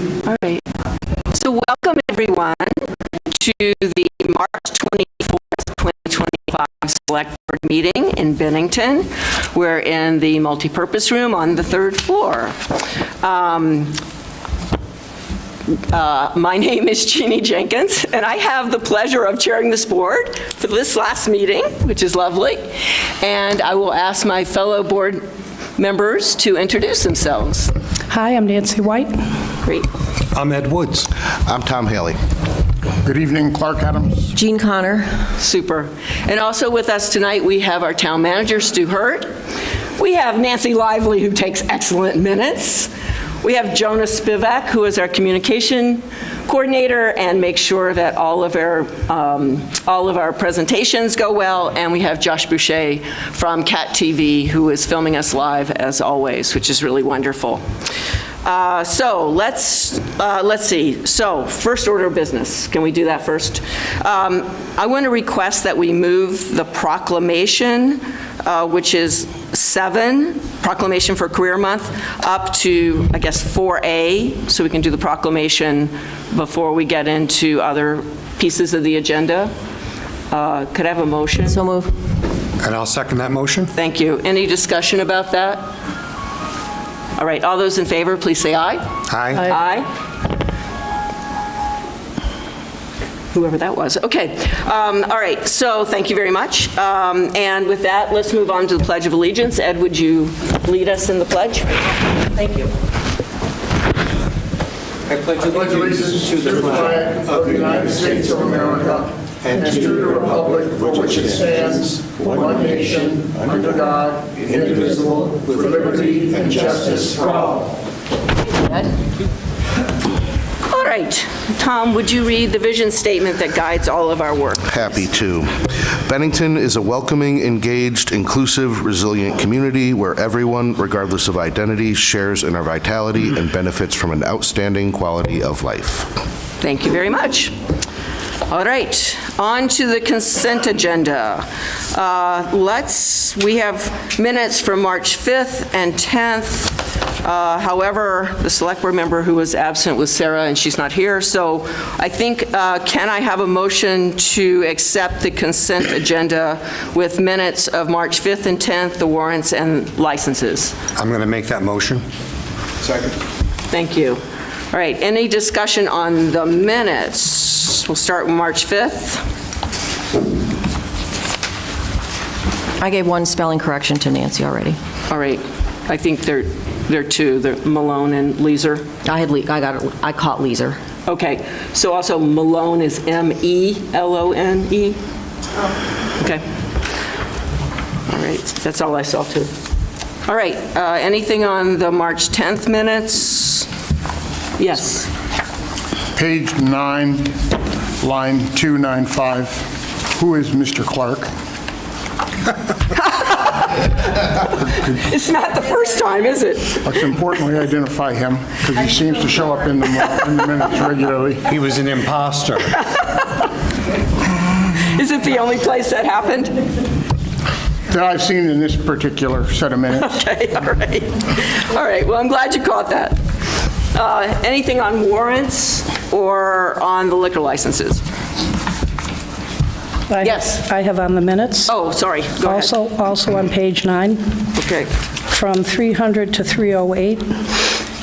All right. So welcome everyone to the March 24th, 2025 Select Board meeting in Bennington. We're in the multipurpose room on the 3rd floor. My name is Jeannie Jenkins, and I have the pleasure of chairing this board for this last meeting, which is lovely. And I will ask my fellow board members to introduce themselves. Hi, I'm Nancy White. Great. I'm Ed Woods. I'm Tom Haley. Good evening, Clark Adams. Jean Connor. Super. And also with us tonight, we have our town manager, Stu Hurt. We have Nancy Lively, who takes excellent minutes. We have Jonas Spivak, who is our communication coordinator and makes sure that all of our presentations go well. And we have Josh Boucher from Cat TV, who is filming us live as always, which is really wonderful. So let's see. So first order of business. Can we do that first? I want to request that we move the proclamation, which is 7, Proclamation for Career Month, up to, I guess, 4A, so we can do the proclamation before we get into other pieces of the agenda. Could I have a motion? So move. And I'll second that motion. Thank you. Any discussion about that? All right, all those in favor, please say aye. Aye. Aye. Whoever that was. Okay. All right. So thank you very much. And with that, let's move on to the Pledge of Allegiance. Ed, would you lead us in the pledge? Thank you. I pledge allegiance to the flag of the United States of America and to the republic for which it stands, one nation, under God, indivisible, with liberty and justice for all. All right. Tom, would you read the vision statement that guides all of our work? Happy to. Bennington is a welcoming, engaged, inclusive, resilient community where everyone, regardless of identity, shares in our vitality and benefits from an outstanding quality of life. Thank you very much. All right, on to the consent agenda. We have minutes from March 5th and 10th. However, the select board member who was absent was Sarah, and she's not here. So I think, can I have a motion to accept the consent agenda with minutes of March 5th and 10th, the warrants and licenses? I'm going to make that motion. Second. Thank you. All right, any discussion on the minutes? We'll start with March 5th. I gave one spelling correction to Nancy already. All right, I think there are two, they're Malone and Leeser. I caught Leeser. Okay, so also Malone is M-E-L-O-N-E? Oh. Okay. All right, that's all I saw too. All right, anything on the March 10th minutes? Yes. Page 9, line 295. Who is Mr. Clark? It's not the first time, is it? Let's importantly identify him because he seems to show up in the minutes regularly. He was an imposter. Is it the only place that happened? That I've seen in this particular set of minutes. Okay, all right. All right, well, I'm glad you caught that. Anything on warrants or on the liquor licenses? Yes. I have on the minutes. Oh, sorry, go ahead. Also on page 9. Okay. From 300 to 308,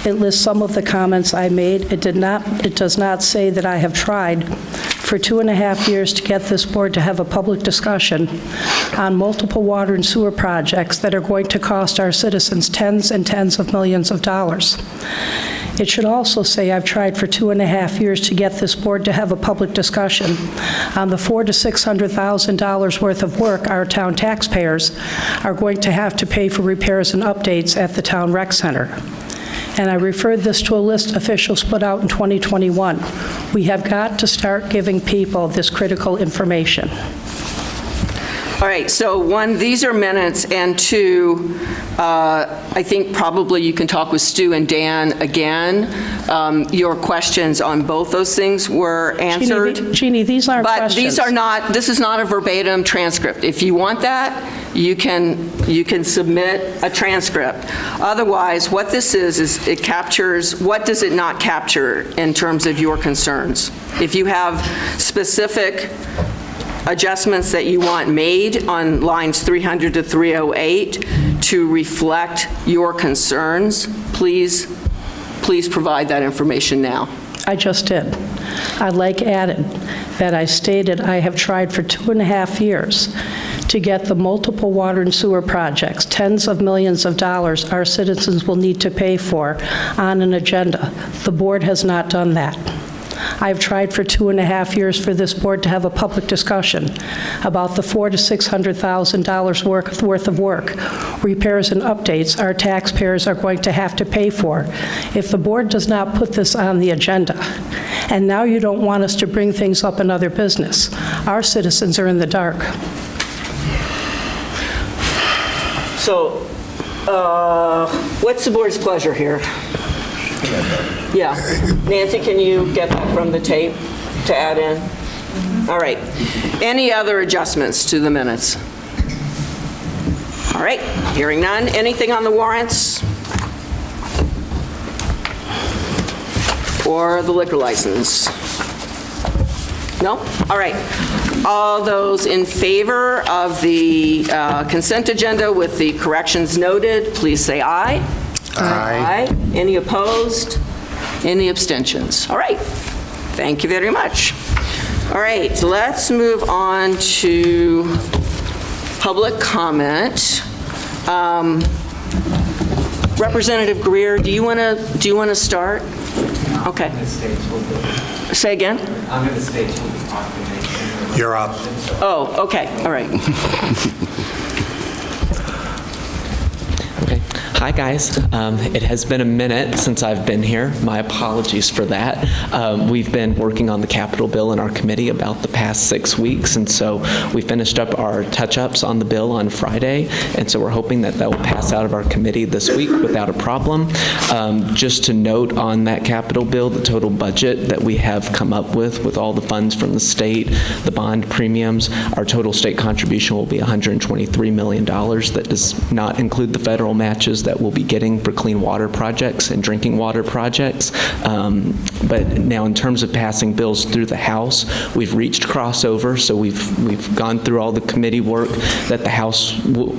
it lists some of the comments I made. It does not say that I have tried for 2.5 years to get this board to have a public discussion on multiple water and sewer projects that are going to cost our citizens tens and tens of millions of dollars. It should also say I've tried for 2.5 years to get this board to have a public discussion on the $400,000 to $600,000 worth of work our town taxpayers are going to have to pay for repairs and updates at the town rec center. And I referred this to a list officials put out in 2021. We have got to start giving people this critical information. All right, so one, these are minutes, and two, I think probably you can talk with Stu and Dan again. Your questions on both those things were answered. Jeannie, these aren't but questions. These are not, this is not a verbatim transcript. If you want that, you can submit a transcript. Otherwise, what this is it captures, what does it not capture in terms of your concerns? If you have specific adjustments that you want made on lines 300 to 308 to reflect your concerns, please provide that information now. I just did. I'd like added that I stated I have tried for 2.5 years to get the multiple water and sewer projects, tens of millions of dollars our citizens will need to pay for, on an agenda. The board has not done that. I've tried for 2.5 years for this board to have a public discussion about the $400,000 to $600,000 worth of work, repairs and updates our taxpayers are going to have to pay for. If the board does not put this on the agenda, and now you don't want us to bring things up in other business, our citizens are in the dark. So, what's the board's pleasure here? Yeah. Nancy, can you get that from the tape to add in? All right. Any other adjustments to the minutes? All right. Hearing none. Anything on the warrants? Or the liquor license? No? All right. All those in favor of the consent agenda with the corrections noted, please say aye. Aye. Aye. Any opposed? Any abstentions? All right. Thank you very much. All right, let's move on to public comment. Representative Greer, do you want to start? Okay. Say again? I'm going to stay till the proclamation. You're up. Oh, okay. All right. Okay. Hi, guys. It has been a minute since I've been here. My apologies for that. We've been working on the Capitol bill in our committee about the past 6 weeks, and so we finished up our touch-ups on the bill on Friday, and so we're hoping that that will pass out of our committee this week without a problem. Just to note on that Capitol bill, the total budget that we have come up with all the funds from the state, the bond premiums, our total state contribution will be $123 million. That does not include the federal matches that we'll be getting for clean water projects and drinking water projects. But now in terms of passing bills through the House, we've reached crossover, so we've gone through all the committee work that the House,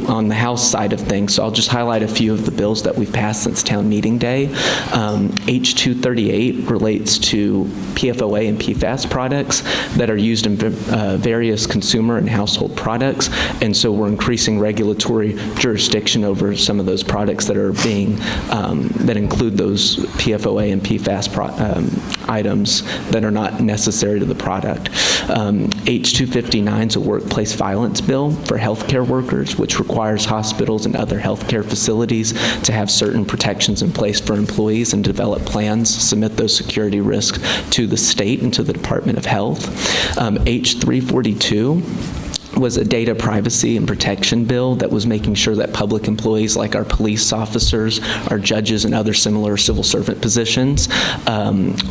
on the House side of things. So I'll just highlight a few of the bills that we've passed since town meeting day. H238 relates to PFOA and PFAS products that are used in various consumer and household products, and so we're increasing regulatory jurisdiction over some of those products that are being, that include those PFOA and PFAS items that are not necessary to the product. H259 is a workplace violence bill for healthcare workers, which requires hospitals and other healthcare facilities to have certain protections in place for employees and develop plans, submit those security risks to the state and to the Department of Health. H342 was a data privacy and protection bill that was making sure that public employees like our police officers, our judges, and other similar civil servant positions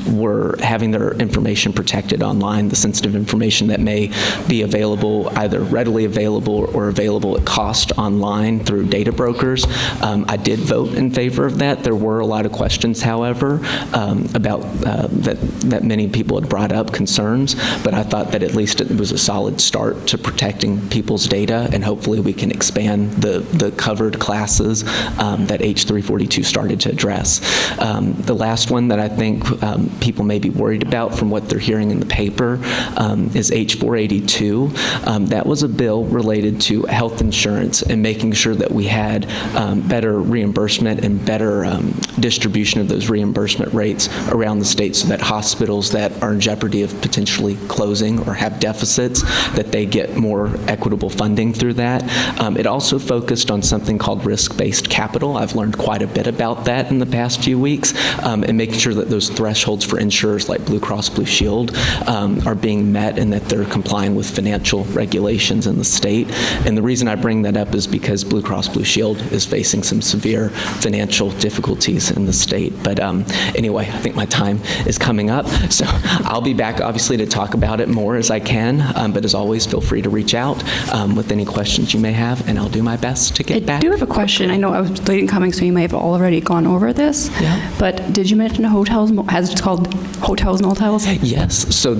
were having their information protected online, the sensitive information that may be available, either readily available or available at cost online through data brokers. I did vote in favor of that. There were a lot of questions, however, about that many people had brought up concerns, but I thought that at least it was a solid start to protecting people's data, and hopefully we can expand the covered classes that H342 started to address. The last one that I think people may be worried about from what they're hearing in the paper is H482. That was a bill related to health insurance and making sure that we had better reimbursement and better distribution of those reimbursement rates around the state, so that hospitals that are in jeopardy of potentially closing or have deficits, that they get more equitable funding through that. It also focused on something called risk-based capital. I've learned quite a bit about that in the past few weeks, and making sure that those thresholds for insurers like Blue Cross Blue Shield are being met and that they're complying with financial regulations in the state. And the reason I bring that up is because Blue Cross Blue Shield is facing some severe financial difficulties in the state. But anyway, I think my time is coming up, so I'll be back obviously to talk about it more as I can, but as always, feel free to reach reach out with any questions you may have, and I'll do my best to get I back. do have a question. I know I was late in coming, so you may have already gone over this. Yeah. But did you mention hotels? Has it called hotels, motels? Yes, so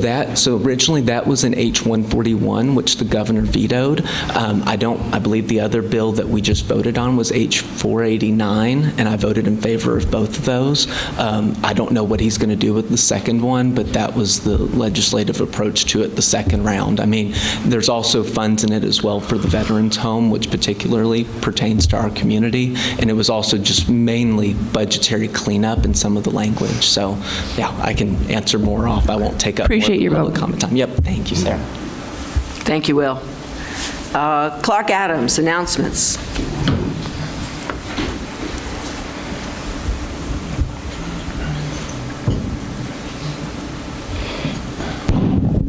originally that was in H-141, which the governor vetoed. I believe the other bill that we just voted on was H-489, and I voted in favor of both of those. I don't know what he's going to do with the second one, but that was the legislative approach to it the second round. I mean, there's also funds in it as well for the Veterans Home, which particularly pertains to our community, and it was also just mainly budgetary cleanup in some of the language. So, yeah, I can answer more off. I won't take up Appreciate more your public vote. comment time. Yep, thank you, Sarah. Thank you, Will. Clark Adams, announcements.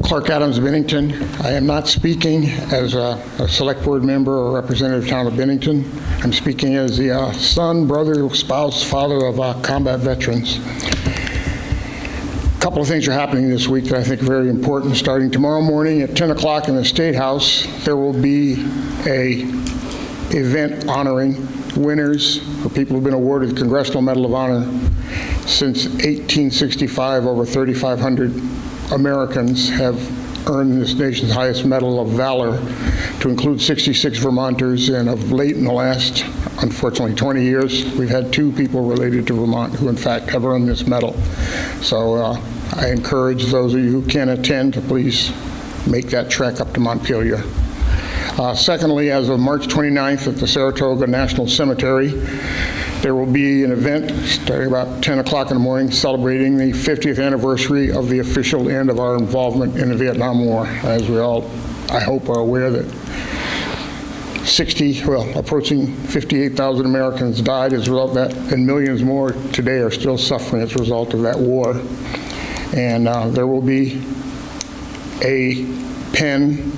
Clark Adams, Bennington. I am not speaking as a select board member or representative of the town of Bennington. I'm speaking as the son, brother, spouse, father of combat veterans. A couple of things are happening this week that I think are very important. Starting tomorrow morning at 10 o'clock in the State House, there will be a event honoring winners or people who've been awarded the Congressional Medal of Honor. Since 1865, over 3,500 Americans have earned this nation's highest Medal of Valor, to include 66 Vermonters, and of late in the last, unfortunately, 20 years, we've had 2 people related to Vermont who in fact have earned this medal. So I encourage those of you who can attend to please make that trek up to Montpelier. Secondly, as of March 29th at the Saratoga National Cemetery, there will be an event starting about 10 o'clock in the morning celebrating the 50th anniversary of the official end of our involvement in the Vietnam War. As we all, I hope, are aware that approaching 58,000 Americans died as a result of that, and millions more today are still suffering as a result of that war. And there will be a pen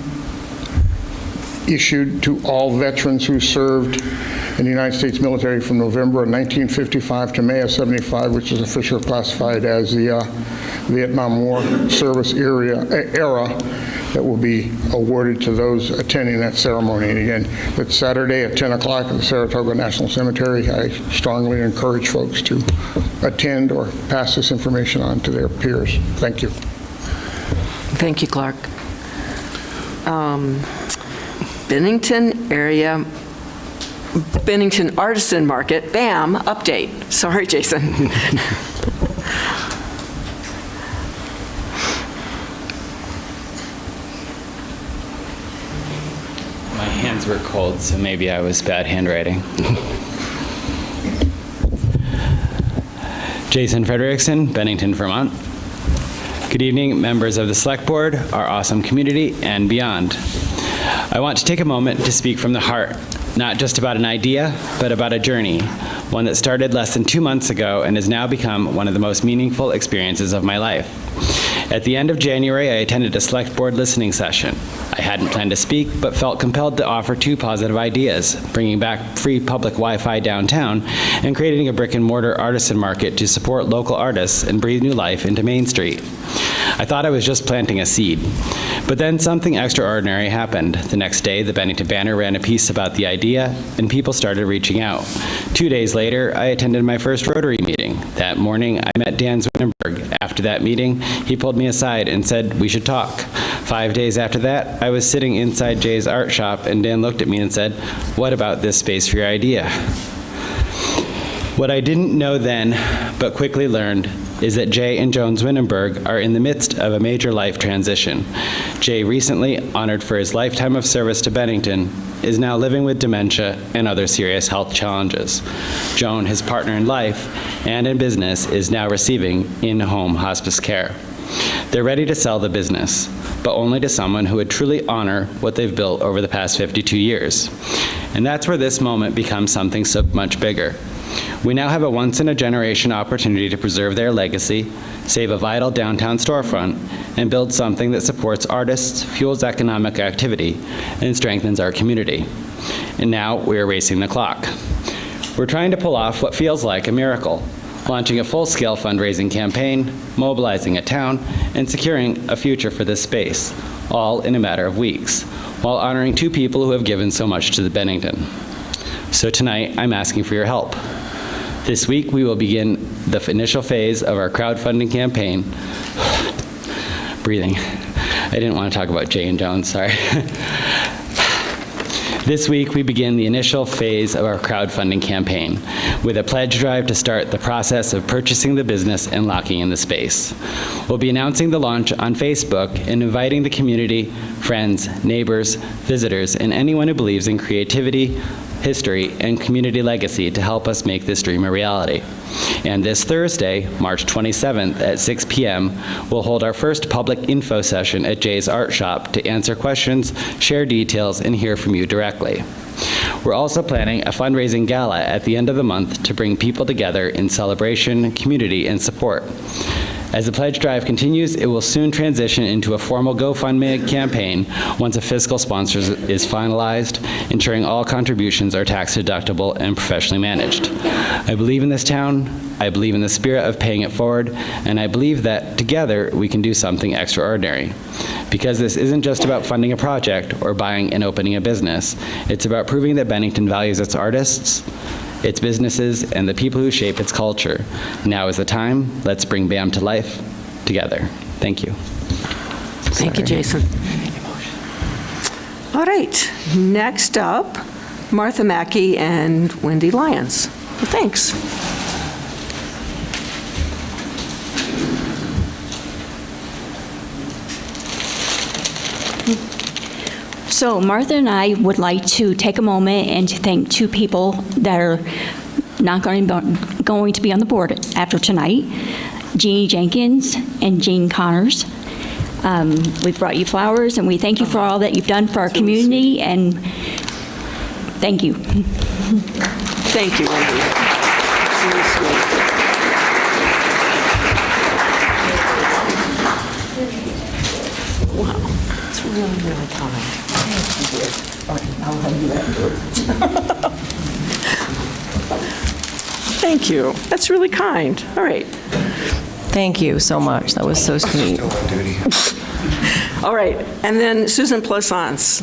issued to all veterans who served in the United States military from November of 1955 to May of 75, which is officially classified as the Vietnam War service era, that will be awarded to those attending that ceremony. And again, it's Saturday at 10 o'clock at the Saratoga National Cemetery. I strongly encourage folks to attend or pass this information on to their peers. Thank you. Thank you, Clark. Bennington Artisan Market, BAM, update. Sorry, Jason. My hands were cold, so maybe I was bad handwriting. Jason Frederickson, Bennington, Vermont. Good evening, members of the Select Board, our awesome community, and beyond. I want to take a moment to speak from the heart, not just about an idea, but about a journey, one that started less than 2 months ago and has now become one of the most meaningful experiences of my life. At the end of January, I attended a Select Board listening session. I hadn't planned to speak, but felt compelled to offer 2 positive ideas: bringing back free public Wi-Fi downtown and creating a brick-and-mortar artisan market to support local artists and breathe new life into Main Street. I thought I was just planting a seed. But then something extraordinary happened. The next day, the Bennington Banner ran a piece about the idea, and people started reaching out. 2 days later, I attended my first Rotary meeting. That morning, I met Dan Zwinenberg. After that meeting, he pulled me aside and said we should talk. 5 days after that, I was sitting inside Jay's art shop, and Dan looked at me and said, "What about this space for your idea?" What I didn't know then, but quickly learned, is that Jay and Joan Zwinenberg are in the midst of a major life transition. Jay, recently honored for his lifetime of service to Bennington, is now living with dementia and other serious health challenges. Joan, his partner in life and in business, is now receiving in-home hospice care. They're ready to sell the business, but only to someone who would truly honor what they've built over the past 52 years. And that's where this moment becomes something so much bigger. We now have a once-in-a-generation opportunity to preserve their legacy, save a vital downtown storefront, and build something that supports artists, fuels economic activity, and strengthens our community. And now we are racing the clock. We're trying to pull off what feels like a miracle, launching a full-scale fundraising campaign, mobilizing a town, and securing a future for this space, all in a matter of weeks, while honoring 2 people who have given so much to the Bennington. So tonight, I'm asking for your help. This week, we will begin the initial phase of our crowdfunding campaign. Breathing. I didn't want to talk about Jay and Jones, sorry. This week, we begin the initial phase of our crowdfunding campaign with a pledge drive to start the process of purchasing the business and locking in the space. We'll be announcing the launch on Facebook and inviting the community, friends, neighbors, visitors, and anyone who believes in creativity, history, and community legacy to help us make this dream a reality. And this Thursday, March 27th at 6 p.m., we'll hold our first public info session at Jay's Art Shop to answer questions, share details, and hear from you directly. We're also planning a fundraising gala at the end of the month to bring people together in celebration, community, and support. As the pledge drive continues, it will soon transition into a formal GoFundMe campaign once a fiscal sponsor is finalized, ensuring all contributions are tax deductible and professionally managed. I believe in this town, I believe in the spirit of paying it forward, and I believe that together we can do something extraordinary. Because this isn't just about funding a project or buying and opening a business, it's about proving that Bennington values its artists, its businesses, and the people who shape its culture. Now is the time. Let's bring BAM to life together. Thank you. Thank you, Jason. All right, next up, Martha Mackey and Wendy Lyons. Well, thanks. So Martha and I would like to take a moment and to thank 2 people that are not going to be on the board after tonight, Jeannie Jenkins and Jean Connors. We've brought you flowers, and we thank you for all that you've done for our community, and thank you. Thank you, Wendy. That's really sweet. Wow, it's really, really kind. Thank you. That's really kind. All right. Thank you so much. That was so sweet. All right. And then Susan Plaisance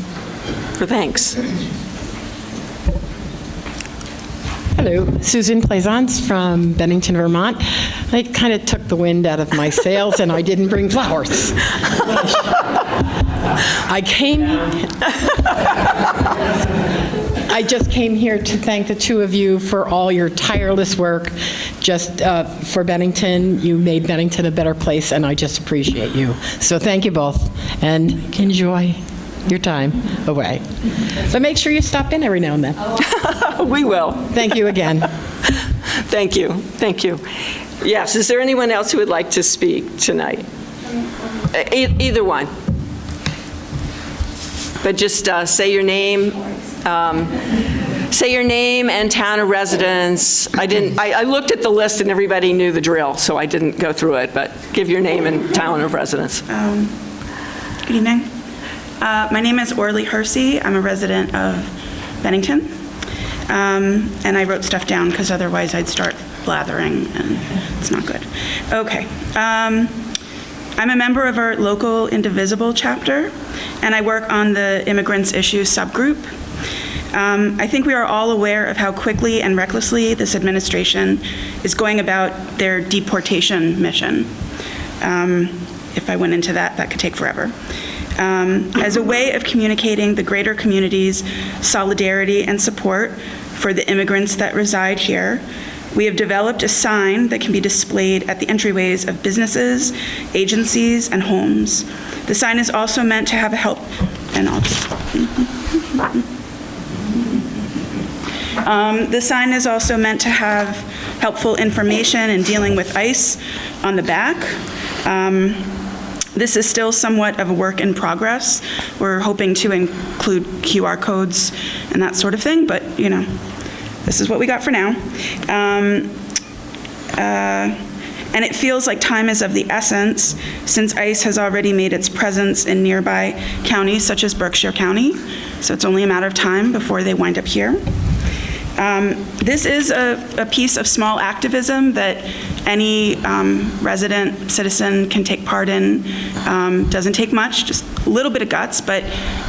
for thanks. Hello, Susan Plaisance from Bennington, Vermont. I kind of took the wind out of my sails and I didn't bring flowers. I just came here to thank the 2 of you for all your tireless work just for Bennington. You made Bennington a better place, and I just appreciate you. So thank you both, and enjoy your time away. But make sure you stop in every now and then. We will. Thank you again. Thank you. Thank you. Yes, is there anyone else who would like to speak tonight? Either one. But just say your name. Say your name and town of residence. I looked at the list and everybody knew the drill, so I didn't go through it, but give your name and town of residence. Good evening. My name is Orly Hersey. I'm a resident of Bennington. And I wrote stuff down because otherwise I'd start blathering and it's not good. Okay. I'm a member of our local Indivisible chapter, and I work on the immigrants issues subgroup. I think we are all aware of how quickly and recklessly this administration is going about their deportation mission. If I went into that, that could take forever. As a way of communicating the greater community's solidarity and support for the immigrants that reside here, we have developed a sign that can be displayed at the entryways of businesses, agencies, and homes. The sign is also meant to have a help, and I'll just, the sign is also meant to have helpful information in dealing with ICE on the back. This is still somewhat of a work in progress. We're hoping to include QR codes and that sort of thing, but you know, this is what we got for now. And it feels like time is of the essence since ICE has already made its presence in nearby counties such as Berkshire County, so it's only a matter of time before they wind up here. This is a piece of small activism that any resident, citizen can take part in. Doesn't take much, just a little bit of guts, but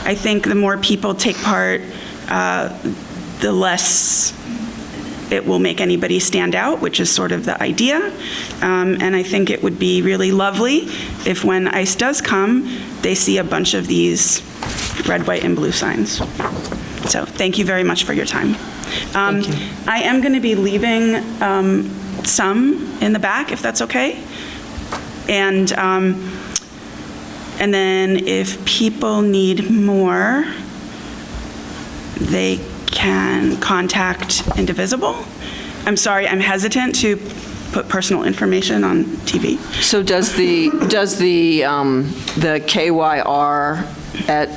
I think the more people take part, the less it will make anybody stand out, which is sort of the idea. And I think it would be really lovely if when ICE does come, they see a bunch of these red, white, and blue signs. So thank you very much for your time. I am going to be leaving some in the back, if that's okay. And then if people need more, they can contact Indivisible. I'm sorry, I'm hesitant to put personal information on TV. So does the KYR at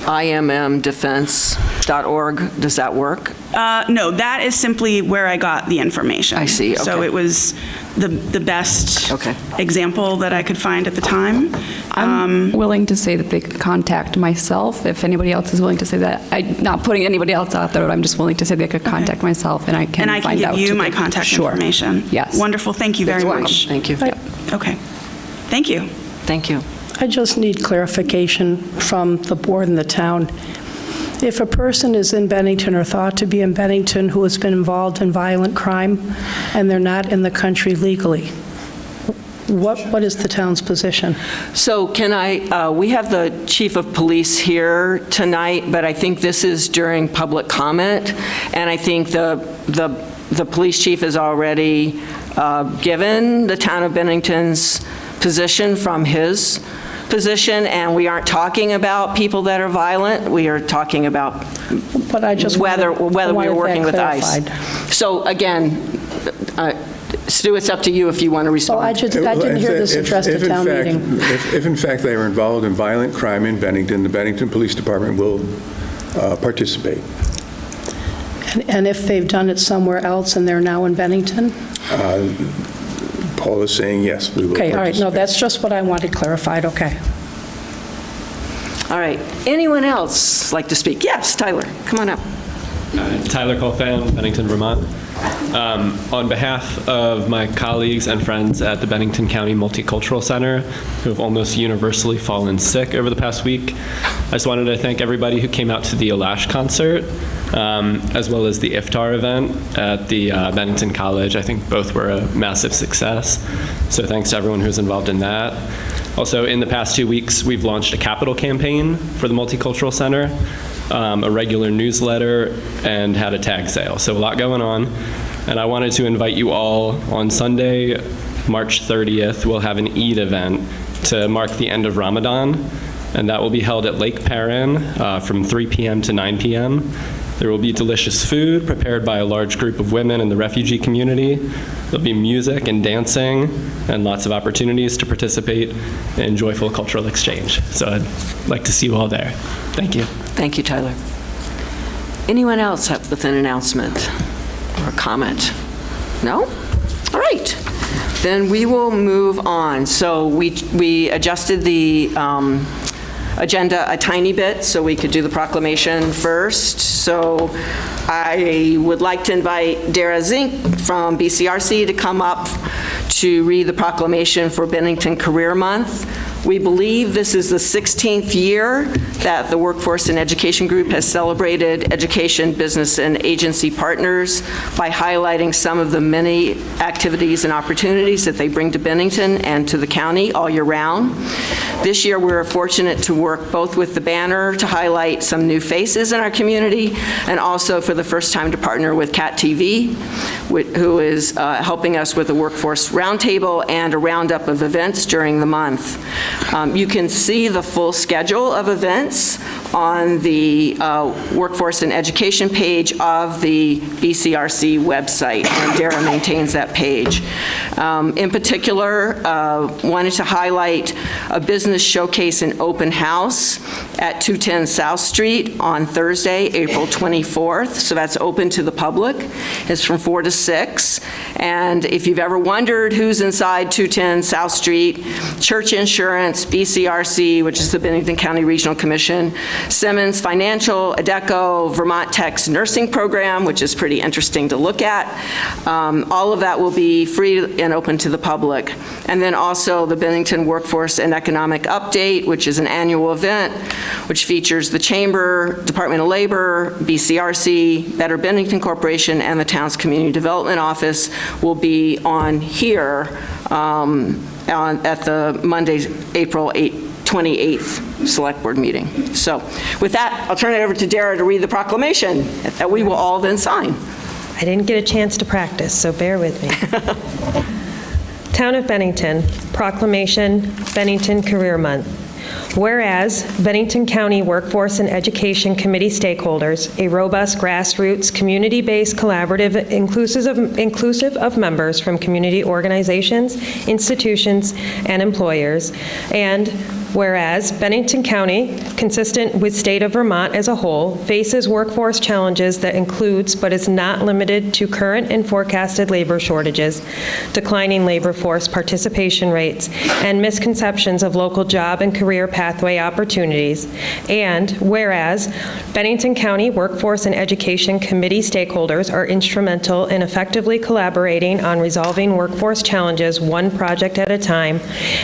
immdefense.org, does that work? No, that is simply where I got the information. I see, okay. So it was the best example that I could find at the time. I'm willing to say that they could contact myself if anybody else is willing to say that. I'm not putting anybody else out there, but I'm just willing to say they could contact myself and I can find out. And I can give you my contact information. Yes. Wonderful, thank you very much. Thank you. Okay, thank you. Thank you. I just need clarification from the board and the town. If a person is in Bennington or thought to be in Bennington who has been involved in violent crime and they're not in the country legally, what is the town's position? So can we have the chief of police here tonight, but I think this is during public comment, and I think the police chief has already given the town of Bennington's position from his position, and we aren't talking about people that are violent. We are talking about whether we are working with ICE. So again, Stu, it's up to you if you want to respond. Well, I didn't hear this addressed at town meeting. If in fact they are involved in violent crime in Bennington, the Bennington Police Department will participate. And if they've done it somewhere else and they're now in Bennington? Paul is saying yes, we will Okay, all right. participate. No, that's just what I wanted clarified. Okay. All right. Anyone else like to speak? Yes, Tyler, come on up. Tyler Colfan, Bennington, Vermont. On behalf of my colleagues and friends at the Bennington County Multicultural Center, who have almost universally fallen sick over the past week, I just wanted to thank everybody who came out to the Olash concert, as well as the Iftar event at the Bennington College. I think both were a massive success. So thanks to everyone who's involved in that. Also, in the past 2 weeks, we've launched a capital campaign for the Multicultural Center, a regular newsletter, and had a tag sale. So a lot going on. And I wanted to invite you all on Sunday, March 30th, we'll have an Eid event to mark the end of Ramadan. And that will be held at Lake Perrin from 3 p.m. to 9 p.m. There will be delicious food prepared by a large group of women in the refugee community. There'll be music and dancing and lots of opportunities to participate in joyful cultural exchange. So I'd like to see you all there. Thank you. Thank you, Tyler. Anyone else with an announcement or comment? No? All right. Then we will move on. So we adjusted the agenda a tiny bit so we could do the proclamation first. So I would like to invite Dara Zink from BCRC to come up to read the proclamation for Bennington Career Month. We believe this is the 16th year that the Workforce and Education Group has celebrated education, business, and agency partners by highlighting some of the many activities and opportunities that they bring to Bennington and to the county all year round. This year, we're fortunate to work both with the banner to highlight some new faces in our community, and also for the first time to partner with Cat TV, who is helping us with a workforce roundtable and a roundup of events during the month. You can see the full schedule of events on the Workforce and Education page of the BCRC website, and Dara maintains that page. In particular, wanted to highlight a business showcase and open house at 210 South Street on Thursday, April 24th. So that's open to the public. It's from 4 to 6. And if you've ever wondered who's inside 210 South Street, Church Insurance Insurance, BCRC, which is the Bennington County Regional Commission, Simmons Financial, ADECO, Vermont Tech's nursing program, which is pretty interesting to look at. All of that will be free and open to the public. And then also the Bennington Workforce and Economic Update, which is an annual event, which features the Chamber, Department of Labor, BCRC, Better Bennington Corporation, and the town's Community Development Office will be on here at the Monday, April 28th Select Board meeting. So with that, I'll turn it over to Dara to read the proclamation that we will all then sign. I didn't get a chance to practice, so bear with me. Town of Bennington, proclamation, Bennington Career Month. Whereas Bennington County Workforce and Education Committee stakeholders, a robust grassroots, community-based, collaborative, inclusive of members from community organizations, institutions, and employers, and whereas Bennington County, consistent with state of Vermont as a whole, faces workforce challenges that includes but is not limited to current and forecasted labor shortages, declining labor force participation rates, and misconceptions of local job and career pathway opportunities. And whereas Bennington County Workforce and Education Committee stakeholders are instrumental in effectively collaborating on resolving workforce challenges one project at a time.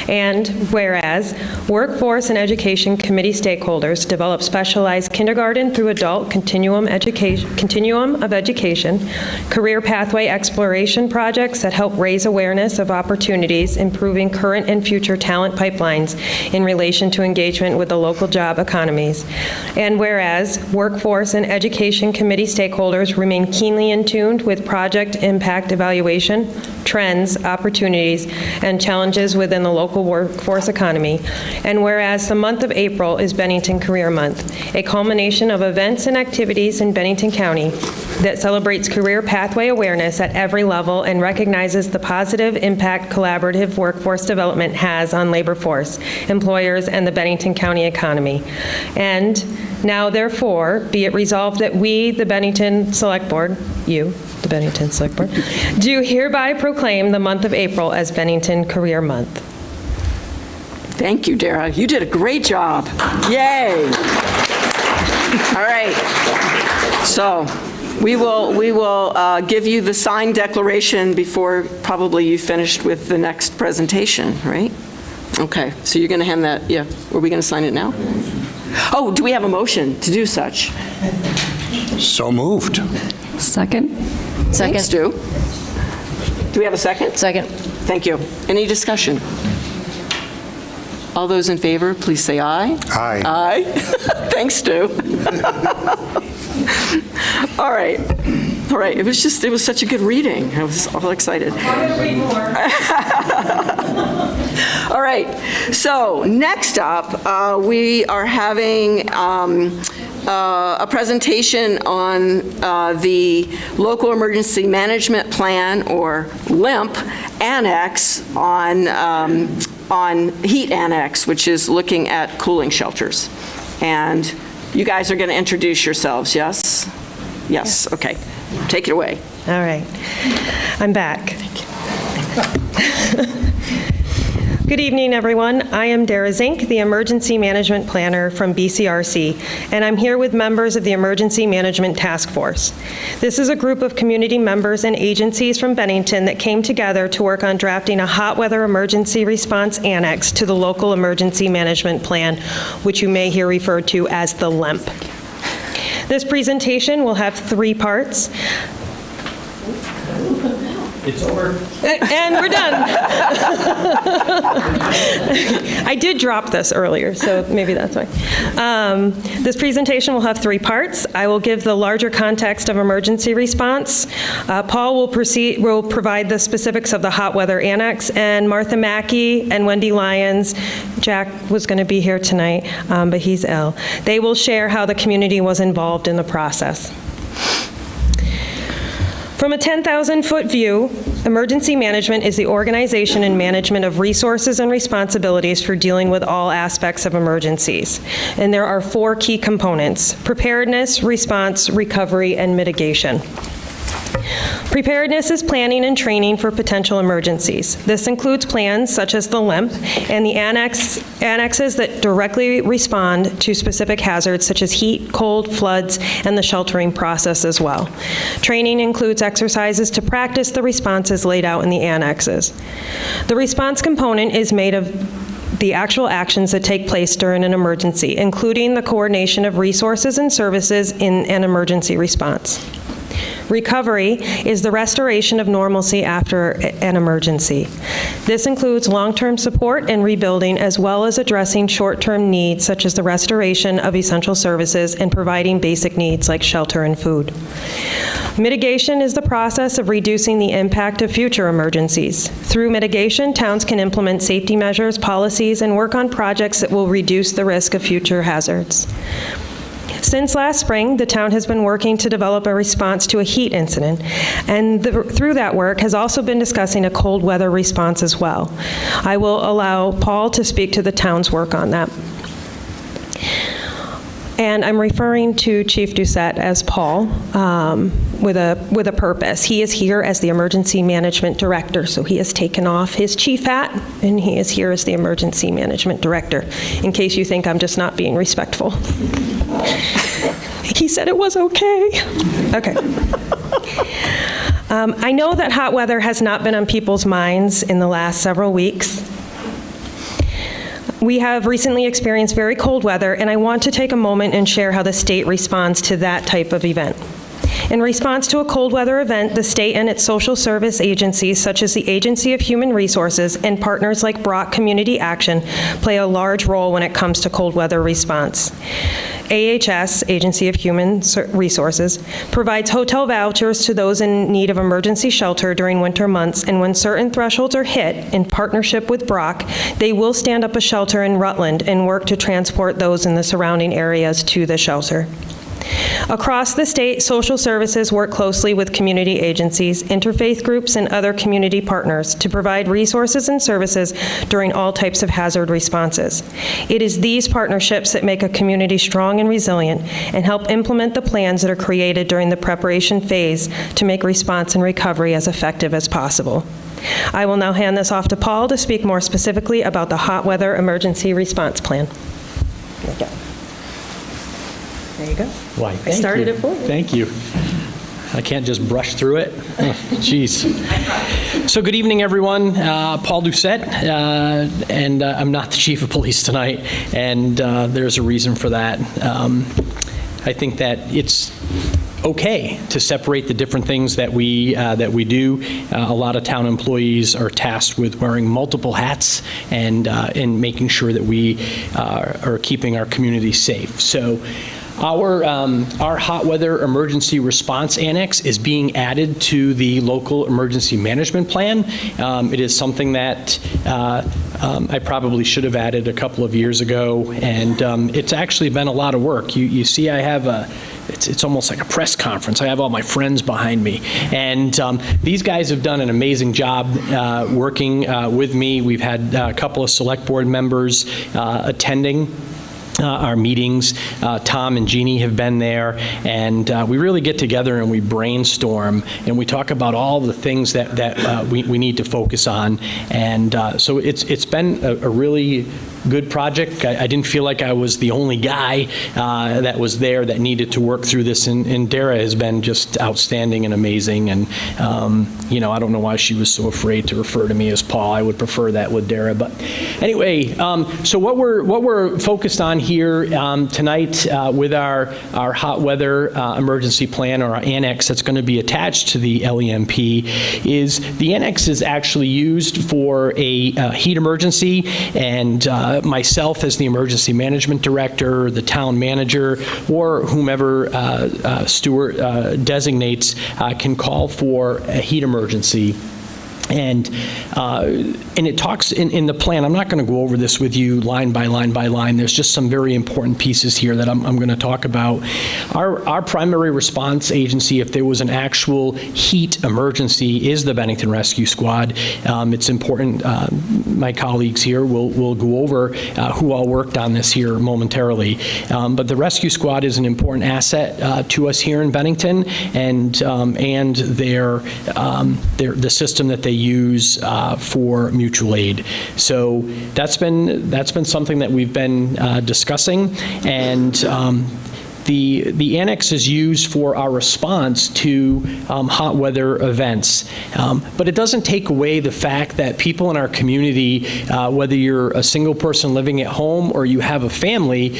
And whereas Workforce and Education Committee stakeholders develop specialized kindergarten through adult continuum of education, career pathway exploration projects that help raise awareness of opportunities, improving current and future talent pipelines in relation to engagement with the local job economies. And whereas Workforce and Education Committee stakeholders remain keenly in tune with project impact evaluation, trends, opportunities, and challenges within the local workforce economy. And whereas the month of April is Bennington Career Month, a culmination of events and activities in Bennington County that celebrates career pathway awareness at every level and recognizes the positive impact collaborative workforce development has on labor force, employers, and the Bennington County economy. And now, therefore, be it resolved that we, the Bennington Select Board, you, the Bennington Select Board, do hereby proclaim the month of April as Bennington Career Month. Thank you, Dara. You did a great job. Yay. All right. So we will give you the signed declaration before probably you finished with the next presentation, right? Okay. So you're going to hand that, yeah. Are we going to sign it now? Oh, do we have a motion to do such? So moved. Second. Second. Thanks, Stu. Do we have a second? Second. Thank you. Any discussion? All those in favor, please say aye. Aye. Aye. Thanks, Stu. All right. All right. It was such a good reading. I was all excited. I'm going to read more. All right. So next up, we are having a presentation on the Local Emergency Management Plan, or LEMP, annex on heat annex, which is looking at cooling shelters. And you guys are going to introduce yourselves, yes? Yes, okay. Take it away. All right. I'm back. Thank you. Good evening, everyone. I am Dara Zink, the Emergency Management Planner from BCRC, and I'm here with members of the Emergency Management Task Force. This is a group of community members and agencies from Bennington that came together to work on drafting a hot weather emergency response annex to the local emergency management plan, which you may hear referred to as the LEMP. This presentation will have 3 parts. It's over. And we're done. I did drop this earlier, so maybe that's why. This presentation will have 3 parts. I will give the larger context of emergency response. Paul will provide the specifics of the hot weather annex, and Martha Mackey and Wendy Lyons, Jack was going to be here tonight, but he's ill. They will share how the community was involved in the process. From a 10,000-foot view, emergency management is the organization and management of resources and responsibilities for dealing with all aspects of emergencies. And there are 4 key components: preparedness, response, recovery, and mitigation. Preparedness is planning and training for potential emergencies. This includes plans such as the LIMP and the annexes that directly respond to specific hazards such as heat, cold, floods, and the sheltering process as well. Training includes exercises to practice the responses laid out in the annexes. The response component is made of the actual actions that take place during an emergency, including the coordination of resources and services in an emergency response. Recovery is the restoration of normalcy after an emergency. This includes long-term support and rebuilding, as well as addressing short-term needs such as the restoration of essential services and providing basic needs like shelter and food. Mitigation is the process of reducing the impact of future emergencies. Through mitigation, towns can implement safety measures, policies, and work on projects that will reduce the risk of future hazards. Since last spring, the town has been working to develop a response to a heat incident, and through that work has also been discussing a cold weather response as well. I will allow Paul to speak to the town's work on that. And I'm referring to Chief Doucette as Paul with a purpose. He is here as the Emergency Management Director, so he has taken off his chief hat, and he is here as the Emergency Management Director, in case you think I'm just not being respectful. He said it was okay. Okay. I know that hot weather has not been on people's minds in the last several weeks. We have recently experienced very cold weather, and I want to take a moment and share how the state responds to that type of event. In response to a cold weather event, the state and its social service agencies, such as the Agency of Human Resources and partners like Brock Community Action, play a large role when it comes to cold weather response. AHS, Agency of Human Resources, provides hotel vouchers to those in need of emergency shelter during winter months, and when certain thresholds are hit, in partnership with Brock, they will stand up a shelter in Rutland and work to transport those in the surrounding areas to the shelter. Across the state, social services work closely with community agencies, interfaith groups, and other community partners to provide resources and services during all types of hazard responses. It is these partnerships that make a community strong and resilient and help implement the plans that are created during the preparation phase to make response and recovery as effective as possible. I will now hand this off to Paul to speak more specifically about the hot weather emergency response plan. There you go. There you go. Why, I started it for you. Thank you. I can't just brush through it. Jeez. So good evening, everyone. Paul Doucette, and I'm not the chief of police tonight, and there's a reason for that. I think that it's okay to separate the different things that we do. A lot of town employees are tasked with wearing multiple hats and making sure that we are keeping our community safe. So our hot weather emergency response annex is being added to the local emergency management plan. It is something that I probably should have added a couple of years ago, and it's actually been a lot of work. You see I have it's almost like a press conference. I have all my friends behind me, and these guys have done an amazing job working with me. We've had a couple of select board members attending our meetings. Tom and Jeannie have been there, and we really get together and we brainstorm and we talk about all the things that we need to focus on. And so it's been a really good project. I didn't feel like I was the only guy that was there that needed to work through this, and Dara has been just outstanding and amazing. And you know, I don't know why she was so afraid to refer to me as Paul. I would prefer that with Dara. But anyway, so what we're focused on here tonight with our hot weather emergency plan, or our annex that's going to be attached to the LEMP, is the annex is actually used for a heat emergency, and myself as the emergency management director, the town manager, or whomever Stuart designates can call for a heat emergency. And it talks in the plan, I'm not going to go over this with you line by line by line. There's just some very important pieces here that I'm going to talk about. Our primary response agency, if there was an actual heat emergency, is the Bennington Rescue Squad. It's important, my colleagues here will go over who all worked on this here momentarily. But the Rescue Squad is an important asset to us here in Bennington, and the system that they use for mutual aid. So that's been something that we've been discussing, and the annex is used for our response to hot weather events. But it doesn't take away the fact that people in our community, whether you're a single person living at home or you have a family,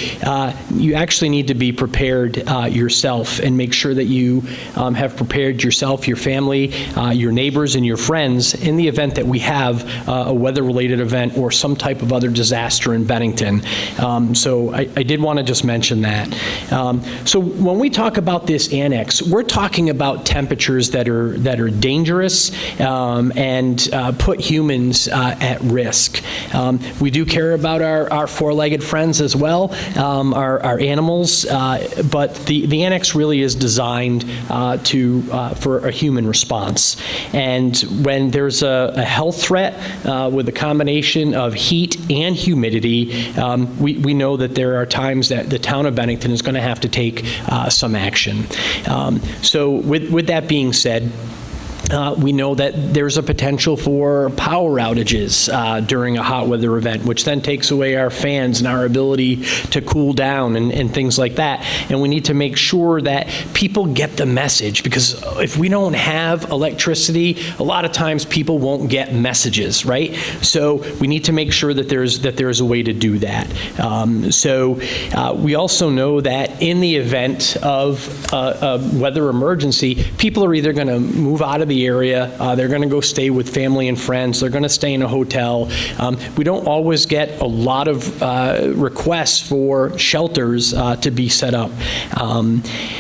you actually need to be prepared yourself and make sure that you have prepared yourself, your family, your neighbors, and your friends in the event that we have a weather-related event or some type of other disaster in Bennington. So I did want to just mention that. So when we talk about this annex, we're talking about temperatures that are dangerous and put humans at risk. We do care about our four-legged friends as well, our animals, but the annex really is designed for a human response. And when there's a health threat with a combination of heat and humidity, we know that there are times that the town of Bennington is going to have to take some action. So with that being said, we know that there's a potential for power outages during a hot weather event, which then takes away our fans and our ability to cool down and things like that. And we need to make sure that people get the message, because if we don't have electricity, a lot of times people won't get messages, right? So we need to make sure that there's a way to do that. We also know that in the event of a weather emergency, people are either going to move out of the area, they're going to go stay with family and friends, they're going to stay in a hotel. We don't always get a lot of requests for shelters to be set up.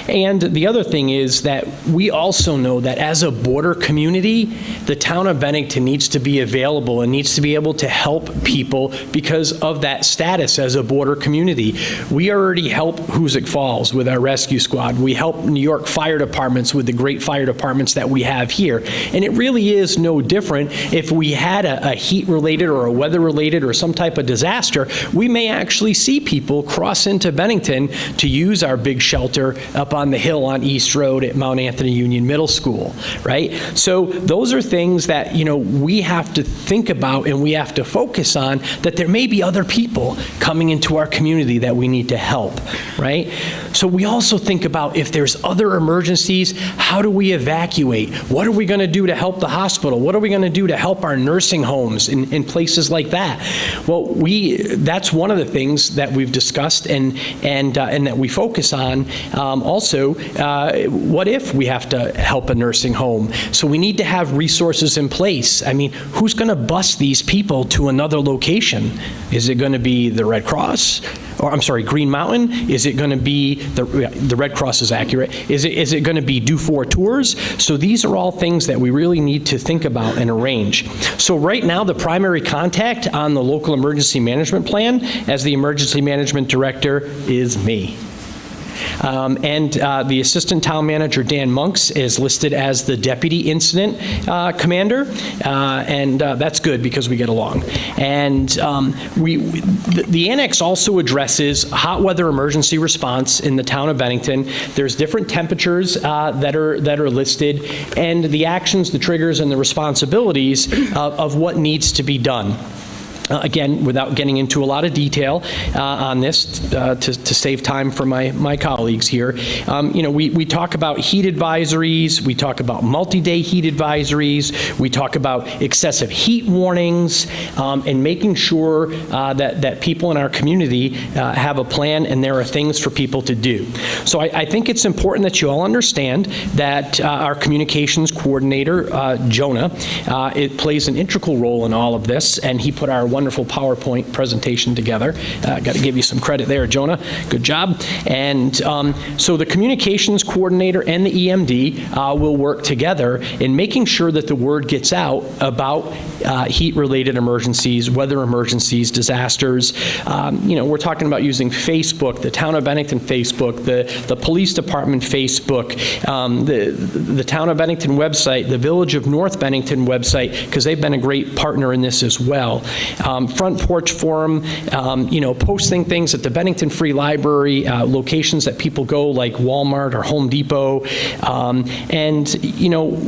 And the other thing is that we also know that as a border community, the town of Bennington needs to be available and needs to be able to help people because of that status as a border community. We already help Hoosick Falls with our rescue squad. We help New York fire departments with the great fire departments that we have here. And it really is no different if we had a heat-related or a weather-related or some type of disaster. We may actually see people cross into Bennington to use our big shelter up on the hill on East Road at Mount Anthony Union Middle School, right? So those are things that, we have to think about and we have to focus on, that there may be other people coming into our community that we need to help, right? So we also think about if there's other emergencies, how do we evacuate? What are we going to do to help the hospital? What are we going to do to help our nursing homes in places like that? Well, that's one of the things that we've discussed and that we focus on. Also, what if we have to help a nursing home? So we need to have resources in place. I mean, who's going to bus these people to another location? Is it going to be the Red Cross? Or I'm sorry, Green Mountain? Is it going to be the Red Cross is accurate? Is it going to be Do For Tours? So these are all things that we really need to think about and arrange. So right now, the primary contact on the local emergency management plan as the emergency management director is me. The assistant town manager, Dan Monks, is listed as the deputy incident commander, and that's good because we get along. And the annex also addresses hot weather emergency response in the town of Bennington. There's different temperatures that are listed, and the actions, the triggers, and the responsibilities of what needs to be done. Again, without getting into a lot of detail on this, to save time for my colleagues here, we talk about heat advisories, we talk about multi-day heat advisories, we talk about excessive heat warnings, and making sure that people in our community have a plan and there are things for people to do. So I think it's important that you all understand that our communications coordinator, Jonah, it plays an integral role in all of this, and he put our wonderful PowerPoint presentation together. Got to give you some credit there, Jonah. Good job. And so the communications coordinator and the EMD will work together in making sure that the word gets out about heat-related emergencies, weather emergencies, disasters. We're talking about using Facebook, the Town of Bennington Facebook, the Police Department Facebook, the Town of Bennington website, the Village of North Bennington website, because they've been a great partner in this as well. Front Porch Forum, posting things at the Bennington Free Library, locations that people go like Walmart or Home Depot.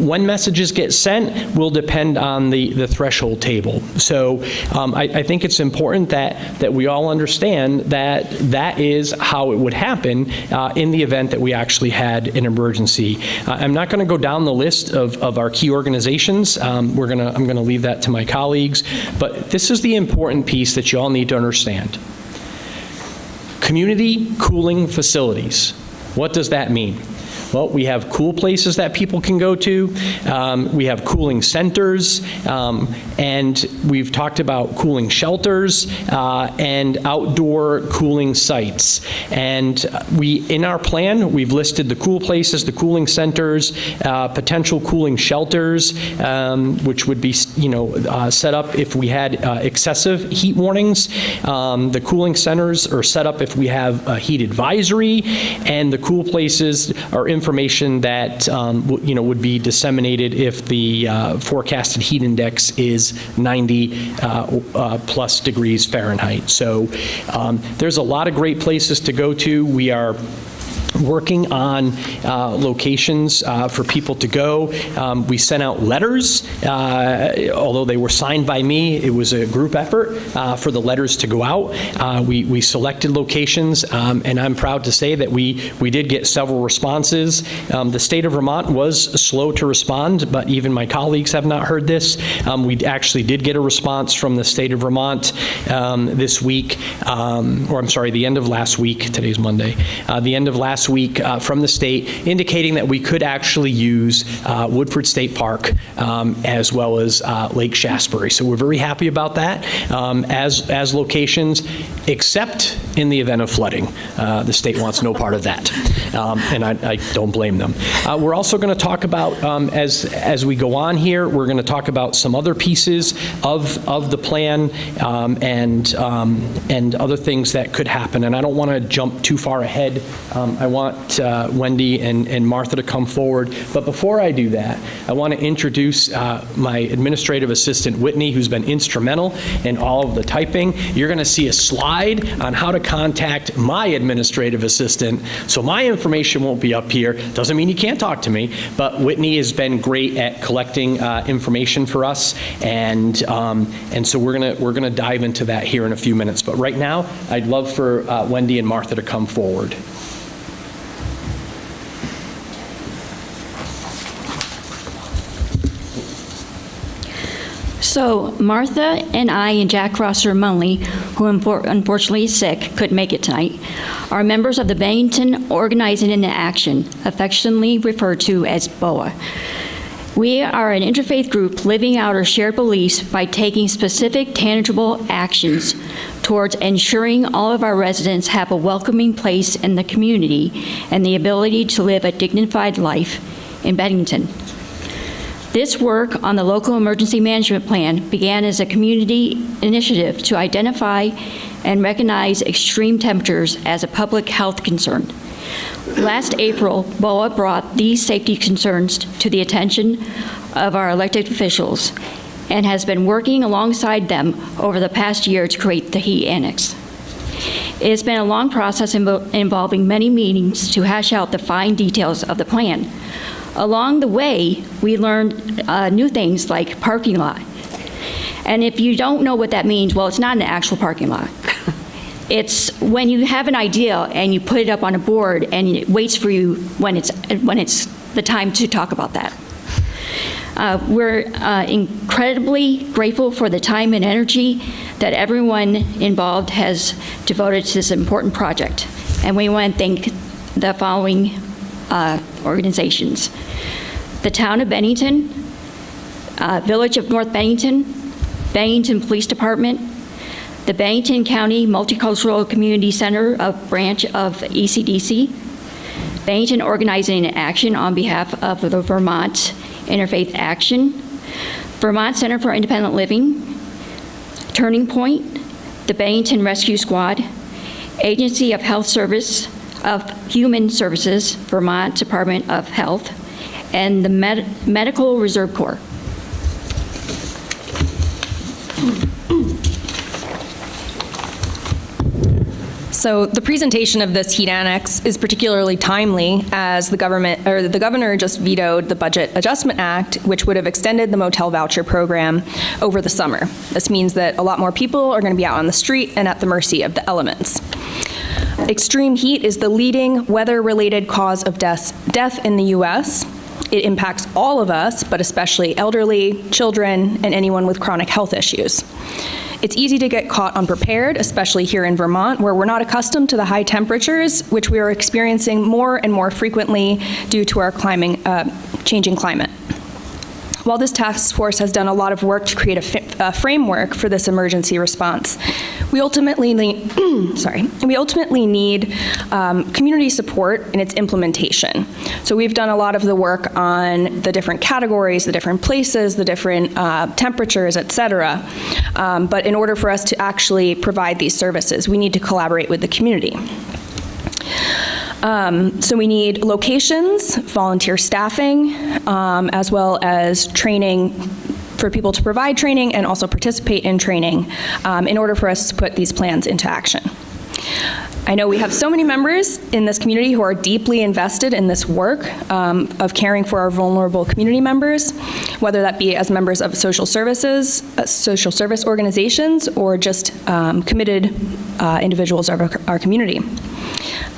When messages get sent will depend on the threshold table. So I think it's important that we all understand that is how it would happen in the event that we actually had an emergency. I'm not going to go down the list of our key organizations. I'm going to leave that to my colleagues. But this is the important piece that you all need to understand. Community cooling facilities. What does that mean? Well, we have cool places that people can go to. We have cooling centers, and we've talked about cooling shelters and outdoor cooling sites. And in our plan, we've listed the cool places, the cooling centers, potential cooling shelters, which would be set up if we had excessive heat warnings. The cooling centers are set up if we have a heat advisory, and the cool places are information that would be disseminated if the forecasted heat index is 90 plus degrees Fahrenheit. So there's a lot of great places to go to. We are working on locations for people to go. We sent out letters, although they were signed by me. It was a group effort for the letters to go out. We selected locations, and I'm proud to say that we did get several responses. The state of Vermont was slow to respond, but even my colleagues have not heard this. We actually did get a response from the state of Vermont this week, or I'm sorry, the end of last week. Today's Monday. The end of last week from the state, indicating that we could actually use Woodford State Park as well as Lake Shasbury. So we're very happy about that as locations, except in the event of flooding. The state wants no part of that, and I don't blame them. We're also going to talk about, as we go on here, we're going to talk about some other pieces of the plan and other things that could happen. And I don't want to jump too far ahead. I want Wendy and Martha to come forward. But before I do that, I want to introduce my administrative assistant, Whitney, who's been instrumental in all of the typing. You're going to see a slide on how to contact my administrative assistant. So my information won't be up here. Doesn't mean you can't talk to me, but Whitney has been great at collecting information for us, and so we're gonna dive into that here in a few minutes. But right now, I'd love for Wendy and Martha to come forward. So Martha and I and Jack Rosser Munley, who unfortunately is sick, couldn't make it tonight, are members of the Bennington Organizing into Action, affectionately referred to as BOA. We are an interfaith group living out our shared beliefs by taking specific, tangible actions towards ensuring all of our residents have a welcoming place in the community and the ability to live a dignified life in Bennington. This work on the local emergency management plan began as a community initiative to identify and recognize extreme temperatures as a public health concern. Last April, BOA brought these safety concerns to the attention of our elected officials and has been working alongside them over the past year to create the heat annex. It has been a long process involving many meetings to hash out the fine details of the plan. Along the way, we learned new things like parking lot. And if you don't know what that means, well, it's not an actual parking lot. It's when you have an idea and you put it up on a board and it waits for you when it's the time to talk about that. We're incredibly grateful for the time and energy that everyone involved has devoted to this important project. And we want to thank the following organizations: the Town of Bennington, Village of North Bennington, Bennington Police Department, the Bennington County Multicultural Community Center, a branch of ECDC, Bennington Organizing and Action on behalf of the Vermont Interfaith Action, Vermont Center for Independent Living, Turning Point, the Bennington Rescue Squad, Agency of Health Service of Human Services, Vermont Department of Health, and the Medical Reserve Corps. So the presentation of this heat annex is particularly timely as the governor just vetoed the Budget Adjustment Act, which would have extended the motel voucher program over the summer. This means that a lot more people are going to be out on the street and at the mercy of the elements. Extreme heat is the leading weather-related cause of death in the U.S. It impacts all of us, but especially elderly, children, and anyone with chronic health issues. It's easy to get caught unprepared, especially here in Vermont, where we're not accustomed to the high temperatures, which we are experiencing more and more frequently due to our changing climate. While this task force has done a lot of work to create a framework for this emergency response, we ultimately need, community support in its implementation. So we've done a lot of the work on the different categories, the different places, the different temperatures, et cetera. But in order for us to actually provide these services, we need to collaborate with the community. So we need locations, volunteer staffing, as well as training for people to provide training and also participate in training in order for us to put these plans into action. I know we have so many members in this community who are deeply invested in this work of caring for our vulnerable community members, whether that be as members of social service organizations or just committed individuals of our community.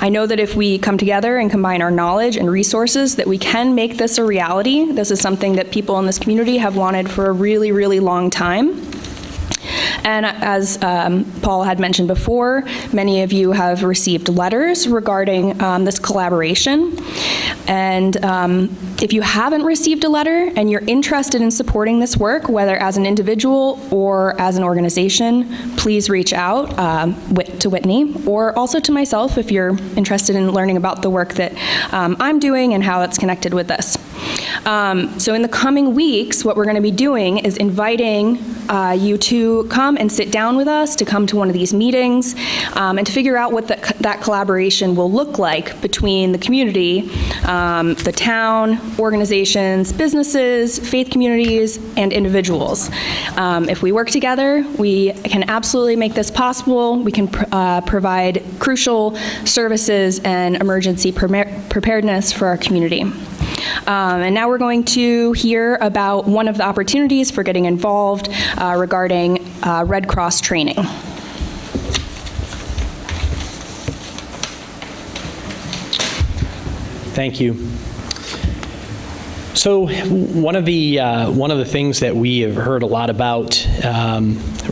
I know that if we come together and combine our knowledge and resources, that we can make this a reality. This is something that people in this community have wanted for a really, really long time. And as Paul had mentioned before, many of you have received letters regarding this collaboration. And if you havenent received a letter and you're interested in supporting this work, whether as an individual or as an organization, please reach out to Whitney or also to myself if you're interested in learning about the work that I'm doing and how it's connected with this. So in the coming weeks, what we're going to be doing is inviting you to come and sit down with us, to come to one of these meetings, and to figure out what that collaboration will look like between the community, the town, organizations, businesses, faith communities, and individuals. If we work together, we can absolutely make this possible. We can provide crucial services and emergency preparedness for our community. And now we're going to hear about one of the opportunities for getting involved regarding Red Cross training. Thank you. So one of the things that we have heard a lot about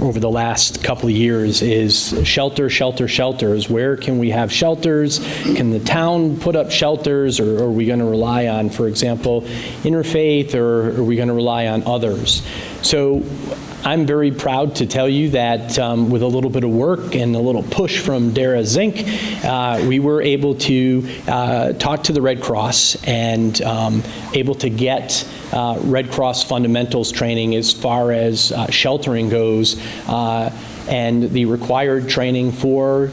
over the last couple of years is shelters. Where can we have shelters? Can the town put up shelters, or are we going to rely on, for example, interfaith, or are we going to rely on others? So I'm very proud to tell you that with a little bit of work and a little push from Dara Zink, we were able to talk to the Red Cross and able to get Red Cross fundamentals training as far as sheltering goes, and the required training for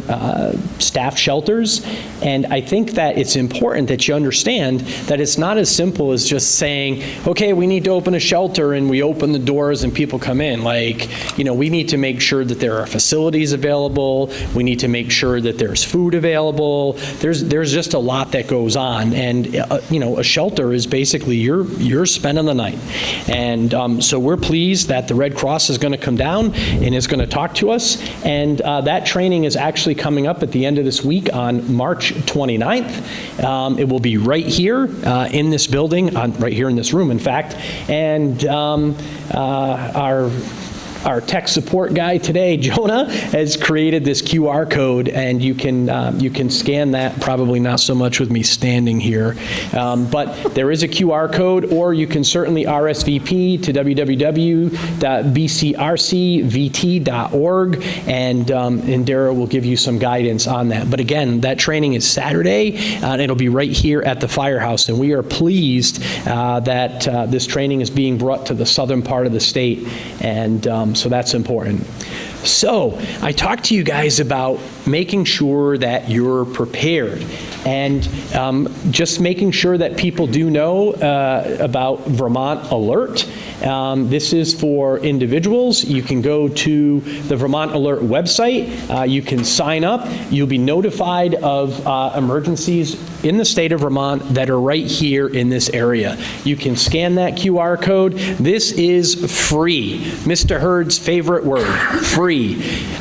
staff shelters. And I think that it's important that you understand that it's not as simple as just saying, okay, we need to open a shelter and we open the doors and people come in. Like, we need to make sure that there are facilities available. We need to make sure that there's food available. There's just a lot that goes on. And, a shelter is basically you're spending the night. And so we're pleased that the Red Cross is going to come down and is going to talk to us. And that training is actually coming up at the end of this week on March 29th. It will be right here in this building, right here in this room, in fact. And our our tech support guy today, Jonah, has created this QR code, and you can scan that, probably not so much with me standing here. But there is a QR code, or you can certainly RSVP to www.bcrcvt.org, and Dara will give you some guidance on that. But again, that training is Saturday, and it'll be right here at the firehouse, and we are pleased that this training is being brought to the southern part of the state, and so that's important. So I talked to you guys about making sure that you're prepared, and just making sure that people do know about Vermont Alert. This is for individuals. You can go to the Vermont Alert website. You can sign up. You'll be notified of emergencies in the state of Vermont that are right here in this area. You can scan that QR code. This is free. Mr. Hurd's favorite word, free.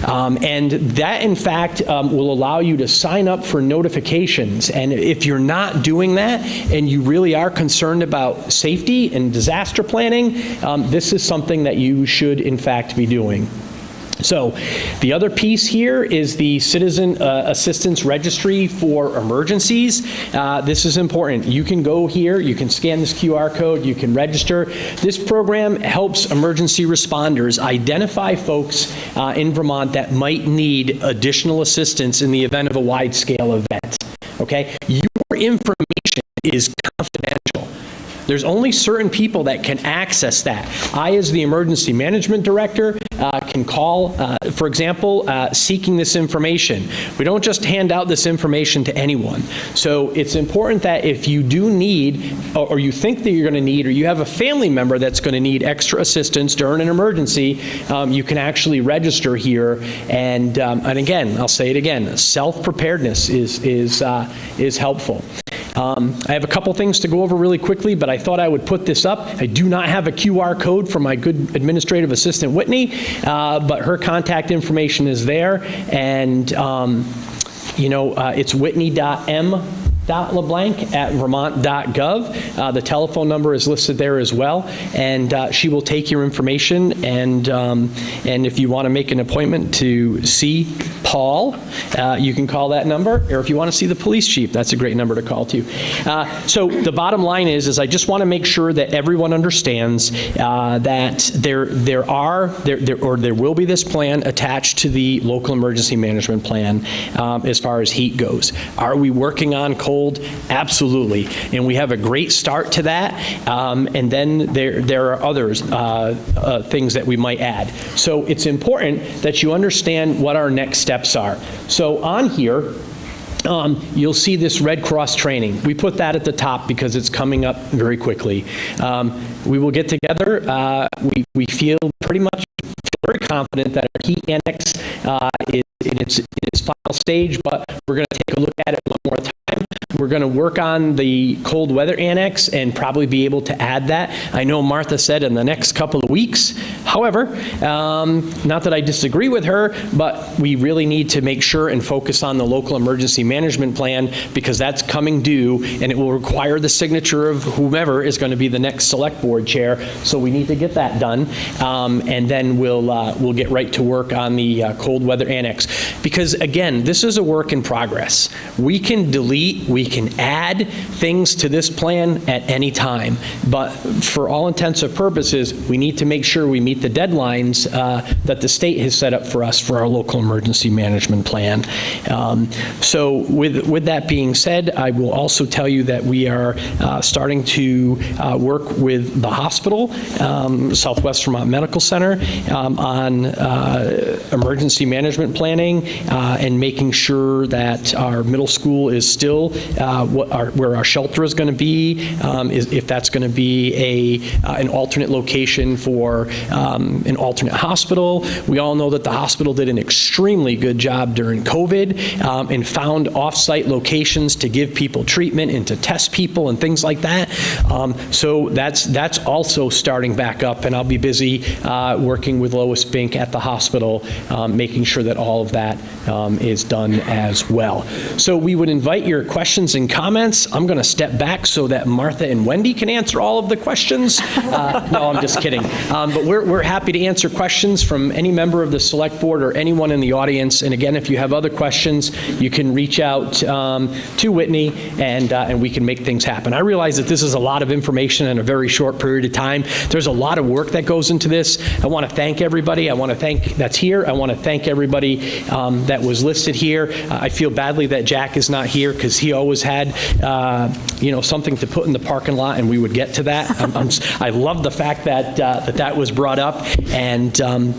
And that, in fact, will allow you to sign up for notifications. And if you're not doing that, and you really are concerned about safety and disaster planning, this is something that you should, in fact, be doing. So the other piece here is the Citizen Assistance Registry for Emergencies. This is important. You can go here, you can scan this QR code, you can register. This program helps emergency responders identify folks in Vermont that might need additional assistance in the event of a wide-scale event. Okay? Your information is confidential. There's only certain people that can access that. I, as the emergency management director, can call, for example, seeking this information. We don't just hand out this information to anyone. So it's important that if you do need, or you think that you're going to need, or you have a family member that's going to need extra assistance during an emergency, you can actually register here. And again, I'll say it again, self-preparedness is helpful. I have a couple things to go over really quickly, but I thought I would put this up. I do not have a QR code for my good administrative assistant, Whitney, but her contact information is there, and it's whitney.m.leblanc@vermont.gov. The telephone number is listed there as well, and she will take your information, and if you want to make an appointment to see Paul, you can call that number, or if you want to see the police chief, that's a great number to call too. So the bottom line is I just want to make sure that everyone understands that there will be this plan attached to the local emergency management plan as far as heat goes. Are we working on cold? Absolutely, and we have a great start to that, and then there are others things that we might add. So it's important that you understand what our next steps are. So on here, you'll see this Red Cross training. We put that at the top because it's coming up very quickly. We will get together. We feel pretty much very confident that our heat annex is in its final stage, but we're going to take a look at it one more time. We're going to work on the cold weather annex and probably be able to add that. I know Martha said in the next couple of weeks. However, not that I disagree with her, but we really need to make sure and focus on the local emergency management plan, because that's coming due, and it will require the signature of whomever is going to be the next select board chair. So we need to get that done, and then we'll get right to work on the cold weather annex. Because again, this is a work in progress. We can delete, we can add things to this plan at any time, but for all intents and purposes, we need to make sure we meet the deadlines that the state has set up for us for our local emergency management plan. So with that being said, I will also tell you that we are starting to work with the hospital, Southwest Vermont Medical Center, on emergency management planning and making sure that our middle school is still where our shelter is going to be, if that's going to be an alternate location for an alternate hospital. We all know that the hospital did an extremely good job during COVID and found off-site locations to give people treatment and to test people and things like that. So that's also starting back up, and I'll be busy working with Lois Bink at the hospital, making sure that all of that is done as well. So we would invite your questions and comments. I'm going to step back so that Martha and Wendy can answer all of the questions. No, I'm just kidding. But we're happy to answer questions from any member of the Select Board or anyone in the audience. And again, if you have other questions, you can reach out to Whitney, and we can make things happen. I realize that this is a lot of information in a very short period of time. There's a lot of work that goes into this. I want to thank everybody. I want to thank that's here. I want to thank everybody that was listed here. I feel badly that Jack is not here because he always had, something to put in the parking lot, and we would get to that. I love the fact that that was brought up, and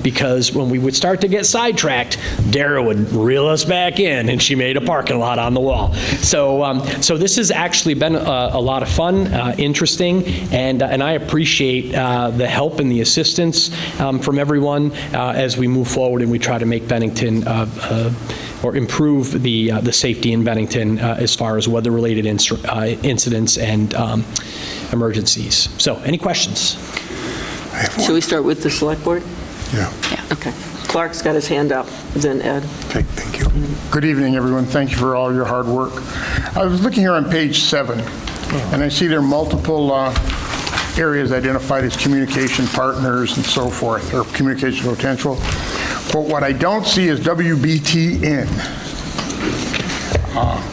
because when we would start to get sidetracked, Dara would reel us back in, and she made a parking lot on the wall. So this has actually been a lot of fun, interesting, and I appreciate the help and the assistance from everyone as we move forward and we try to make Bennington or improve the safety in Bennington as far as weather-related incidents and emergencies. So, any questions? Should we start with the Select Board? Yeah. Okay. Clark's got his hand up, then Ed. Okay, thank you. Good evening, everyone. Thank you for all your hard work. I was looking here on page 7, and I see there are multiple areas identified as communication partners and so forth, or communication potential. But what I don't see is WBTN,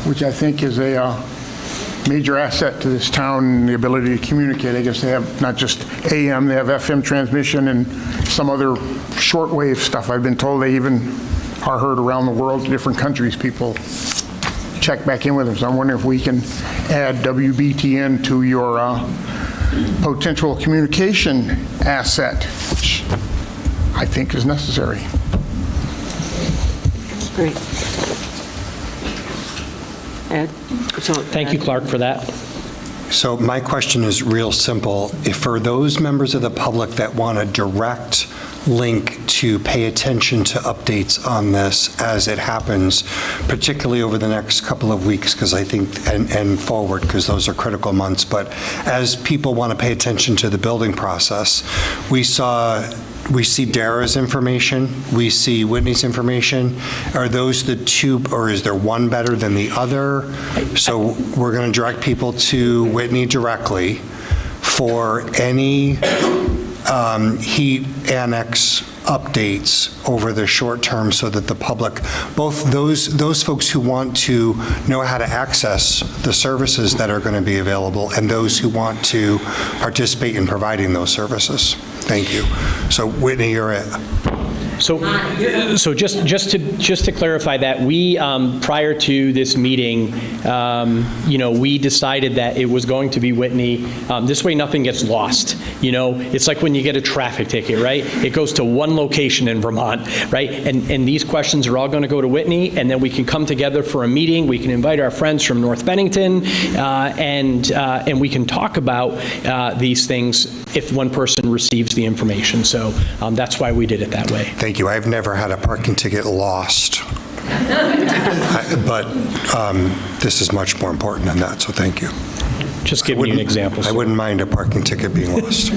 which I think is a major asset to this town and the ability to communicate. I guess they have not just AM, they have FM transmission and some other shortwave stuff. I've been told they even are heard around the world, different countries. People check back in with them. So I'm wondering if we can add WBTN to your potential communication asset, which I think is necessary. Great. Ed? Thank you, Clark, for that. So my question is real simple. If for those members of the public that want a direct link to pay attention to updates on this as it happens, particularly over the next couple of weeks, because I think, and forward, because those are critical months, but as people want to pay attention to the building process, we see Dara's information, we see Whitney's information. Are those the two, or is there one better than the other? So we're going to direct people to Whitney directly for any heat annex updates over the short term, so that the public, both those folks who want to know how to access the services that are going to be available and those who want to participate in providing those services. Thank you. So Whitney, you're it. So just to clarify that, we prior to this meeting, we decided that it was going to be Whitney. This way, nothing gets lost. It's like when you get a traffic ticket, right? It goes to one location in Vermont, right? And these questions are all going to go to Whitney, and then we can come together for a meeting. We can invite our friends from North Bennington, and we can talk about these things if one person receives the information. So that's why we did it that way. Thank you. I've never had a parking ticket lost, but this is much more important than that, so thank you. Just giving you an example. I wouldn't mind a parking ticket being lost.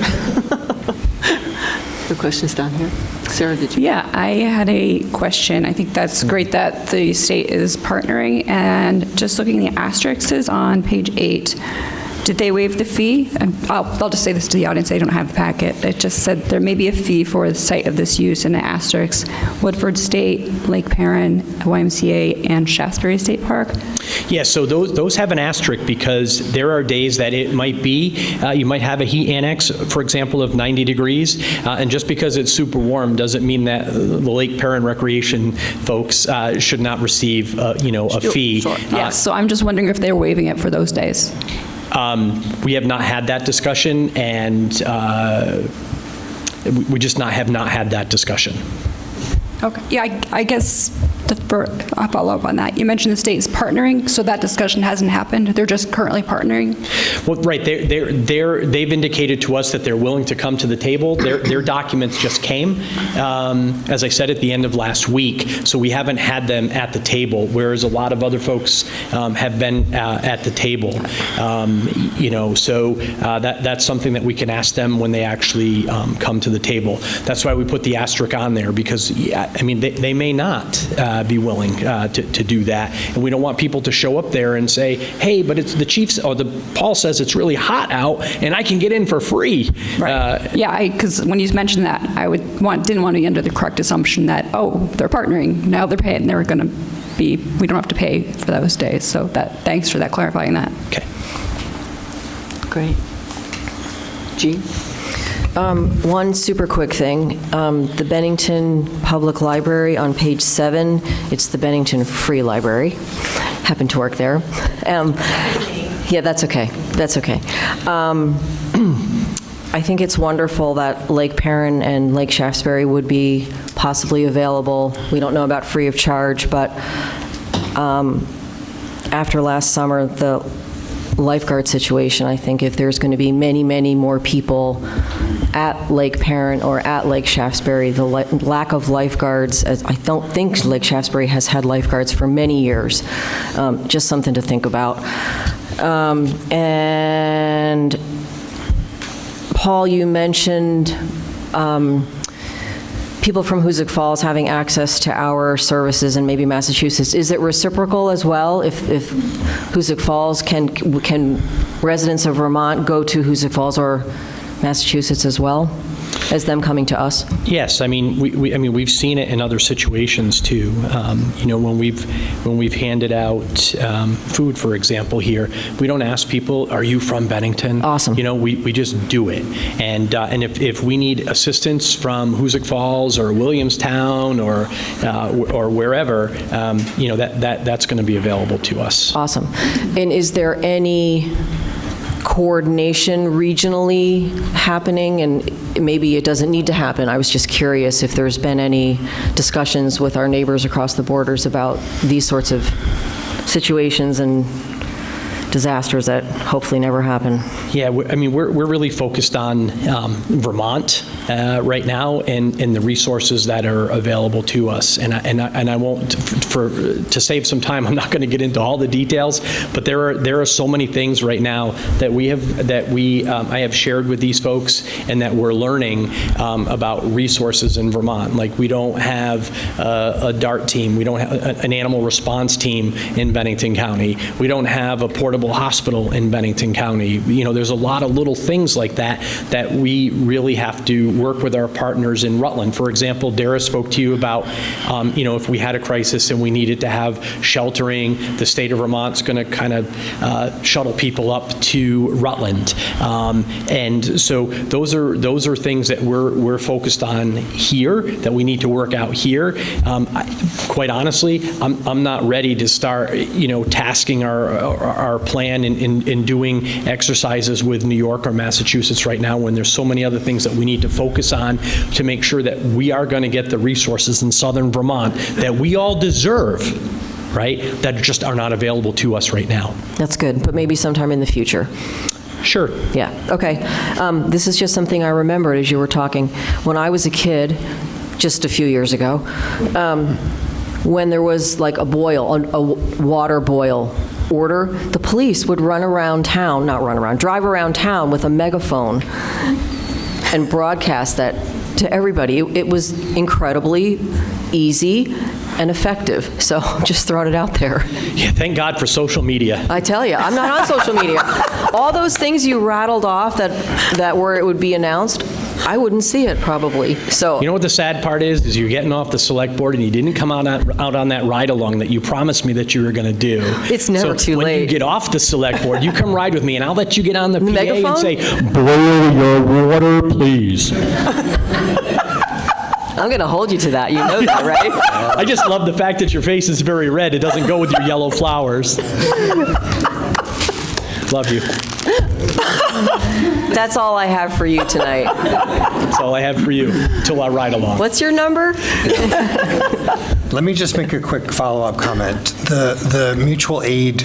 The question's down here. Sarah, did you? Yeah, I had a question. I think that's great that the state is partnering, and just looking at the asterisks on page 8, did they waive the fee? I'll just say this to the audience, they don't have the packet. It just said there may be a fee for the site of this use in the asterisk. Woodford State, Lake Perrin, YMCA, and Shaftesbury State Park. Yeah, so those have an asterisk because there are days that it might be, you might have a heat annex, for example, of 90 degrees, and just because it's super warm doesn't mean that the Lake Perrin recreation folks should not receive, a fee. Sure. Yes, so I'm just wondering if they're waiving it for those days. We have not had that discussion, and we just have not had that discussion. Okay. Yeah, I guess I'll follow up on that. You mentioned the state is partnering, so that discussion hasn't happened. They're just currently partnering. Well, right. They've indicated to us that they're willing to come to the table. Their documents just came, as I said, at the end of last week. So we haven't had them at the table, whereas a lot of other folks have been at the table. So that's something that we can ask them when they actually come to the table. That's why we put the asterisk on there, because they may not. be willing to do that. And we don't want people to show up there and say, hey, but it's the chief's, or Paul says it's really hot out and I can get in for free. Right. Yeah, because when you mentioned that, I didn't want to be under the correct assumption that, oh, they're partnering, now they're paying, they're going to be, we don't have to pay for those days. So thanks for clarifying that. Okay. Great. Jean? One super quick thing. The Bennington Public Library on page 7, it's the Bennington Free Library. Happened to work there. Yeah, that's okay. That's okay. I think it's wonderful that Lake Perrin and Lake Shaftesbury would be possibly available. We don't know about free of charge, but after last summer, the lifeguard situation, I think if there's going to be many, many more people at Lake Perrin or at Lake Shaftesbury, the lack of lifeguards, I don't think Lake Shaftesbury has had lifeguards for many years. Just something to think about. And Paul, you mentioned people from Hoosick Falls having access to our services and maybe Massachusetts. Is it reciprocal as well? If Hoosick Falls, can residents of Vermont go to Hoosick Falls or Massachusetts as well as them coming to us? Yes, I mean we've seen it in other situations too. When we've handed out food, for example, here, we don't ask people, "Are you from Bennington?" Awesome. We just do it, and if we need assistance from Hoosick Falls or Williamstown or wherever, that's going to be available to us. Awesome. And is there any coordination regionally happening? And maybe it doesn't need to happen. I was just curious if there's been any discussions with our neighbors across the borders about these sorts of situations and disasters that hopefully never happen. Yeah, we're really focused on Vermont right now and the resources that are available to us. And I won't, to save some time, I'm not going to get into all the details. But there are so many things right now that I have shared with these folks and that we're learning about resources in Vermont. Like we don't have a DART team, we don't have an animal response team in Bennington County, we don't have a portable hospital in Bennington County. There's a lot of little things like that we really have to work with our partners in Rutland. For example, Dara spoke to you about, if we had a crisis and we needed to have sheltering, the state of Vermont's going to kind of shuttle people up to Rutland. And so those are things that we're focused on here that we need to work out here. Quite honestly, I'm not ready to start, tasking our plan in doing exercises with New York or Massachusetts right now when there's so many other things that we need to focus on to make sure that we are going to get the resources in southern Vermont that we all deserve, right, that just are not available to us right now. That's good, but maybe sometime in the future. Sure. Yeah, okay. This is just something I remembered as you were talking. When I was a kid, just a few years ago, when there was like a water boil order, the police would drive around town with a megaphone and broadcast that to everybody. It was incredibly easy and effective. So just throwing it out there. Yeah, thank God for social media. I tell you, I'm not on social media. All those things you rattled off that where it would be announced, I wouldn't see it probably. So you know what the sad part is you're getting off the select board and you didn't come out on that ride along that you promised me that you were going to do. It's never too late. When you get off the select board, you come ride with me and I'll let you get on the PA megaphone? And say, "Boil your water, please." I'm going to hold you to that. You know that, right? I just love the fact that your face is very red. It doesn't go with your yellow flowers. Love you. That's all I have for you tonight. That's all I have for you till I ride along. What's your number? Let me just make a quick follow-up comment. The mutual aid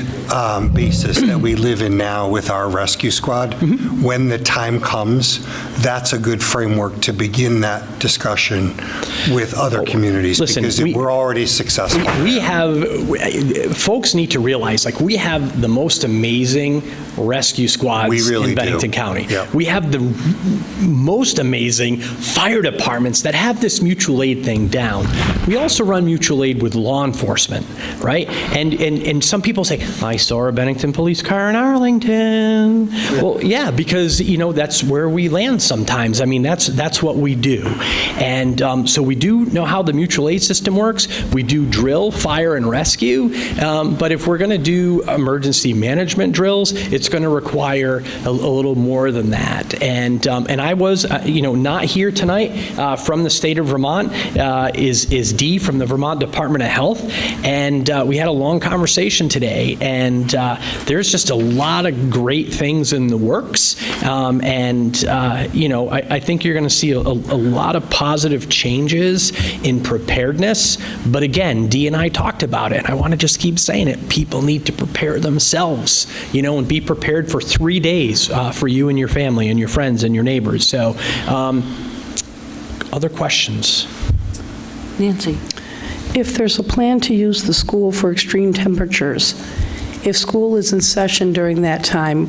basis that we live in now with our rescue squad, when the time comes, that's a good framework to begin that discussion with other communities. Listen, because we're already successful. Folks need to realize, we have the most amazing rescue squads in Bennington County. Yep. We have the most amazing fire departments that have this mutual aid thing down. We also run mutual mutual aid with law enforcement, right? And some people say, I saw a Bennington police car in Arlington. Well, yeah, because, that's where we land sometimes. I mean, that's what we do. And so we do know how the mutual aid system works. We do drill, fire, and rescue. But if we're going to do emergency management drills, it's going to require a little more than that. And I was, not here tonight from the state of Vermont is Dee from the Vermont Department of Health. And we had a long conversation today. And there's just a lot of great things in the works. I think you're going to see a lot of positive changes in preparedness. But again, Dee and I talked about it. I want to just keep saying it. People need to prepare themselves, and be prepared for 3 days for you and your family and your friends and your neighbors. So, other questions? Nancy. If there's a plan to use the school for extreme temperatures, if school is in session during that time,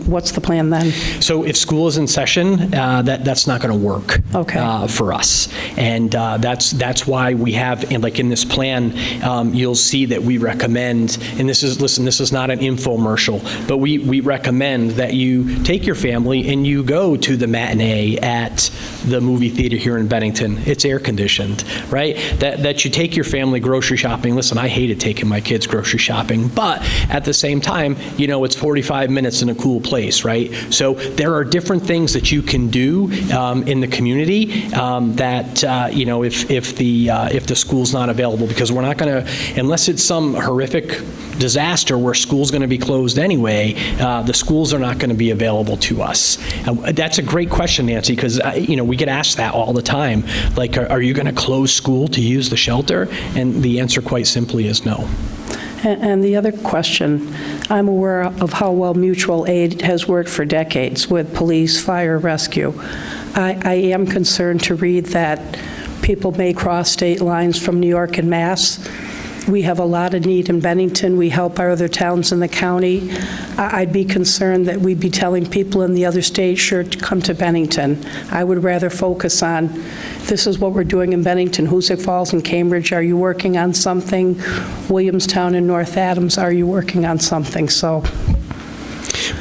what's the plan then? So if school is in session, that's not going to work for us. And that's why we have, in this plan, you'll see that we recommend, and this is not an infomercial, but we recommend that you take your family and you go to the matinee at the movie theater here in Bennington. It's air conditioned, right? That you take your family grocery shopping. Listen, I hated taking my kids grocery shopping, but at the same time, it's 45 minutes in a cool place, right? So there are different things that you can do in the community that if the school's not available, because we're not going to, unless it's some horrific disaster where school's going to be closed anyway, the schools are not going to be available to us. That's a great question, Nancy, because we get asked that all the time. Like, are you going to close school to use the shelter? And the answer quite simply is no. And the other question, I'm aware of how well mutual aid has worked for decades with police, fire, rescue. I am concerned to read that people may cross state lines from New York and Mass. We have a lot of need in Bennington. We help our other towns in the county. I'd be concerned that we'd be telling people in the other states, sure, to come to Bennington. I would rather focus on, this is what we're doing in Bennington. Hoosick Falls and Cambridge, are you working on something? Williamstown and North Adams, are you working on something? So.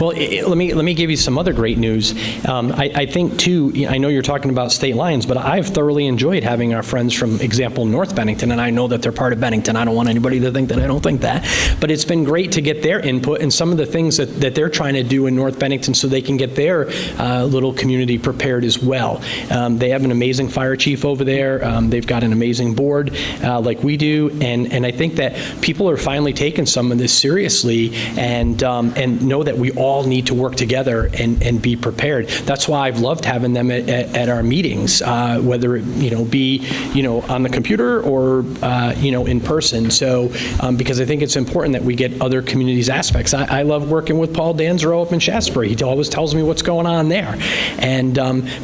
Well, let me give you some other great news. I think, too, I know you're talking about state lines, but I've thoroughly enjoyed having our friends from, example, North Bennington, and I know that they're part of Bennington. I don't want anybody to think that I don't think that. But it's been great to get their input and some of the things that they're trying to do in North Bennington so they can get their little community prepared as well. They have an amazing fire chief over there. They've got an amazing board like we do, and I think that people are finally taking some of this seriously and know that we all need to work together and be prepared. That's why I've loved having them at our meetings, whether it be on the computer or in person. So because I think it's important that we get other communities' aspects. I love working with Paul Danzero up in Shasbury. He always tells me what's going on there, and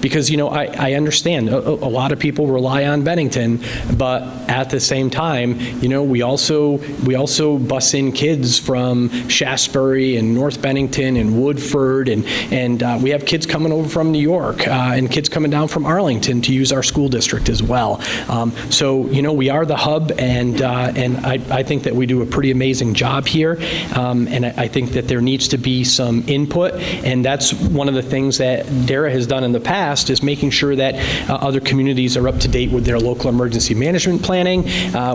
because I understand a lot of people rely on Bennington, but at the same time, we also bus in kids from Shasbury and North Bennington and Woodford, and we have kids coming over from New York and kids coming down from Arlington to use our school district as well. So we are the hub, and I think that we do a pretty amazing job here, and I think that there needs to be some input, and that's one of the things that DARA has done in the past is making sure that other communities are up to date with their local emergency management planning.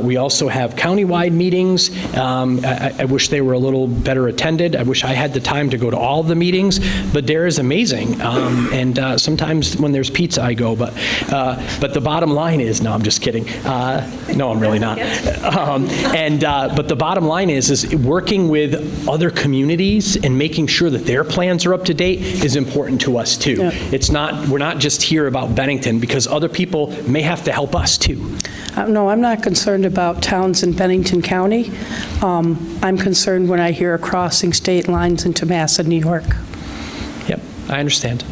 We also have countywide meetings. I wish they were a little better attended. I wish I had the time to go to all of the meetings, but DARA is amazing. And sometimes when there's pizza, I go, but the bottom line is, no, I'm just kidding. No, I'm really not. But the bottom line is working with other communities and making sure that their plans are up to date is important to us too. Yeah. We're not just here about Bennington, because other people may have to help us too. No, I'm not concerned about towns in Bennington County. I'm concerned when I hear crossing state lines into Mass and New York. Yep, I understand.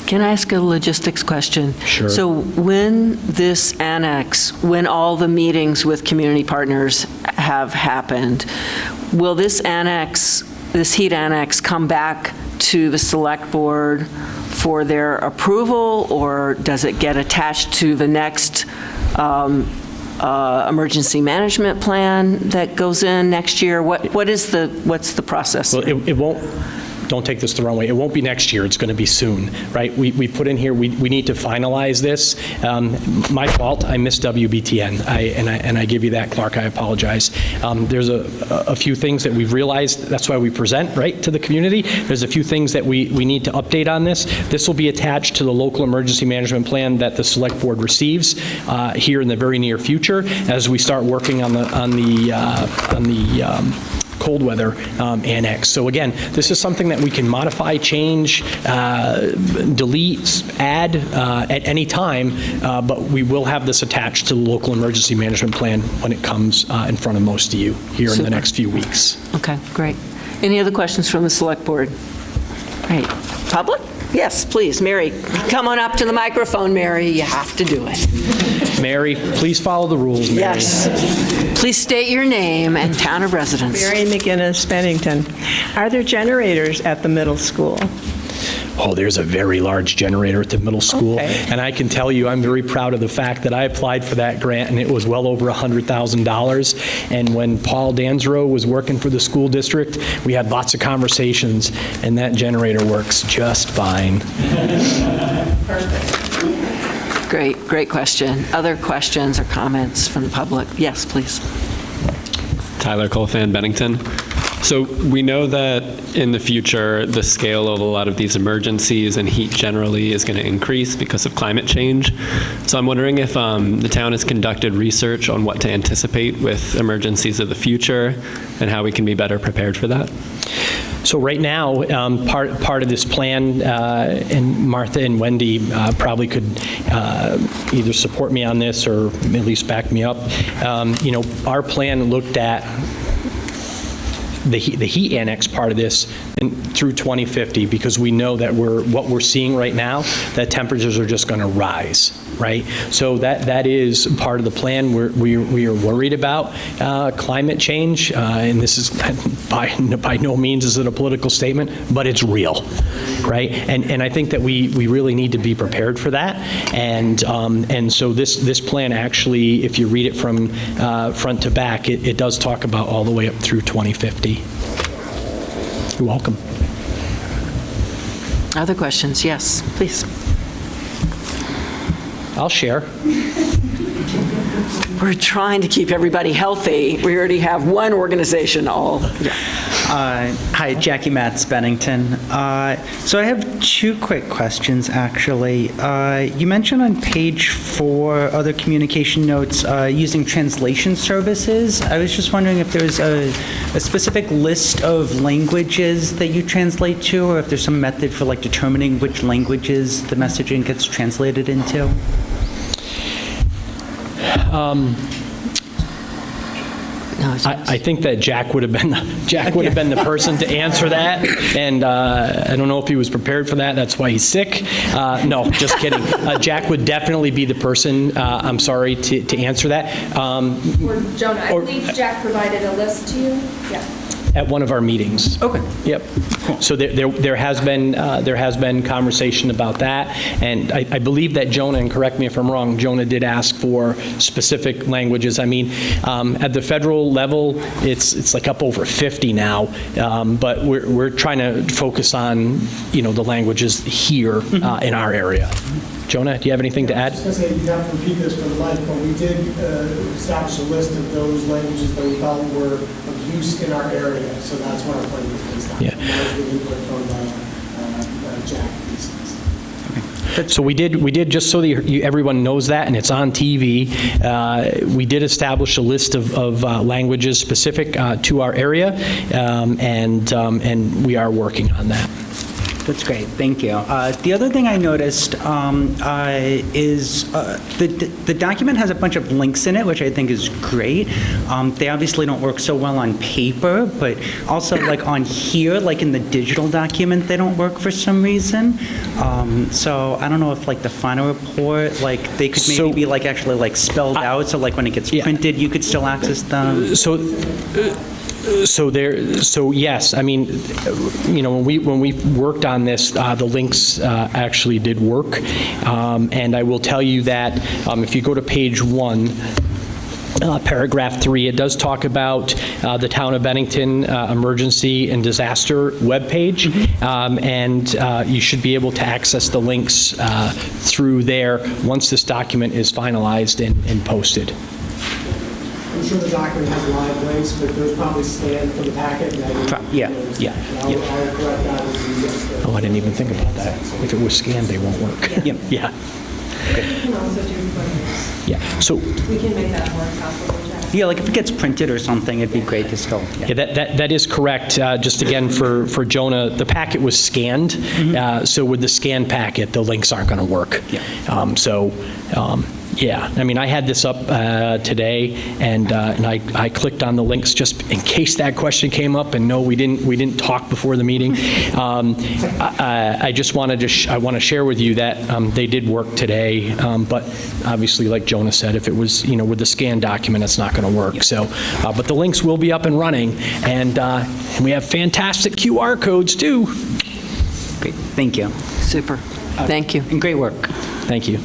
Can I ask a logistics question? Sure. So when this annex, when all the meetings with community partners have happened, will this annex, this heat annex, come back to the select board for their approval, or does it get attached to the next emergency management plan that goes in next year? What's the process? Well, it won't, don't take this the wrong way, it won't be next year, it's going to be soon, right? We put in here, we need to finalize this. My fault, I missed WBTN, and I give you that, Clark, I apologize. There's a few things that we've realized, that's why we present, right, to the community. There's a few things that we need to update on this. This will be attached to the local emergency management plan that the select board receives here in the very near future as we start working on the cold weather annex. So again, this is something that we can modify, change, delete, add at any time, but we will have this attached to the local emergency management plan when it comes in front of most of you here in the next few weeks. Okay, great. Any other questions from the select board? Great. Public? Yes, please. Mary, come on up to the microphone, Mary. You have to do it. Mary, please follow the rules, Mary. Yes. Please state your name and town of residence. Mary McGinnis, Bennington. Are there generators at the middle school? Oh, there's a very large generator at the middle school. Okay. And I can tell you, I'm very proud of the fact that I applied for that grant, and it was well over $100,000. And when Paul Danzero was working for the school district, we had lots of conversations, and that generator works just fine. Great question. Other questions or comments from the public? Yes, please. Tyler Colfan, Bennington. So we know that in the future, the scale of a lot of these emergencies and heat generally is going to increase because of climate change. So I'm wondering if the town has conducted research on what to anticipate with emergencies of the future and how we can be better prepared for that. So right now, part of this plan, and Martha and Wendy probably could either support me on this or at least back me up. Our plan looked at the heat annex part of this through 2050, because we know that what we're seeing right now, that temperatures are just going to rise, right? So that is part of the plan. We are worried about climate change, and this is by no means is it a political statement, but it's real, right? And I think that we really need to be prepared for that. And so this plan actually, if you read it from front to back, it does talk about all the way up through 2050. You're welcome. Other questions? Yes, please. I'll share. We're trying to keep everybody healthy. We already have one organization all. Yeah. Hi, Jackie Matz, Bennington. So I have two quick questions, actually. You mentioned on page 4, other communication notes, using translation services. I was just wondering if there's a specific list of languages that you translate to, or if there's some method for determining which languages the messaging gets translated into. I think that Jack would have been the person to answer that, and I don't know if he was prepared for that. That's why he's sick. No, just kidding. Jack would definitely be the person. I'm sorry to answer that. Or Jonah, I believe Jack provided a list to you. Yeah. At one of our meetings. Okay. Yep. So there has been conversation about that, and I believe that Jonah, and correct me if I'm wrong, Jonah did ask for specific languages. I mean, at the federal level, it's like up over 50 now, but we're trying to focus on the languages here in our area. Jonah, do you have anything to add? I was just going to say, you have to repeat this for the mic, but we did establish a list of those languages that we felt were of use in our area, so that's what our plan is based on. Yeah. That was the input from Jack. So we did just so that everyone knows that, and it's on TV. We did establish a list of languages specific to our area, and we are working on that. That's great, thank you. The other thing I noticed is the document has a bunch of links in it, which I think is great. They obviously don't work so well on paper, but also on here, in the digital document, they don't work for some reason. So I don't know if the final report, they could maybe be actually spelled out, so when it gets printed, you could still access them. So yes, I mean, when we worked on this, the links actually did work. And I will tell you that if you go to page 1, paragraph 3, it does talk about the Town of Bennington Emergency and Disaster webpage, and you should be able to access the links through there once this document is finalized and posted. I'm sure the document has live links, but there's probably scanned from the packet. Yeah. I'll correct that as we get there. Oh, I didn't even think about that. If it was scanned, they won't work. Yeah. We can also do photos. Yeah. So We can make that more accessible, Jack. Yeah, like if it gets printed or something, it'd be great to still. Yeah, that is correct. Just again, for Jonah, the packet was scanned, so with the scanned packet, the links aren't going to work. Yeah, I mean, I had this up today, and I clicked on the links just in case that question came up. And no, we didn't talk before the meeting. I just wanted to I want to share with you that they did work today. But obviously, like Jonah said, if it was with the scanned document, it's not going to work. So, but the links will be up and running, and we have fantastic QR codes too. Great, thank you. Super, thank you. And great work. Thank you.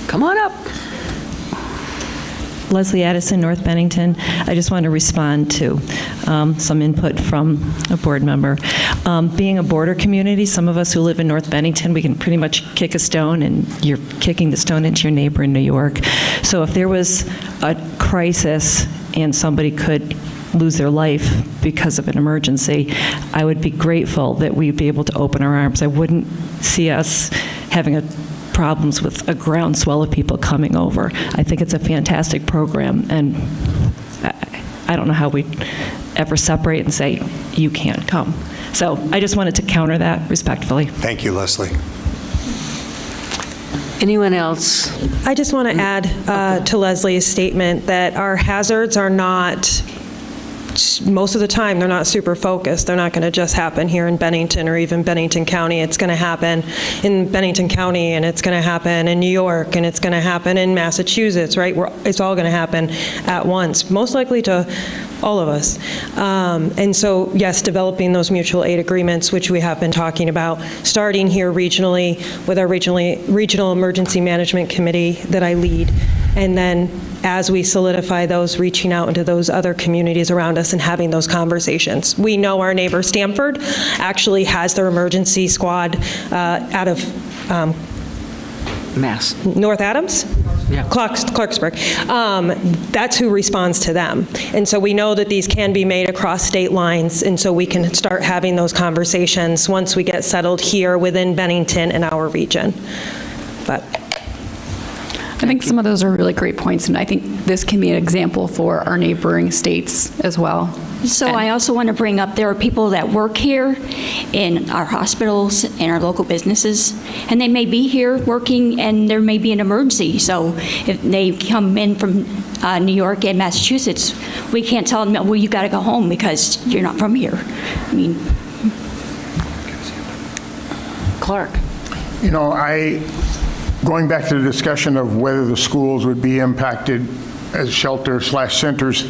Come on up. Leslie Addison, North Bennington. I just want to respond to some input from a board member. Being a border community, some of us who live in North Bennington, we can pretty much kick a stone, and you're kicking the stone into your neighbor in New York. So if there was a crisis and somebody could lose their life because of an emergency, I would be grateful that we'd be able to open our arms. I wouldn't see us having problems with a groundswell of people coming over. I think it's a fantastic program, and I don't know how we'd ever separate and say, you can't come. So I just wanted to counter that respectfully. Thank you, Leslie. Anyone else? I just want to add to Leslie's statement that our hazards are not, most of the time, they're not super focused. They're not going to just happen here in Bennington or even Bennington County. It's going to happen in Bennington County, and it's going to happen in New York, and it's going to happen in Massachusetts, right? It's all going to happen at once, most likely to all of us. And so, yes, developing those mutual aid agreements, which we have been talking about, starting here regionally with our Regional Emergency Management Committee that I lead, and then as we solidify those, reaching out into those other communities around us and having those conversations. We know our neighbor Stamford actually has their emergency squad out of North Adams? Yeah. Clarksburg. That's who responds to them. And so we know that these can be made across state lines, and so we can start having those conversations once we get settled here within Bennington and our region. But I think some of those are really great points, and I think this can be an example for our neighboring states as well. So I also want to bring up, there are people that work here in our hospitals and our local businesses, and they may be here working and there may be an emergency. So if they come in from New York and Massachusetts, we can't tell them, well, you got to go home because you're not from here. I mean, Clark. Going back to the discussion of whether the schools would be impacted as shelter/centers,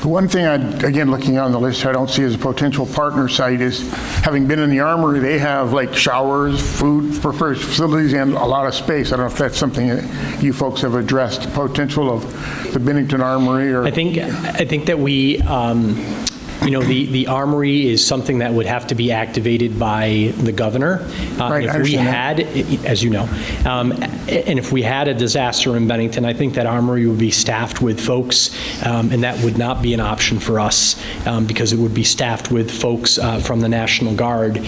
the one thing, again, looking on the list, I don't see as a potential partner site is, having been in the Armory, they have like showers, food prepared facilities, and a lot of space. I don't know if that's something that you folks have addressed, the potential of the Bennington Armory. Or I think that we, the Armory is something that would have to be activated by the governor. Right, if we had, as you know, and if we had a disaster in Bennington, I think that Armory would be staffed with folks, and that would not be an option for us because it would be staffed with folks from the National Guard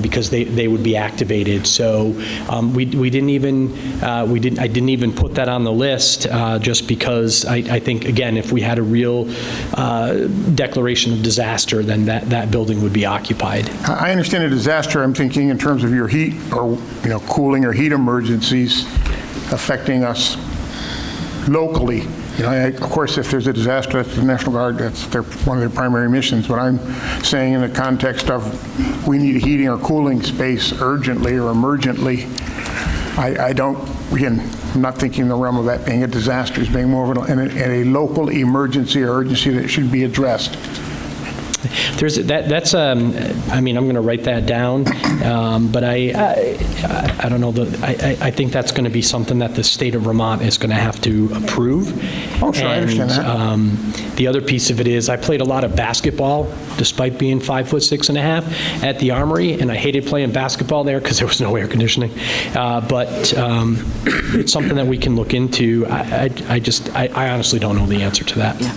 because they would be activated. So I didn't even put that on the list just because I think, again, if we had a real declaration of disaster, then that building would be occupied. I understand a disaster. I'm thinking in terms of your heat or cooling or heat emergencies affecting us locally. Of course, if there's a disaster, that's the National Guard. That's one of their primary missions. But I'm saying in the context of we need a heating or cooling space urgently or emergently. I don't. Again, I'm not thinking in the realm of that being a disaster, as being more of a local emergency or urgency that should be addressed. That's I mean, I'm going to write that down, but I don't know, I think that's going to be something that the state of Vermont is going to have to approve. Oh, sure, I understand that. The other piece of it is I played a lot of basketball, despite being 5'6.5", at the Armory, and I hated playing basketball there because there was no air conditioning. But it's something that we can look into. I honestly don't know the answer to that. Yeah.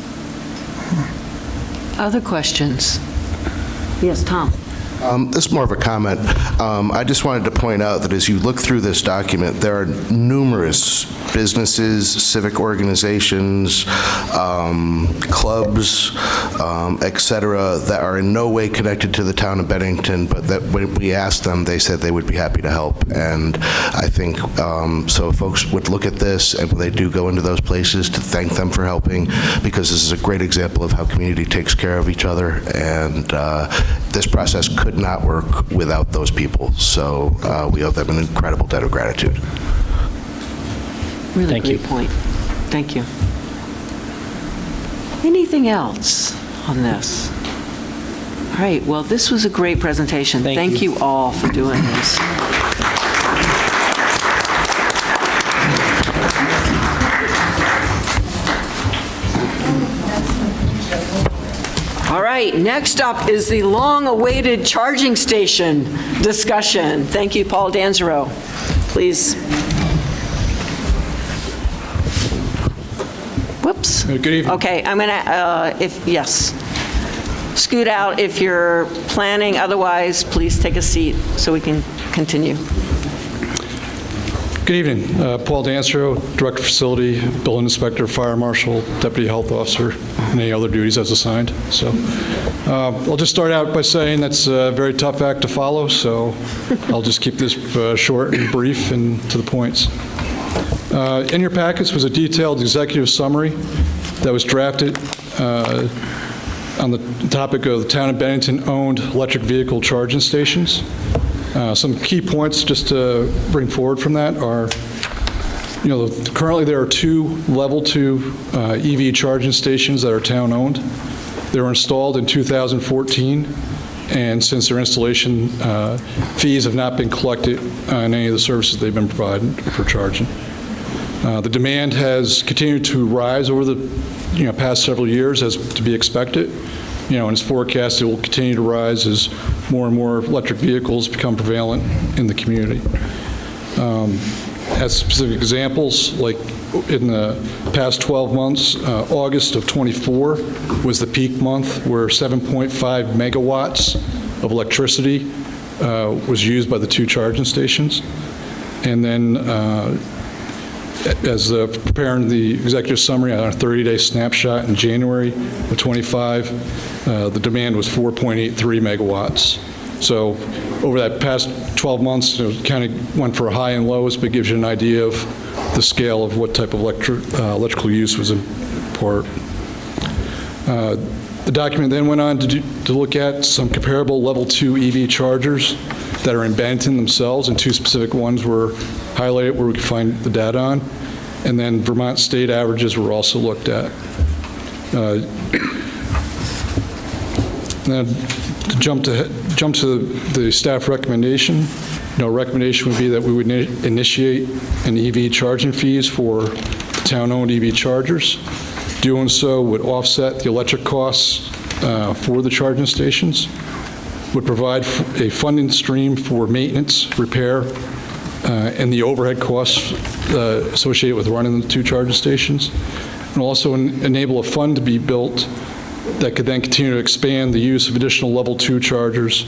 Other questions? Yes, Tom. This is more of a comment. I just wanted to point out that as you look through this document, there are numerous businesses, civic organizations, clubs, et cetera, that are in no way connected to the town of Bennington, but that when we asked them, they said they would be happy to help. And I think, so folks would look at this, and when they do go into those places, to thank them for helping, because this is a great example of how community takes care of each other, and this process could not work without those people. So we owe them an incredible debt of gratitude. Really great point. Thank you. Anything else on this? All right, well, this was a great presentation. Thank you all for doing this. All right, next up is the long-awaited charging station discussion. Thank you, Paul Danzero. Please. Whoops. Good evening. Okay, I'm going to, yes. Scoot out if you're planning. Otherwise, please take a seat so we can continue. Good evening. Paul Danzero, Director of Facility, Building Inspector, Fire Marshal, Deputy Health Officer, and any other duties as assigned. So I'll just start out by saying that's a very tough act to follow, so I'll just keep this short and brief and to the points. In your packets was a detailed executive summary that was drafted on the topic of the town of Bennington-owned electric vehicle charging stations. Some key points just to bring forward from that are, currently there are 2 level 2 EV charging stations that are town-owned. They were installed in 2014, and since their installation, fees have not been collected on any of the services they've been providing for charging. The demand has continued to rise over the past several years, as to be expected. And it's forecast it will continue to rise as more and more electric vehicles become prevalent in the community. As specific examples, like in the past 12 months, August of '24 was the peak month where 7.5 megawatts of electricity was used by the 2 charging stations. And then as preparing the executive summary on a 30-day snapshot in January of '25, the demand was 4.83 megawatts. So over that past 12 months, it kind of went for high and lows, but gives you an idea of the scale of what type of electrical use was in part. The document then went on to look at some comparable level 2 EV chargers that are in Bennington themselves, and 2 specific ones were highlighted where we could find the data on. And then Vermont state averages were also looked at. Then to jump to the staff recommendation. Recommendation would be that we would initiate an EV charging fees for town-owned EV chargers. Doing so would offset the electric costs for the charging stations, would provide a funding stream for maintenance, repair, and the overhead costs associated with running the 2 charging stations, and also enable a fund to be built that could then continue to expand the use of additional level 2 chargers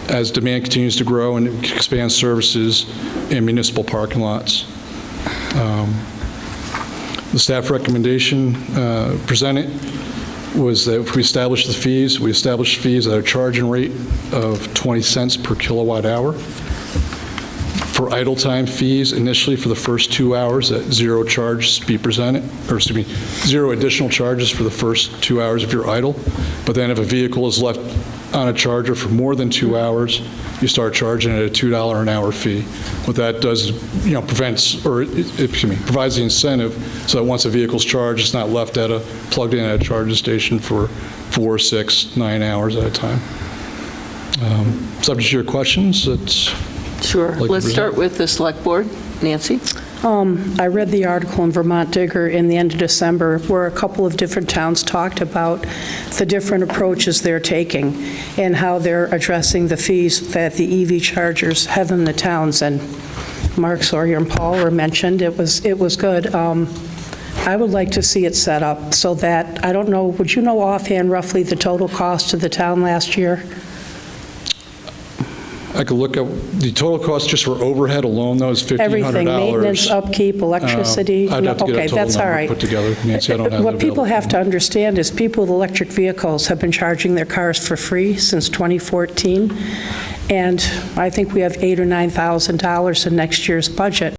as demand continues to grow and expand services in municipal parking lots. The staff recommendation presented was that if we establish the fees, we establish fees at a charging rate of 20 cents per kilowatt hour. For idle time fees, initially for the first 2 hours, at 0 charge be presented, or excuse me, 0 additional charges for the first 2 hours if you're idle. But then if a vehicle is left on a charger for more than 2 hours, you start charging at a $2 an hour fee. What that does is, provides the incentive so that once a vehicle's charged, it's not left plugged in at a charging station for 4, 6, 9 hours at a time. Subject to your questions, it's... Sure. Let's start with the Select Board. Nancy? I read the article in Vermont Digger in the end of December where a couple of different towns talked about the different approaches they're taking and how they're addressing the fees that the EV chargers have in the towns. And Mark Sawyer and Paul were mentioned. It was good. I would like to see it set up so that, I don't know, would you know offhand roughly the total cost to the town last year? I could look up, the total cost just for overhead alone, though, is $1,500. Everything, maintenance, upkeep, electricity? I'd have to get a Okay, total that's all number right. put together. Nancy, I don't have it What people available. have to understand is people with electric vehicles have been charging their cars for free since 2014, and I think we have $8,000 or $9,000 in next year's budget.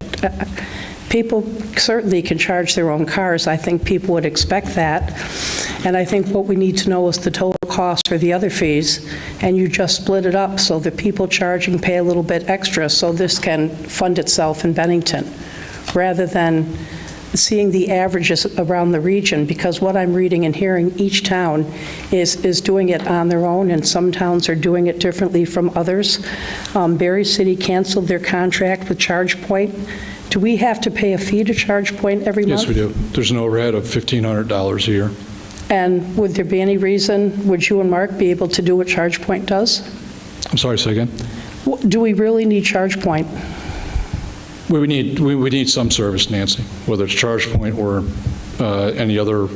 People certainly can charge their own cars. I think people would expect that. And I think what we need to know is the total cost for the other fees, and you just split it up so that people charging pay a little bit extra so this can fund itself in Bennington, rather than seeing the averages around the region, because what I'm reading and hearing, each town is doing it on their own, and some towns are doing it differently from others. Berry City canceled their contract with ChargePoint. Do we have to pay a fee to ChargePoint every month? Yes, we do. There's an overhead of $1,500 a year. And would there be any reason, would you and Mark be able to do what ChargePoint does? I'm sorry, say again? Do we really need ChargePoint? We would need some service, Nancy, whether it's ChargePoint or any other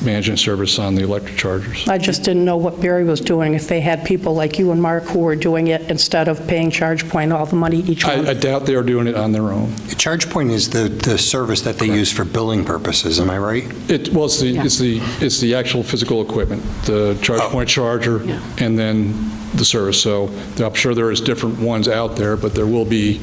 management service on the electric chargers. I just didn't know what Barry was doing, if they had people like you and Mark who were doing it instead of paying ChargePoint all the money each month. I doubt they are doing it on their own. ChargePoint is the service that they use for billing purposes, am I right? Well, it's the actual physical equipment, the ChargePoint charger, and then the service. So I'm sure there is different ones out there, but there will be,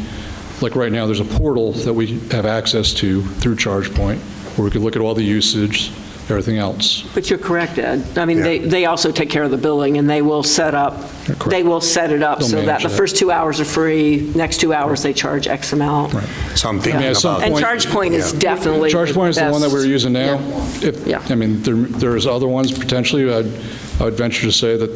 like right now, there's a portal that we have access to through ChargePoint where we could look at all the usage, everything else. But you're correct, Ed. I mean, they also take care of the billing, and they will set up, they will set it up They'll so that manage the that. first 2 hours are free, next 2 hours they charge X amount. So I'm thinking And about... ChargePoint is definitely ChargePoint is the one that we're using now. Yeah. I mean, there's other ones potentially. I would venture to say that,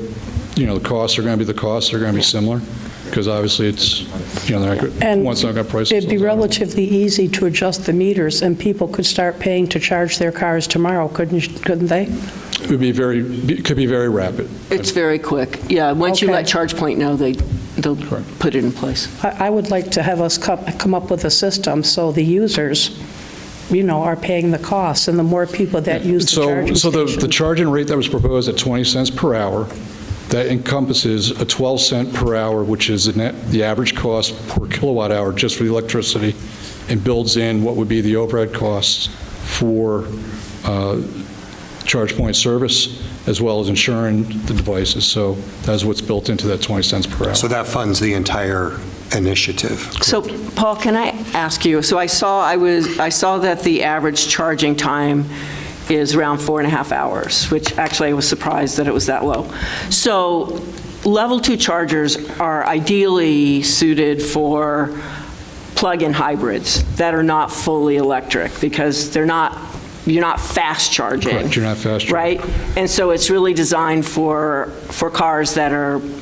the costs are going to be the costs. They're going to be similar because obviously it's, one's not going to price It'd be themselves out. relatively easy to adjust the meters, and people could start paying to charge their cars tomorrow, couldn't they? It could be very rapid. It's very quick. Yeah, once you Okay. let ChargePoint know, they'll put it in place. I would like to have us come up with a system so the users, are paying the costs, and the more people that use the charging So the station. charging rate that was proposed at 20 cents per hour, that encompasses a 12-cent per hour, which is the average cost per kilowatt hour just for the electricity, and builds in what would be the overhead costs for ChargePoint service, as well as insuring the devices. So that's what's built into that 20 cents per hour. So that funds the entire initiative. So, Paul, can I ask you, so I saw that the average charging time is around 4.5 hours, which actually I was surprised that it was that low. So level 2 chargers are ideally suited for plug-in hybrids that are not fully electric because you're not fast charging. Correct, you're not fast charging. Right? And so it's really designed for cars that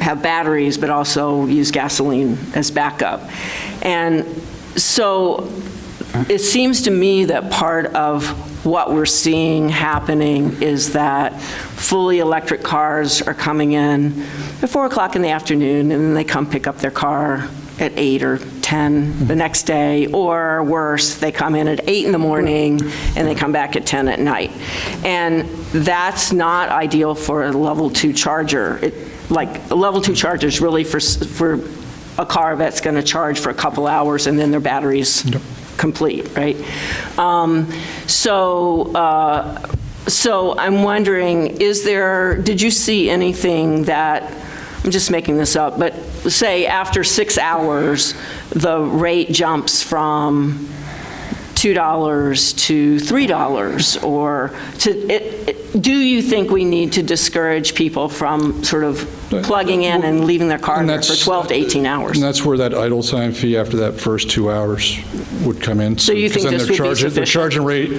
have batteries but also use gasoline as backup. And so it seems to me that part of what we're seeing happening is that fully electric cars are coming in at 4 o'clock in the afternoon, and then they come pick up their car at 8 or 10 the next day, or worse, they come in at 8 in the morning and they come back at 10 at night. And that's not ideal for a level 2 charger. A level 2 charger is really for a car that's going to charge for a couple hours and then their battery's complete, right? So I'm wondering, did you see anything that, I'm just making this up, but say after 6 hours, the rate jumps from $2 $2 to $3, or do you think we need to discourage people from sort of plugging in and leaving their car there for 12 to 18 hours? And that's where that idle time fee after that first 2 hours would come in. So you think this would be sufficient? The charging rate,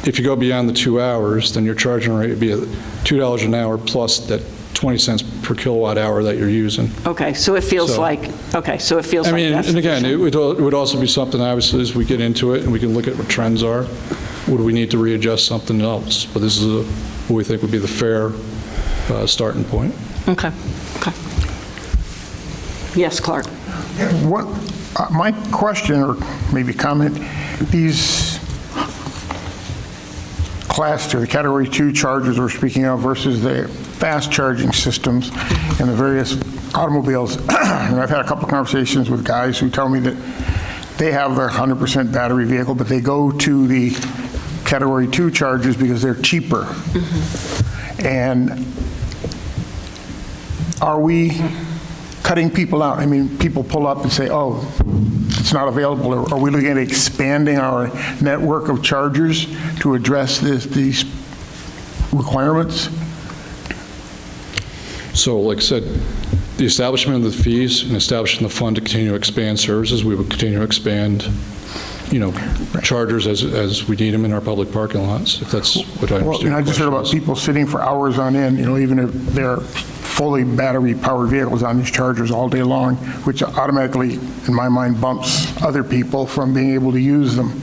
if you go beyond the 2 hours, then your charging rate would be $2 an hour plus that 20 cents per kilowatt hour that you're using. Okay, so it feels like, that's and again, it would also be something, obviously, as we get into it and we can look at what trends are, would we need to readjust something else? But this is what we think would be the fair starting point. Okay. Yes, Clark. My question, or maybe comment, these Class 2, the Category 2 chargers we're speaking of versus the fast charging systems in the various automobiles. And I've had a couple of conversations with guys who tell me that they have their 100% battery vehicle, but they go to the Category 2 chargers because they're cheaper. And are we cutting people out? I mean, people pull up and say, oh, it's not available. Or are we looking at expanding our network of chargers to address these requirements? So, like I said, the establishment of the fees and establishing the fund to continue to expand services, we would continue to expand, chargers as we need them in our public parking lots, if that's what I understand. Well, I just heard about people sitting for hours on end, even if they're fully battery-powered vehicles on these chargers all day long, which automatically, in my mind, bumps other people from being able to use them.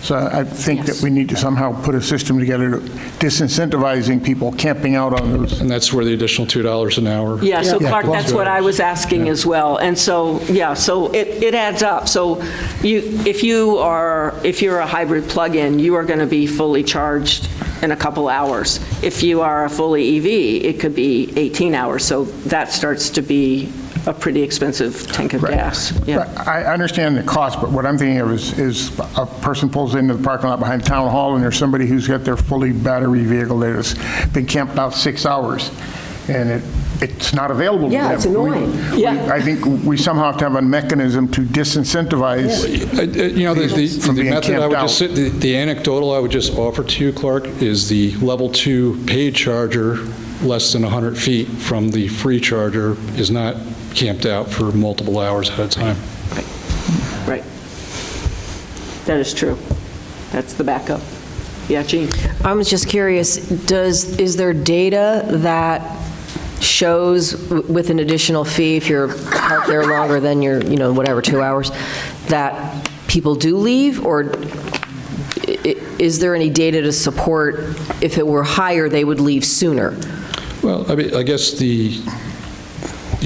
So I think that we need to somehow put a system together disincentivizing people camping out on those. And that's where the additional $2 an hour. Yeah, so Clark, that's what I was asking as well. And so, so it adds up. So if you're a hybrid plug-in, you are going to be fully charged in a couple hours. If you are a fully EV, it could be 18 hours. So that starts to be a pretty expensive tank of gas. Yeah. I understand the cost, but what I'm thinking of is a person pulls into the parking lot behind Town Hall and there's somebody who's got their fully battery vehicle that has been camped out 6 hours and it's not available to them. Yeah, it's annoying. I think we somehow have to have a mechanism to disincentivize the method I would just say, the anecdotal I would just offer to you, Clark, is the level 2 paid charger less than 100 feet from the free charger is not camped out for multiple hours at a time. Right. That is true. That's the backup. Yeah, Jean. I was just curious, is there data that shows with an additional fee, if you're parked there longer than your, 2 hours, that people do leave? Or is there any data to support if it were higher, they would leave sooner? Well, I guess the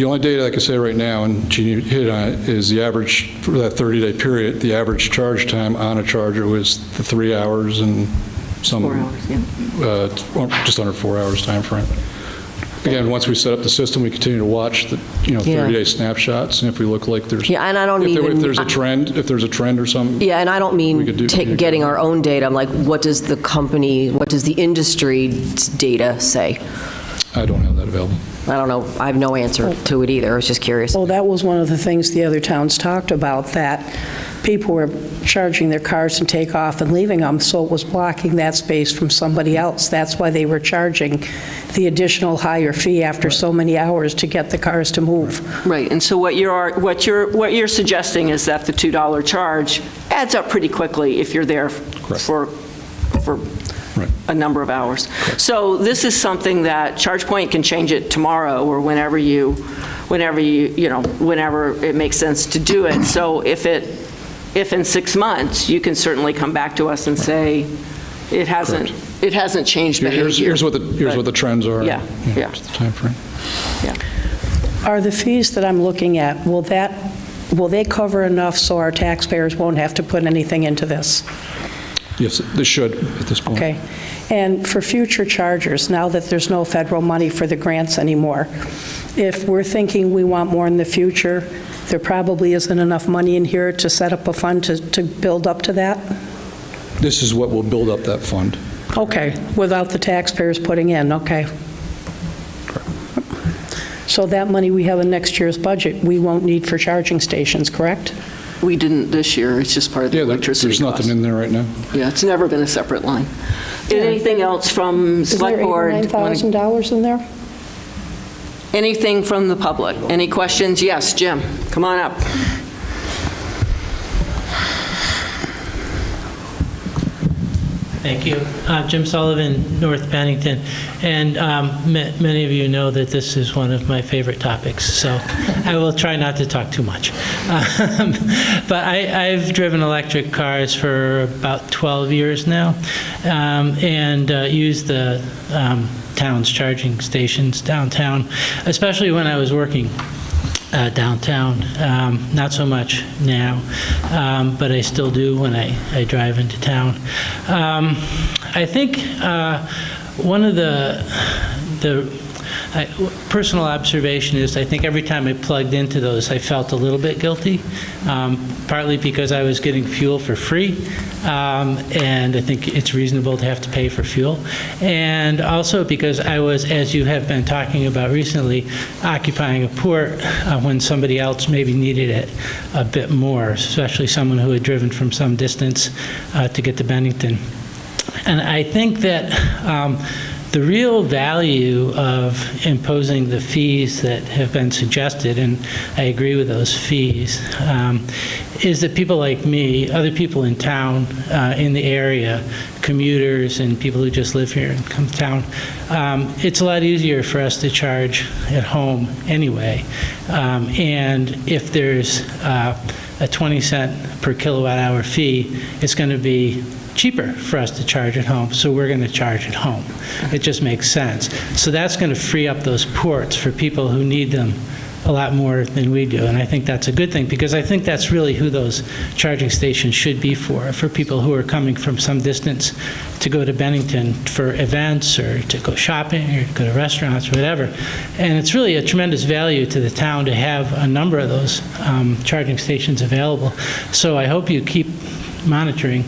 only data I can say right now, and Jeannie hit on it, is the average, for that 30-day period, the average charge time on a charger was the 3 hours and some... 4 hours, yeah. Just under 4 hours time frame. Again, once we set up the system, we continue to watch the 30-day snapshots, and if we look like there's... Yeah, and I don't if there's a trend or something... Yeah, and I don't mean getting our own data. I'm like, what does the industry's data say? I don't have that available. I don't know. I have no answer to it either. I was just curious. Well, that was one of the things the other towns talked about, that people were charging their cars and take off and leaving them, so it was blocking that space from somebody else. That's why they were charging the additional higher fee after so many hours to get the cars to move. Right, and so what you're suggesting is that the $2 charge adds up pretty quickly if you're there for a number of hours. Correct. So this is something that ChargePoint can change it tomorrow or whenever it makes sense to do it. So if in 6 months, you can certainly come back to us and say, it hasn't changed behavior. Here's what the trends are. Yeah. The time frame. Yeah. Are the fees that I'm looking at, will they cover enough so our taxpayers won't have to put anything into this? Yes, they should at this point. Okay. And for future chargers, now that there's no federal money for the grants anymore, if we're thinking we want more in the future, there probably isn't enough money in here to set up a fund to build up to that? This is what will build up that fund. Okay, without the taxpayers putting in, okay. So that money we have in next year's budget, we won't need for charging stations, correct? We didn't this year, it's just part of the electricity There's nothing in there right now. Yeah, it's never been a separate line. Anything else from Select Board? Is there $8,000 or $9,000 in there? Anything from the public? Any questions? Yes, Jim, come on up. Thank you. Jim Sullivan, North Bennington. And many of you know that this is one of my favorite topics, so I will try not to talk too much. But I've driven electric cars for about 12 years now, and used the town's charging stations downtown, especially when I was working downtown. Not so much now, but I still do when I drive into town. I think one of the personal observation is I think every time I plugged into those, I felt a little bit guilty, partly because I was getting fuel for free, and I think it's reasonable to have to pay for fuel, and also because I was, as you have been talking about recently, occupying a port when somebody else maybe needed it a bit more, especially someone who had driven from some distance to get to Bennington. And I think that the real value of imposing the fees that have been suggested, and I agree with those fees, is that people like me, other people in town, in the area, commuters and people who just live here and come to town, it's a lot easier for us to charge at home anyway. And if there's a 20-cent per kilowatt hour fee, it's going to be cheaper for us to charge at home, so we're going to charge at home. It just makes sense. So that's going to free up those ports for people who need them a lot more than we do, and I think that's a good thing, because I think that's really who those charging stations should be for people who are coming from some distance to go to Bennington for events or to go shopping or to go to restaurants or whatever. And it's really a tremendous value to the town to have a number of those charging stations available. So I hope you keep monitoring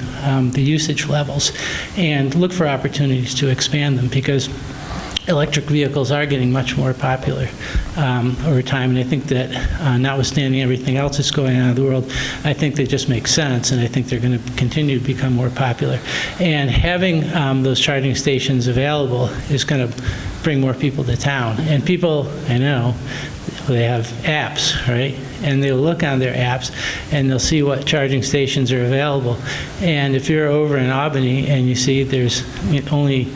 the usage levels and look for opportunities to expand them, because electric vehicles are getting much more popular over time, and I think that notwithstanding everything else that's going on in the world, I think they just make sense, and I think they're going to continue to become more popular. And having those charging stations available is going to bring more people to town. And people, I know, they have apps, right? And they'll look on their apps and they'll see what charging stations are available. And if you're over in Albany and you see there's only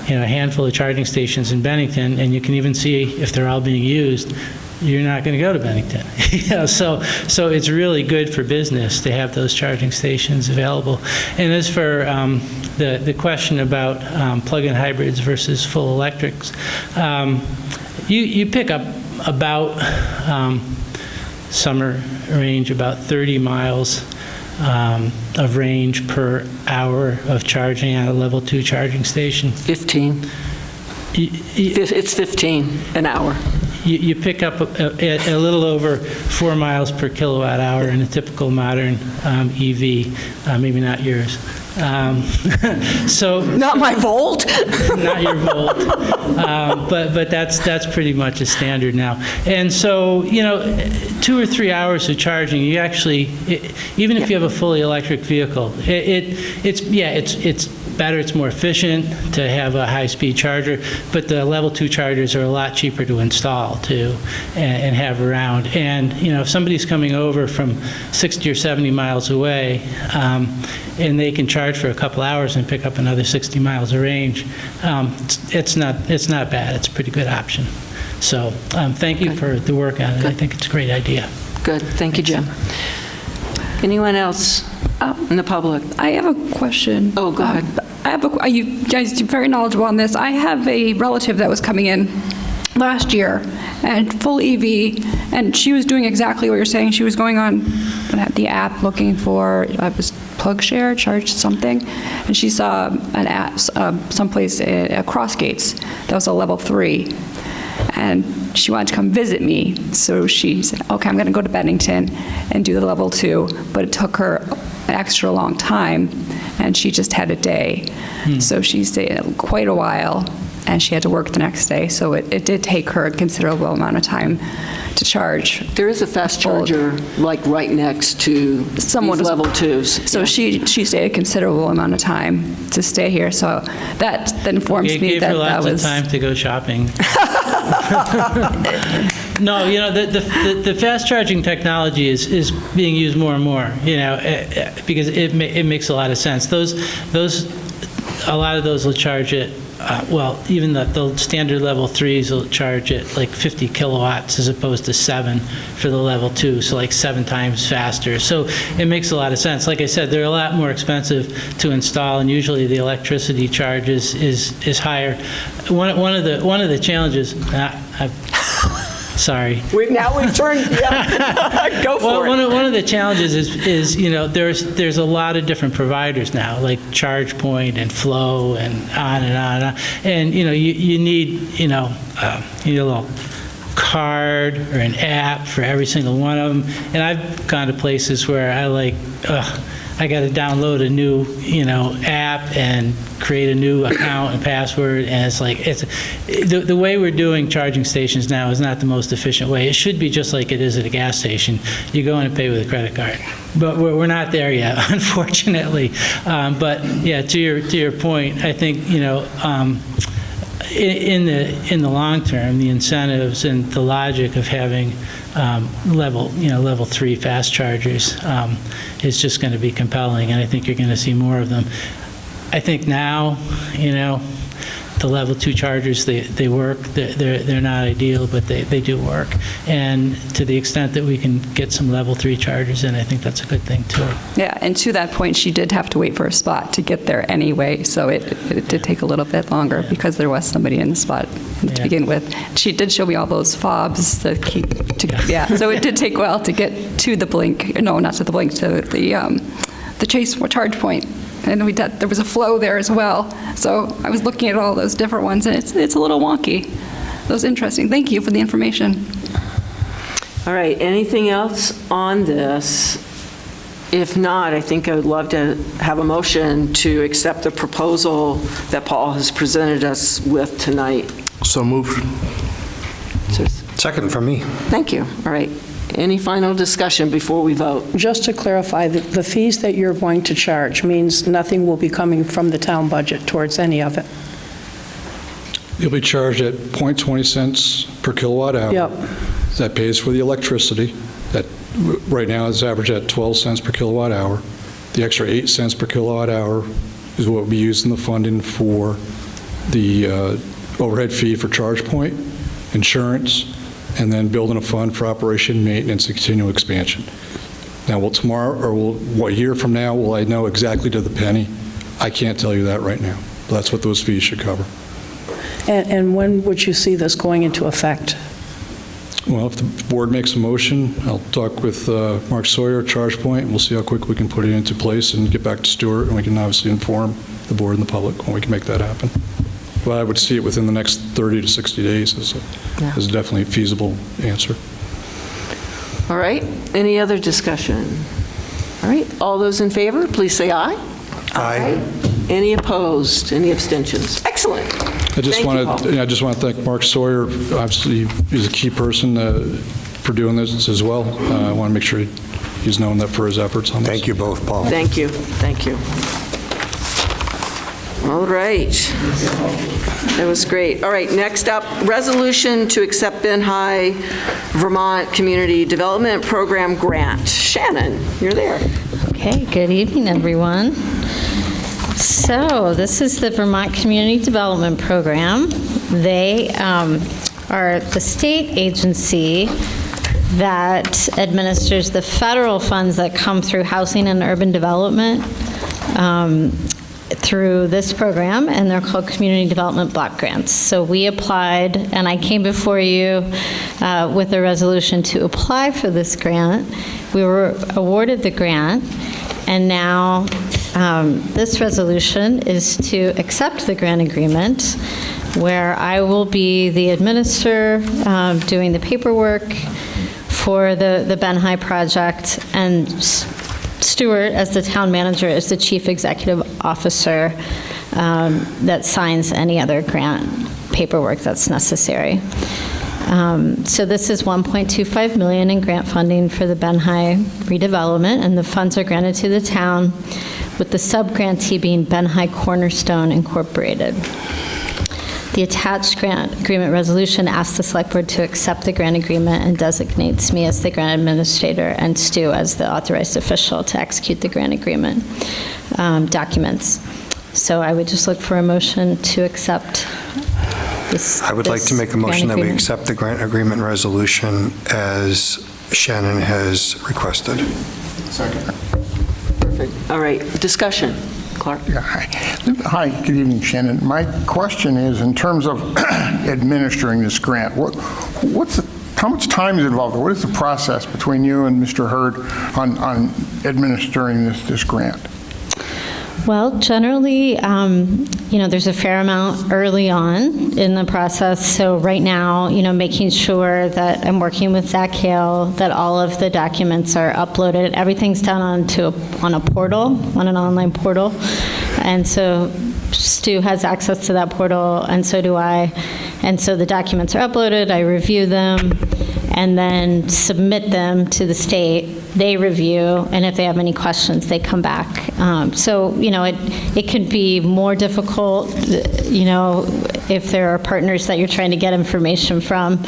a handful of charging stations in Bennington, and you can even see if they're all being used, you're not going to go to Bennington. So it's really good for business to have those charging stations available. And as for the question about plug-in hybrids versus full electrics, you pick up about summer range, about 30 miles of range per hour of charging at a level 2 charging station. 15. It's 15 an hour. You pick up a little over 4 miles per kilowatt hour in a typical modern EV, maybe not yours. So not my Volt. Not your Volt, but that's pretty much a standard now. And so 2 or 3 hours of charging, you actually, even if you have a fully electric vehicle, it's better, it's more efficient to have a high-speed charger, but the level 2 chargers are a lot cheaper to install too and have around. And if somebody's coming over from 60 or 70 miles away, and they can charge for a couple hours and pick up another 60 miles of range, it's not bad. It's a pretty good option. So thank you for the work on it. I think it's a great idea. Good. Thank you, Jim. Anyone else in the public? I have a question. Oh, go ahead. You guys are very knowledgeable on this. I have a relative that was coming in last year and full EV, and she was doing exactly what you're saying. She was going on the app looking for plug share, charge something, and she saw an app someplace at Crossgates that was a level 3, and she wanted to come visit me. So she said, okay, I'm going to go to Bennington and do the level 2, but it took her an extra long time, and she just had a day. So she stayed quite a while, and she had to work the next day, so it did take her a considerable amount of time to charge. There is a fast charger, like right next to these level 2s. So she stayed a considerable amount of time to stay here, so that informs It me gave that her lots that was... of time to go shopping. No, the fast charging technology is being used more and more, because it makes a lot of sense. A lot of those will charge it, even the standard level 3s will charge it like 50 kilowatts as opposed to 7 for the level 2, so like 7 times faster. So it makes a lot of sense. Like I said, they're a lot more expensive to install, and usually the electricity charge is higher. One of the challenges, sorry. Now we've turned, yeah, go for it. One of the challenges is there's a lot of different providers now, like ChargePoint and Flow and on and on and on. And, you need a little card or an app for every single one of them. And I've gone to places where I got to download a new, app and create a new account and password, and it's the way we're doing charging stations now is not the most efficient way. It should be just like it is at a gas station. You go in and pay with a credit card, but we're not there yet, unfortunately. But yeah, to your point, I think in the long term, the incentives and the logic of having level 3 fast chargers is just going to be compelling, and I think you're going to see more of them. I think now, the level 2 chargers, they work. They're not ideal, but they do work. And to the extent that we can get some level 3 chargers in, I think that's a good thing too. Yeah, and to that point, she did have to wait for a spot to get there anyway, so it did take a little bit longer because there was somebody in the spot to begin with. She did show me all those fobs, so it did take a while to get to the Blink, no, not to the Blink, to the Chase charge point. And there was a Flow there as well, so I was looking at all those different ones, and it's a little wonky. That was interesting. Thank you for the information. All right, anything else on this? If not, I think I would love to have a motion to accept the proposal that Paul has presented us with tonight. So moved. Second from me. Thank you. All right. Any final discussion before we vote? Just to clarify, the fees that you're going to charge means nothing will be coming from the town budget towards any of it. You'll be charged at 0.20 cents per kilowatt hour. Yep. That pays for the electricity. That right now is averaged at 12 cents per kilowatt hour. The extra 8 cents per kilowatt hour is what will be used in the funding for the overhead fee for ChargePoint, insurance, and then building a fund for operation, maintenance, and continual expansion. Now, what year from now will I know exactly to the penny? I can't tell you that right now. But that's what those fees should cover. And when would you see this going into effect? Well, if the board makes a motion, I'll talk with Mark Sawyer at ChargePoint, and we'll see how quick we can put it into place and get back to Stuart, and we can obviously inform the board and the public when we can make that happen. But I would see it within the next 30 to 60 days as definitely a feasible answer. All right. Any other discussion? All right. All those in favor, please say aye. Aye. Any opposed? Any abstentions? Excellent. I just want to thank Mark Sawyer. Obviously, he's a key person for doing this as well. I want to make sure he's known that for his efforts on this. Thank you both, Paul. Thank you. Thank you. All right. That was great. All right, next up, resolution to accept Ben High Vermont Community Development Program grant. Shannon, you're there. Okay, good evening, everyone. So this is the Vermont Community Development Program. They are the state agency that administers the federal funds that come through housing and urban development through this program, and they're called Community Development Block Grants. So we applied, and I came before you with a resolution to apply for this grant. We were awarded the grant, and now this resolution is to accept the grant agreement, where I will be the administrator doing the paperwork for the Ben High project, and Stuart, as the town manager, is the chief executive officer that signs any other grant paperwork that's necessary. So this is $1.25 million in grant funding for the Ben High redevelopment, and the funds are granted to the town, with the sub-grantee being Ben High Cornerstone Incorporated. The attached grant agreement resolution asks the Select Board to accept the grant agreement and designates me as the grant administrator and Stu as the authorized official to execute the grant agreement documents. So I would just look for a motion to accept this. I would like to make a motion that we accept the grant agreement resolution as Shannon has requested. Second. Perfect. All right, discussion. Clark? Yeah, hi, good evening, Shannon. My question is, in terms of administering this grant, how much time is involved? What is the process between you and Mr. Hurd on administering this grant? Well, generally, there's a fair amount early on in the process. So right now, making sure that I'm working with Zach Hale, that all of the documents are uploaded. Everything's done on a portal, on an online portal. And so Stu has access to that portal, and so do I. And so the documents are uploaded, I review them, and then submit them to the state. They review, and if they have any questions, they come back. So, it could be more difficult, if there are partners that you're trying to get information from.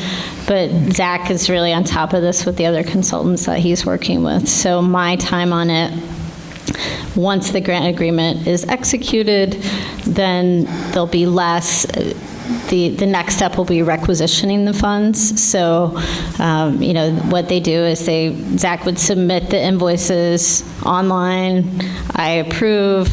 But Zach is really on top of this with the other consultants that he's working with. So my time on it, once the grant agreement is executed, then there'll be less. The next step will be requisitioning the funds. So, what they do is Zach would submit the invoices online, I approve,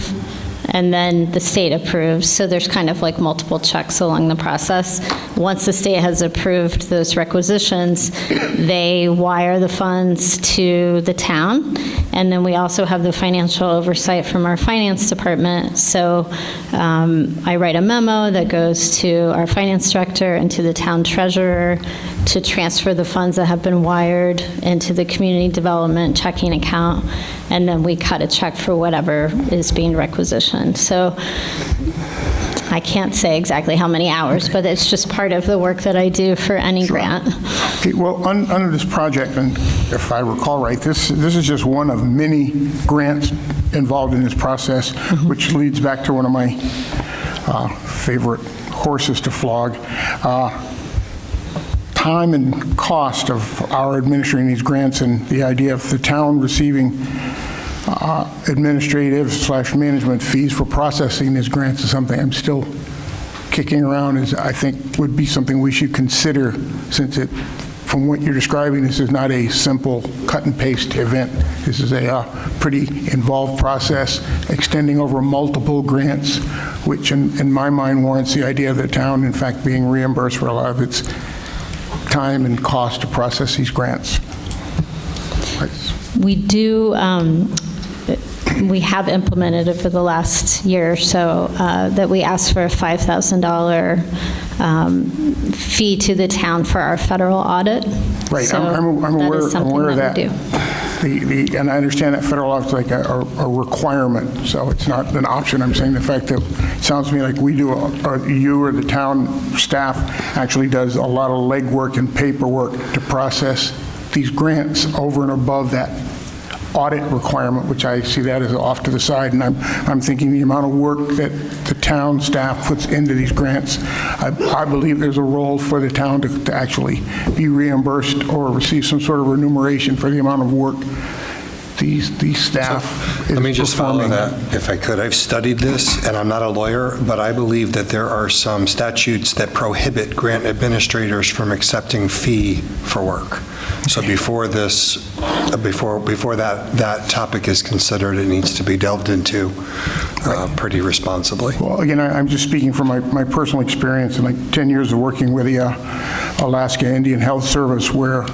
and then the state approves. So there's kind of like multiple checks along the process. Once the state has approved those requisitions, they wire the funds to the town. And then we also have the financial oversight from our finance department. So I write a memo that goes to our finance director and to the town treasurer to transfer the funds that have been wired into the community development checking account. And then we cut a check for whatever is being requisitioned. So I can't say exactly how many hours, but it's just part of the work that I do for any grant. Okay, well, under this project, and if I recall right, this is just one of many grants involved in this process, which leads back to one of my favorite horses to flog. Time and cost of our administering these grants, and the idea of the town receiving administrative/management fees for processing these grants is something I'm still kicking around. I think would be something we should consider, since from what you're describing, this is not a simple cut and paste event. This is a pretty involved process extending over multiple grants, which in my mind warrants the idea of the town, in fact, being reimbursed for a lot of its time and cost to process these grants. We do, we have implemented over the last year or so that we asked for a $5,000 fee to the town for our federal audit. Right, so I'm aware of that. And I understand that federal audit is like a requirement, so it's not an option. I'm saying the fact that it sounds to me like we do, or you or the town staff actually does a lot of legwork and paperwork to process these grants over and above that audit requirement, which I see that as off to the side. And I'm thinking the amount of work that the town staff puts into these grants, I believe there's a role for the town to actually be reimbursed or receive some sort of remuneration for the amount of work these staff is Let me just performing. follow that, if I could. I've studied this, and I'm not a lawyer, but I believe that there are some statutes that prohibit grant administrators from accepting fee for work. So before this, before that topic is considered, it needs to be delved into pretty responsibly. Well, again, I'm just speaking from my personal experience in like 10 years of working with the Alaska Indian Health Service, where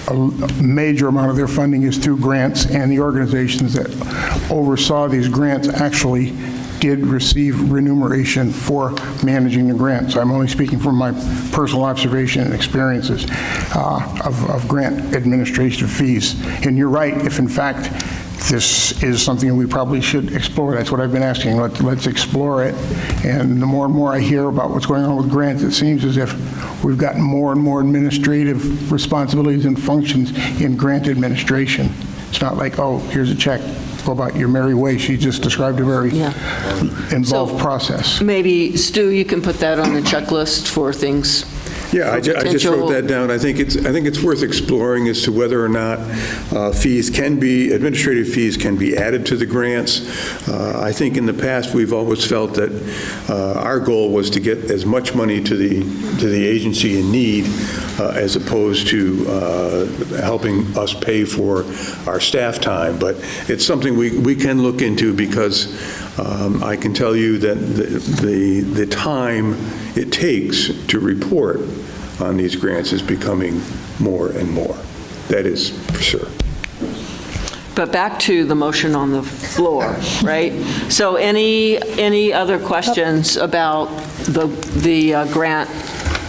a major amount of their funding is through grants, and the organizations that oversaw these grants actually did receive remuneration for managing the grants. I'm only speaking from my personal observation and experiences of grant administration fees. And you're right, if in fact this is something we probably should explore. That's what I've been asking. Let's explore it. And the more and more I hear about what's going on with grants, it seems as if we've gotten more and more administrative responsibilities and functions in grant administration. It's not like, oh, here's a check, go about your merry way. She just described a very involved process. Maybe, Stu, you can put that on the checklist for things. Yeah, I just wrote that down. I think it's worth exploring as to whether or not administrative fees can be added to the grants. I think in the past we've always felt that our goal was to get as much money to the agency in need as opposed to helping us pay for our staff time. But it's something we can look into, because I can tell you that the time it takes to report on these grants is becoming more and more. That is for sure. But back to the motion on the floor, right? So any other questions about the grant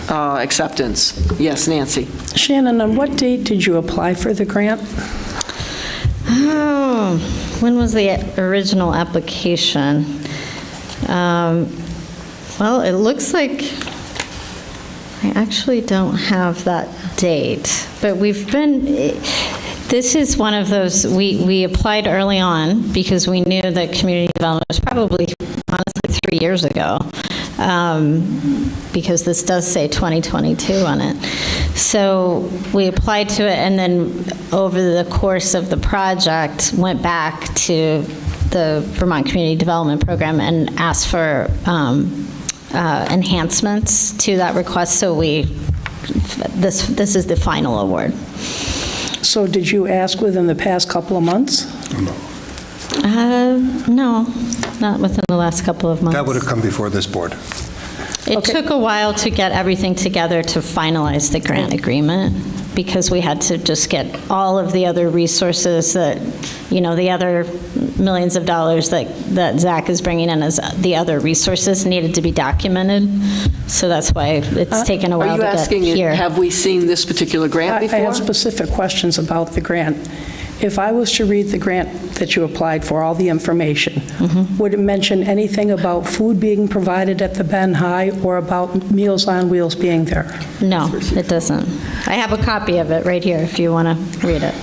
acceptance? Yes, Nancy. Shannon, on what date did you apply for the grant? Oh, when was the original application? Well, it looks like I actually don't have that date, but this is one of those, we applied early on because we knew that community development was probably, honestly, 3 years ago, because this does say 2022 on it. So we applied to it, and then over the course of the project, went back to the Vermont Community Development Program and asked for enhancements to that request. So this is the final award. So did you ask within the past couple of months? No, not within the last couple of months. That would have come before this board. It took a while to get everything together to finalize the grant agreement, because we had to just get all of the other resources that, the other millions of dollars that Zach is bringing in as the other resources needed to be documented. So that's why it's taken a while to get here. Are you asking, have we seen this particular grant before? I have specific questions about the grant. If I was to read the grant that you applied for, all the information, would it mention anything about food being provided at the Ben High or about Meals on Wheels being there? No, it doesn't. I have a copy of it right here if you want to read it.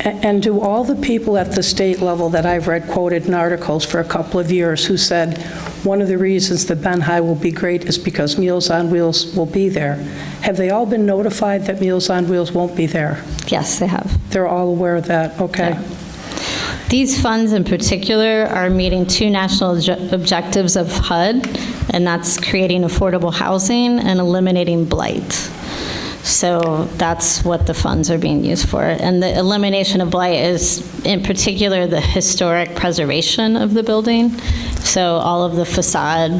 And do all the people at the state level that I've read quoted in articles for a couple of years who said one of the reasons the Ben High will be great is because Meals on Wheels will be there, have they all been notified that Meals on Wheels won't be there? Yes, they have. They're all aware of that, okay. Yeah. These funds in particular are meeting 2 national objectives of HUD, and that's creating affordable housing and eliminating blight. So that's what the funds are being used for. And the elimination of blight is, in particular, the historic preservation of the building. So all of the facade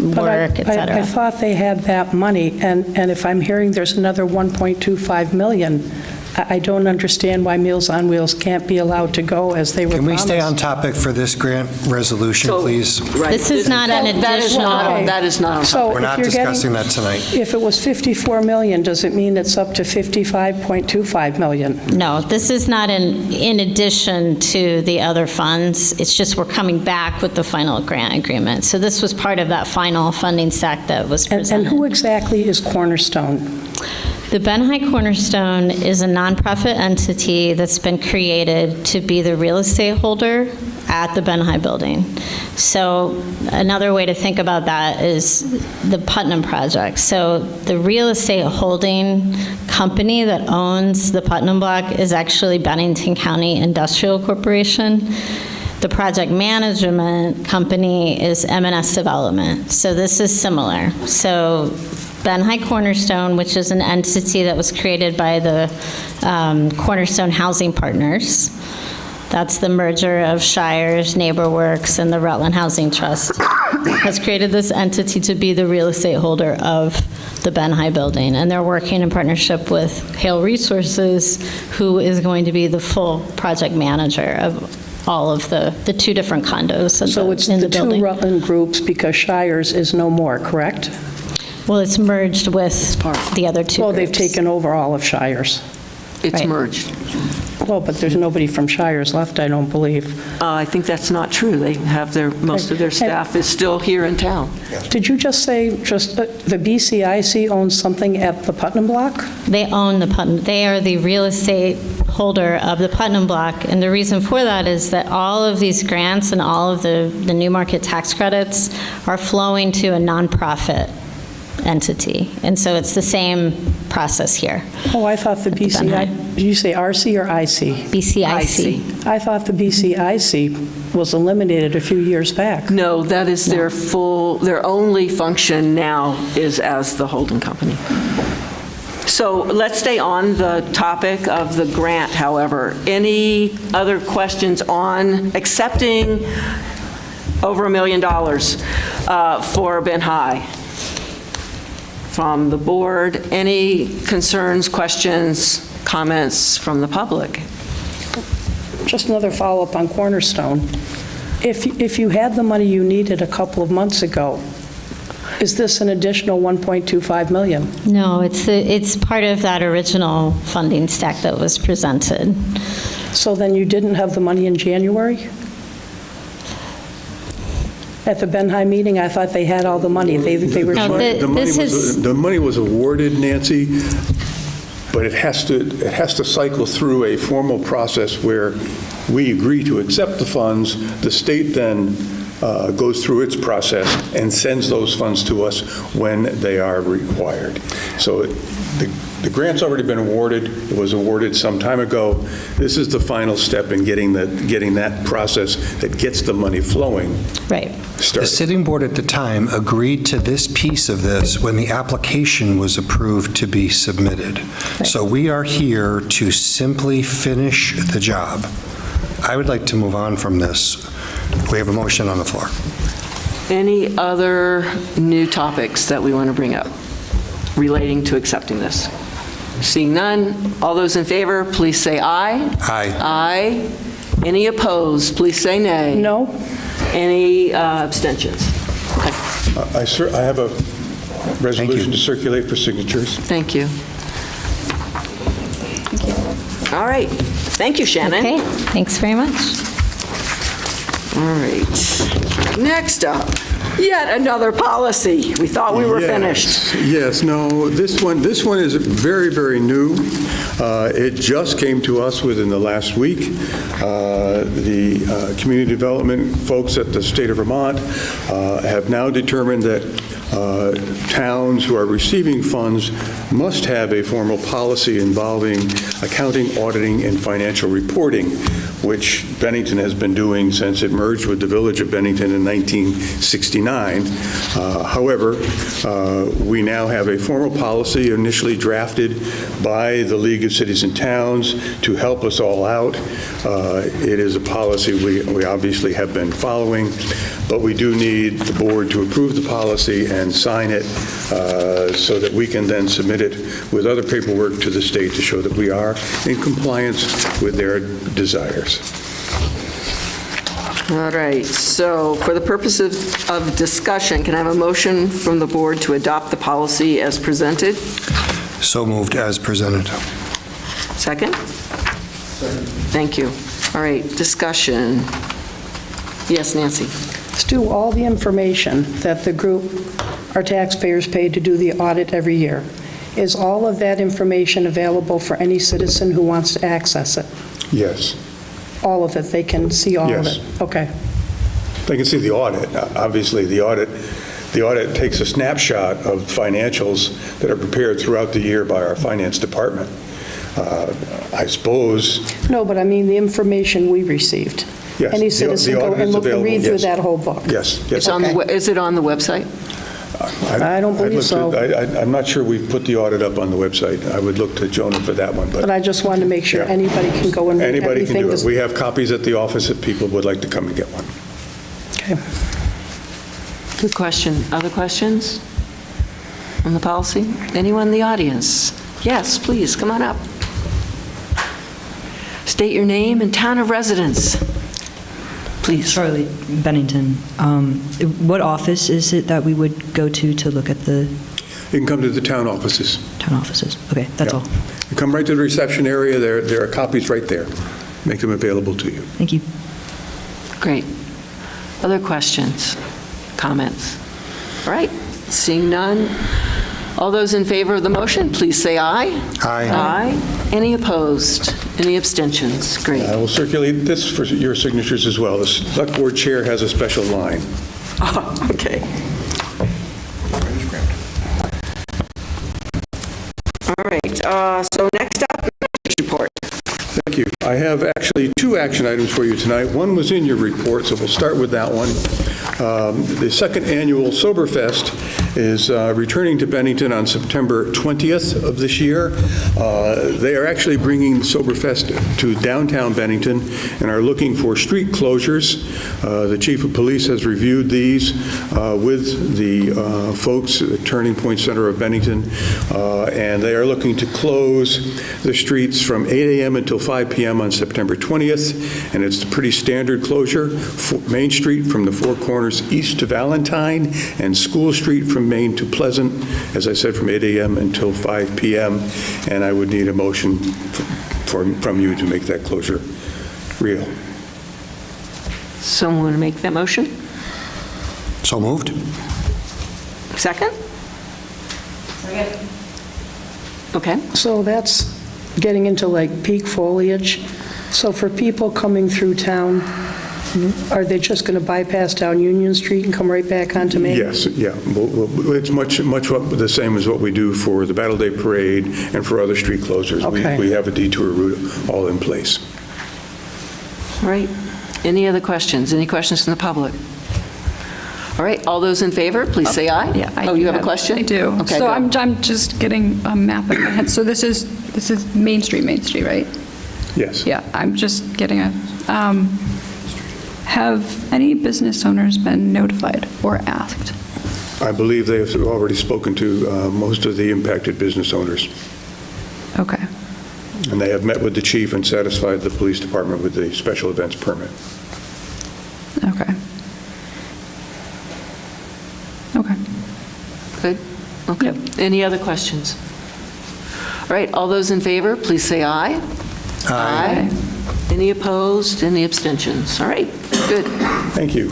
work, et cetera. I thought they had that money, and if I'm hearing there's another $1.25 million, I don't understand why Meals on Wheels can't be allowed to go as they were Can we promised. stay on topic for this grant resolution, please? Right. This is not an additional. That is not on So We're not if you're discussing that tonight. If it was $54 million, does it mean it's up to $55.25 million? No, this is not in addition to the other funds. It's just we're coming back with the final grant agreement. So this was part of that final funding stack that was presented. And who exactly is Cornerstone? The Ben High Cornerstone is a nonprofit entity that's been created to be the real estate holder at the Ben High building. So another way to think about that is the Putnam project. So the real estate holding company that owns the Putnam block is actually Bennington County Industrial Corporation. The project management company is M&S Development. So this is similar. So Ben High Cornerstone, which is an entity that was created by the Cornerstone Housing Partners. That's the merger of Shires, NeighborWorks, and the Rutland Housing Trust, has created this entity to be the real estate holder of the Ben High building. And they're working in partnership with Hale Resources, who is going to be the full project manager of all of the 2 different condos in So it's the 2 Rutland groups because Shires is no more, correct? Well, it's merged with the other 2 Well, groups. they've taken over all of Shires. It's merged. Well, but there's nobody from Shires left, I don't believe. I think that's not true. They have most of their staff is still here in town. Did you just say the BCIC owns something at the Putnam Block? They own the Putnam, they are the real estate holder of the Putnam Block, and the reason for that is that all of these grants and all of the new market tax credits are flowing to a nonprofit entity, and so it's the same process here. Oh, I thought the BCI, did you say RC or IC? BCIC. I thought the BCIC was eliminated a few years back. No, that is their only function now is as the holding company. So let's stay on the topic of the grant, however. Any other questions on accepting over $1 million for Ben High? From the board, any concerns, questions, comments from the public? Just another follow-up on Cornerstone. If you had the money you needed a couple of months ago, is this an additional $1.25 million? No, it's part of that original funding stack that was presented. So then you didn't have the money in January? At the Ben High meeting, I thought they had all the money. They were The money was awarded, Nancy, but it has to cycle through a formal process where we agree to accept the funds. The state then goes through its process and sends those funds to us when they are required. So the grant's already been awarded. It was awarded some time ago. This is the final step in getting that process that gets the money flowing. Right. The sitting board at the time agreed to this piece of this when the application was approved to be submitted. Right. So we are here to simply finish the job. I would like to move on from this. We have a motion on the floor. Any other new topics that we want to bring up relating to accepting this? Seeing none, all those in favor, please say aye. Aye. Aye. Any opposed, please say nay. No. Any abstentions? Okay. I have a resolution to circulate for signatures. Thank you. All right. Thank you, Shannon. Okay, thanks very much. All right. Next up, yet another policy. We thought we were finished. Yes, no, this one is very, very new. It just came to us within the last week. The community development folks at the state of Vermont have now determined that towns who are receiving funds must have a formal policy involving accounting, auditing, and financial reporting, which Bennington has been doing since it merged with the village of Bennington in 1969. However, we now have a formal policy initially drafted by the League of Cities and Towns to help us all out. It is a policy we obviously have been following, but we do need the board to approve the policy and sign it so that we can then submit it with other paperwork to the state to show that we are in compliance with their desires. All right, so for the purposes of discussion, can I have a motion from the board to adopt the policy as presented? So moved as presented. Second? Thank you. All right, discussion. Yes, Nancy. Stu, all the information that the group, our taxpayers pay to do the audit every year, is all of that information available for any citizen who wants to access it? Yes. All of it? They can see all Yes. of it? Okay. They can see the audit. Obviously, the audit takes a snapshot of financials that are prepared throughout the year by our finance department. I suppose. No, but I mean the information we received. Yes. Any citizen go and look and read through that whole book? Yes. Yes. It's on is it on the website? I don't believe so. I'm not sure we've put the audit up on the website. I would look to Jonah for that one. But I just wanted to make sure Yeah. anybody can go and read Anybody can do it. everything. We have copies at the office if people would like to come and get one. Okay. Good question. Other questions on the policy? Anyone in the audience? Yes, please, come on up. State your name and town of residence. Please. Charlie, Bennington. What office is it that we would go to look at the... You can come to the town offices. Town offices. Okay, that's all. You come right to the reception area, there are copies right there. Make them available to you. Thank you. Great. Other questions, comments? All right, seeing none. All those in favor of the motion, please say aye. Aye. Aye. Any opposed? Any abstentions? Great. I will circulate this for your signatures as well. The Select Board Chair has a special line. Oh, okay. All right, so next up, manager's report. Thank you. I have actually two action items for you tonight. One was in your report, so we'll start with that one. The second annual Soberfest is returning to Bennington on September 20th of this year. They are actually bringing Soberfest to downtown Bennington and are looking for street closures. The Chief of Police has reviewed these with the folks at the Turning Point Center of Bennington, and they are looking to close the streets from 8 a.m. until 5 p.m. on September 20th, and it's a pretty standard closure. Main Street from the Four Corners east to Valentine, and School Street from Main to Pleasant, as I said, from 8 a.m. until 5 p.m., and I would need a motion from you to make that closure real. Someone want to make that motion? So moved. Second? Second. Okay. So that's getting into like peak foliage. So for people coming through town, are they just going to bypass down Union Street and come right back onto Main? Yes, yeah. It's much the same as what we do for the Battle Day Parade and for other street closures. Okay. We have a detour route all in place. All right. Any other questions? Any questions from the public? All right. All those in favor, please say aye. Yeah. Oh, you have a question? I do. Okay. So go. I'm just getting a map in my head. So this is Main Street, right? Yes. Yeah. I'm just getting a. Have any business owners been notified or asked? I believe they have already spoken to most of the impacted business owners. Okay. And they have met with the chief and satisfied the police department with the special events permit. Okay. Okay. Good. Okay. Any other questions? All right. All those in favor, please say aye. Aye. Any opposed? Any abstentions? All right. Good. Thank you.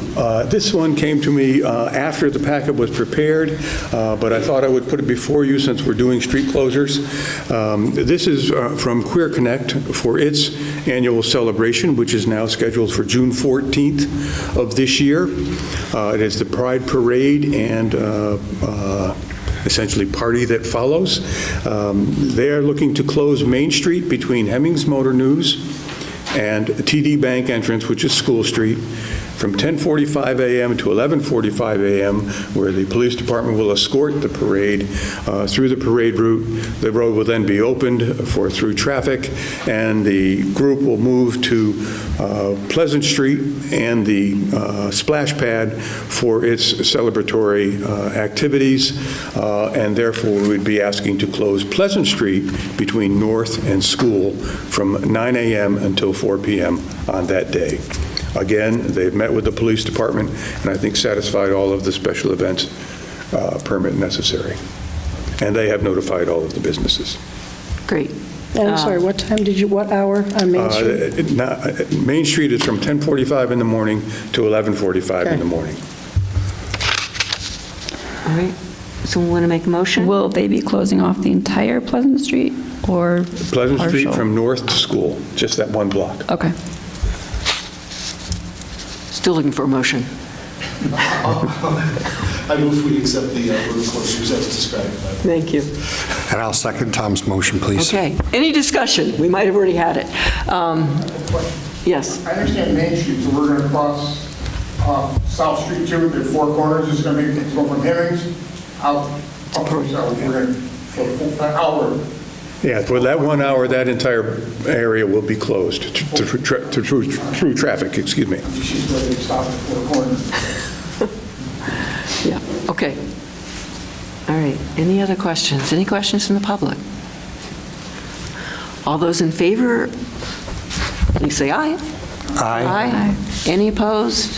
This one came to me after the packet was prepared, but I thought I would put it before you since we're doing street closures. This is from Queer Connect for its annual celebration, which is now scheduled for June 14th of this year. It is the Pride Parade and essentially party that follows. They are looking to close Main Street between Hemmings Motor News and TD Bank entrance, which is School Street, from 10:45 a.m. to 11:45 a.m., where the police department will escort the parade through the parade route. The road will then be opened for through traffic, and the group will move to Pleasant Street and the splash pad for its celebratory activities, and therefore we would be asking to close Pleasant Street between North and School from 9 a.m. until 4 p.m. on that day. Again, they've met with the police department and I think satisfied all of the special events permit necessary. And they have notified all of the businesses. Great. And I'm sorry, what hour on Main Street? Main Street is from 10:45 in the morning to 11:45 in the morning. All right. Someone want to make a motion? Will they be closing off the entire Pleasant Street or Pleasant Street partial? from north to School, just that one block. Okay. Still looking for a motion. I move we accept the road closures as described. Thank you. And I'll second Tom's motion, please. Okay. Any discussion? We might have already had it. Yes. I understand Main Street, so we're going to cross South Street too, the Four Corners is going to go from Hemmings out, so we're going to, for an hour. Yeah, for that 1 hour, that entire area will be closed through traffic, excuse me. She's ready to stop at Four Corners. Yeah, okay. All right, any other questions? Any questions from the public? All those in favor, please say aye. Aye. Any opposed?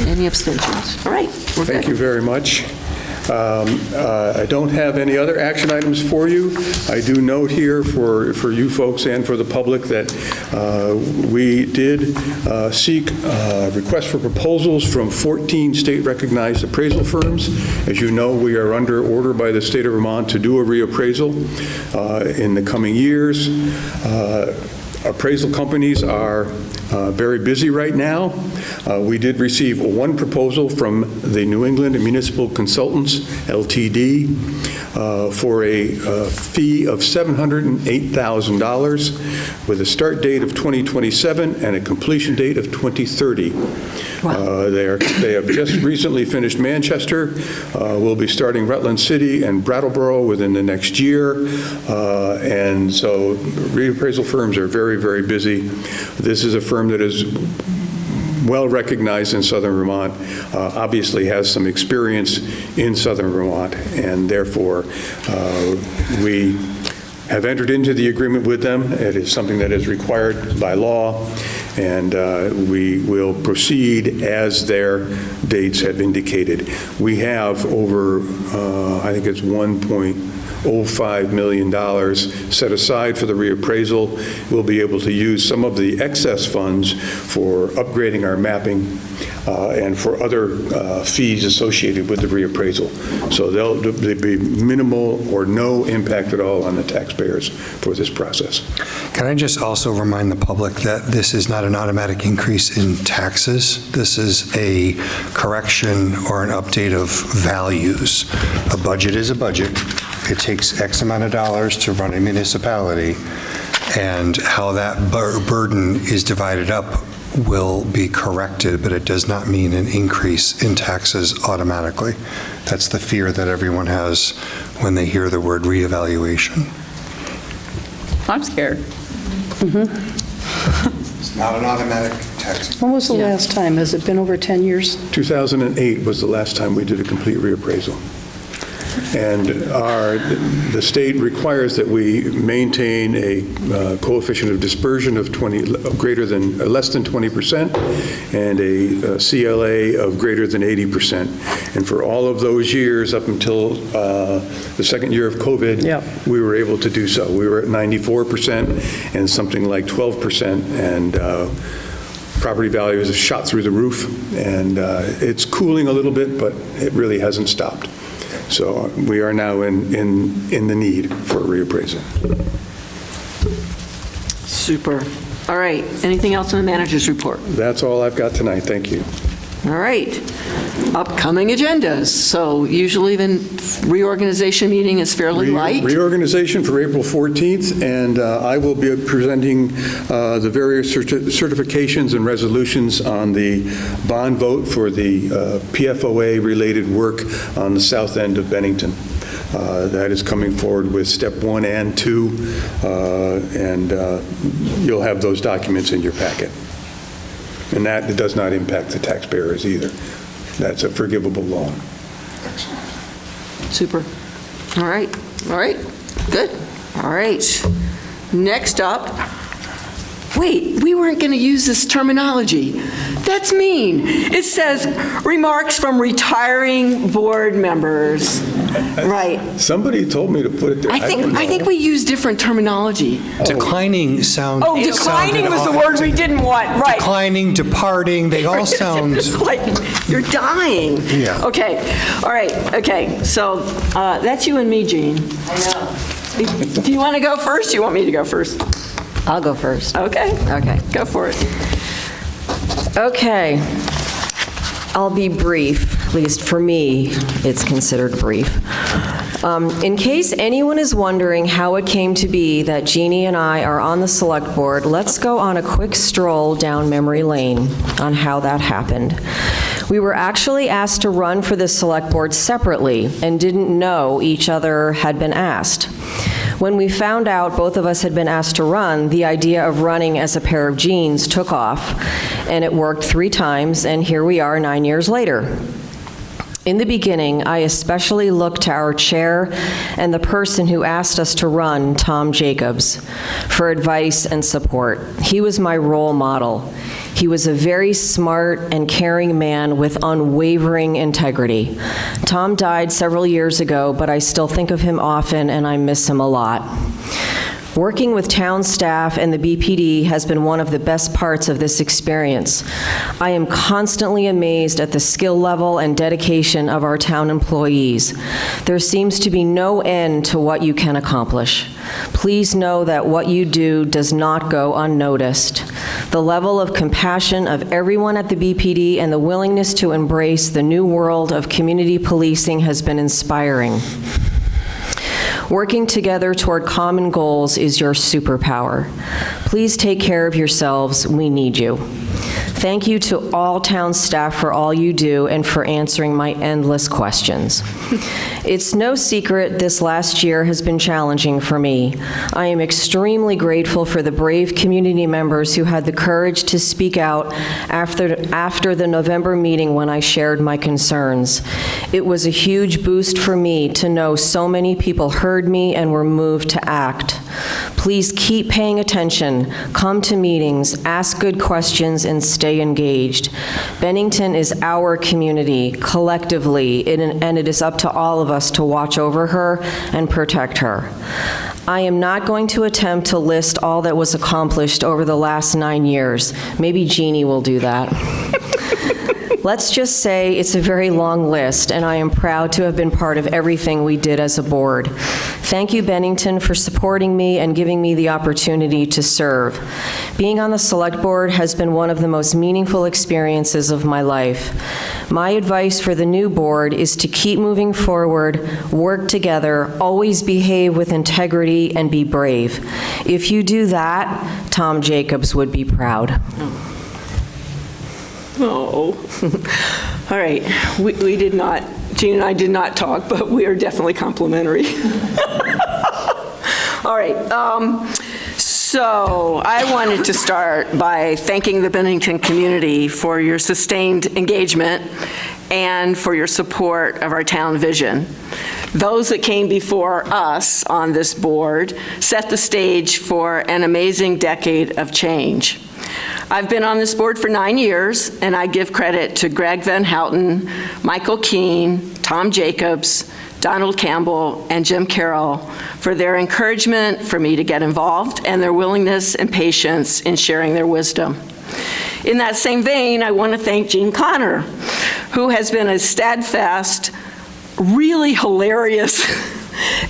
Any abstentions? All right, we're good. Thank you very much. I don't have any other action items for you. I do note here for you folks and for the public that we did seek requests for proposals from 14 state-recognized appraisal firms. As you know, we are under order by the state of Vermont to do a reappraisal in the coming years. Appraisal companies are very busy right now. We did receive one proposal from the New England Municipal Consultants, LTD, for a fee of $708,000 with a start date of 2027 and a completion date of 2030. They have just recently finished Manchester. We'll be starting Rutland City and Brattleboro within the next year. And so reappraisal firms are very, very busy. This is a firm that is well recognized in Southern Vermont, obviously has some experience in Southern Vermont, and therefore we have entered into the agreement with them. It is something that is required by law, and we will proceed as their dates have indicated. We have over, I think it's $1.05 million set aside for the reappraisal. We'll be able to use some of the excess funds for upgrading our mapping and for other fees associated with the reappraisal. So there'll be minimal or no impact at all on the taxpayers for this process. Can I just also remind the public that this is not an automatic increase in taxes? This is a correction or an update of values. A budget is a budget. It takes X amount of dollars to run a municipality, and how that burden is divided up will be corrected, but it does not mean an increase in taxes automatically. That's the fear that everyone has when they hear the word reevaluation. I'm scared. It's not an automatic tax. When was the last time? Has it been over 10 years? 2008 was the last time we did a complete reappraisal. And the state requires that we maintain a coefficient of dispersion of less than 20% and a CLA of greater than 80%. And for all of those years up until the second year of COVID, we were able to do so. We were at 94% and something like 12%, and property values have shot through the roof, and it's cooling a little bit, but it really hasn't stopped. So we are now in the need for a reappraisal. Super. All right. Anything else in the manager's report? That's all I've got tonight. Thank you. All right. Upcoming agendas. So usually the reorganization meeting is fairly light. Reorganization for April 14th, and I will be presenting the various certifications and resolutions on the bond vote for the PFOA-related work on the south end of Bennington. That is coming forward with step 1 and 2, and you'll have those documents in your packet. And that does not impact the taxpayers either. That's a forgivable loan. Super. All right. All right. Good. All right. Next up, wait, we weren't going to use this terminology. That's mean. It says remarks from retiring board members. Right. Somebody told me to put it there. I think we use different terminology. Declining sound. Oh, declining was the word we didn't want. Right. Declining, departing, they all sound. It's like you're dying. Yeah. Okay. All right. Okay. So that's you and me, Jean. I know. Do you want to go first? Or you want me to go first? I'll go first. Okay. Okay. Go for it. Okay. I'll be brief. At least for me, it's considered brief. In case anyone is wondering how it came to be that Jeannie and I are on the select board, let's go on a quick stroll down memory lane on how that happened. We were actually asked to run for the select board separately and didn't know each other had been asked. When we found out both of us had been asked to run, the idea of running as a pair of jeans took off, and it worked 3 times, and here we are 9 years later. In the beginning, I especially looked to our chair and the person who asked us to run, Tom Jacobs, for advice and support. He was my role model. He was a very smart and caring man with unwavering integrity. Tom died several years ago, but I still think of him often and I miss him a lot. Working with town staff and the BPD has been one of the best parts of this experience. I am constantly amazed at the skill level and dedication of our town employees. There seems to be no end to what you can accomplish. Please know that what you do does not go unnoticed. The level of compassion of everyone at the BPD and the willingness to embrace the new world of community policing has been inspiring. Working together toward common goals is your superpower. Please take care of yourselves. We need you. Thank you to all town staff for all you do and for answering my endless questions. It's no secret this last year has been challenging for me. I am extremely grateful for the brave community members who had the courage to speak out after the November meeting when I shared my concerns. It was a huge boost for me to know so many people heard me and were moved to act. Please keep paying attention, come to meetings, ask good questions, and stay engaged. Bennington is our community, collectively, and it is up to all of us to watch over her and protect her. I am not going to attempt to list all that was accomplished over the last 9 years. Maybe Jeannie will do that. Let's just say it's a very long list, and I am proud to have been part of everything we did as a board. Thank you, Bennington, for supporting me and giving me the opportunity to serve. Being on the Select Board has been one of the most meaningful experiences of my life. My advice for the new board is to keep moving forward, work together, always behave with integrity, and be brave. If you do that, Tom Jacobs would be proud. Oh, all right. We did not, Jean and I did not talk, but we are definitely complimentary. All right. So I wanted to start by thanking the Bennington community for your sustained engagement and for your support of our town vision. Those that came before us on this board set the stage for an amazing decade of change. I've been on this board for 9 years, and I give credit to Greg Van Houten, Michael Keene, Tom Jacobs, Donald Campbell, and Jim Carroll for their encouragement for me to get involved and their willingness and patience in sharing their wisdom. In that same vein, I want to thank Jean Connor, who has been a steadfast, really hilarious,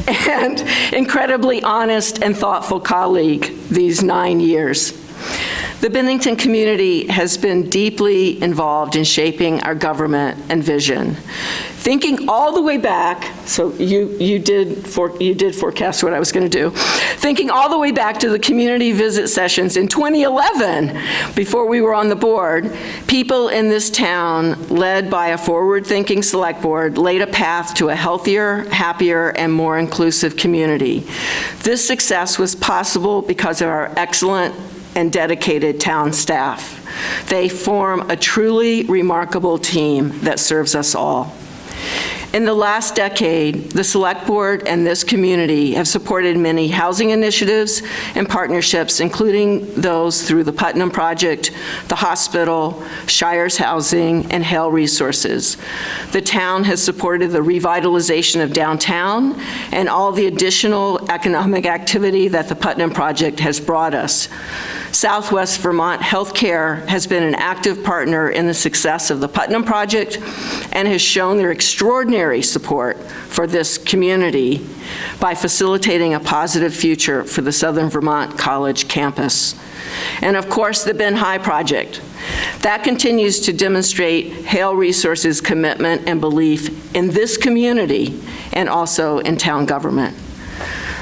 and incredibly honest and thoughtful colleague these 9 years. The Bennington community has been deeply involved in shaping our government and vision. Thinking all the way back, so you did forecast what I was going to do. Thinking all the way back to the community visit sessions in 2011, before we were on the board, people in this town, led by a forward-thinking select board, laid a path to a healthier, happier, and more inclusive community. This success was possible because of our excellent and dedicated town staff. They form a truly remarkable team that serves us all. In the last decade, the Select Board and this community have supported many housing initiatives and partnerships, including those through the Putnam Project, the hospital, Shires Housing, and Hale Resources. The town has supported the revitalization of downtown and all the additional economic activity that the Putnam Project has brought us. Southwest Vermont Healthcare has been an active partner in the success of the Putnam Project and has shown their extraordinary support for this community by facilitating a positive future for the Southern Vermont College campus. And of course, the Ben High Project. That continues to demonstrate Hale Resources' commitment and belief in this community and also in town government.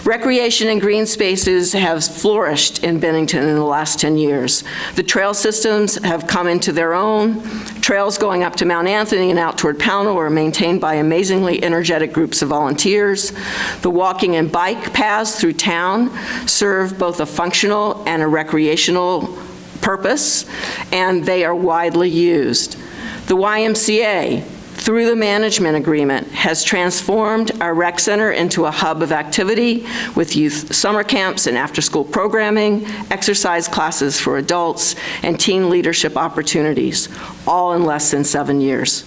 Recreation and green spaces have flourished in Bennington in the last 10 years. The trail systems have come into their own. Trails going up to Mount Anthony and out toward Pownell are maintained by amazingly energetic groups of volunteers. The walking and bike paths through town serve both a functional and a recreational purpose, and they are widely used. The YMCA, through the management agreement, has transformed our rec center into a hub of activity with youth summer camps and after-school programming, exercise classes for adults, and teen leadership opportunities, all in less than 7 years.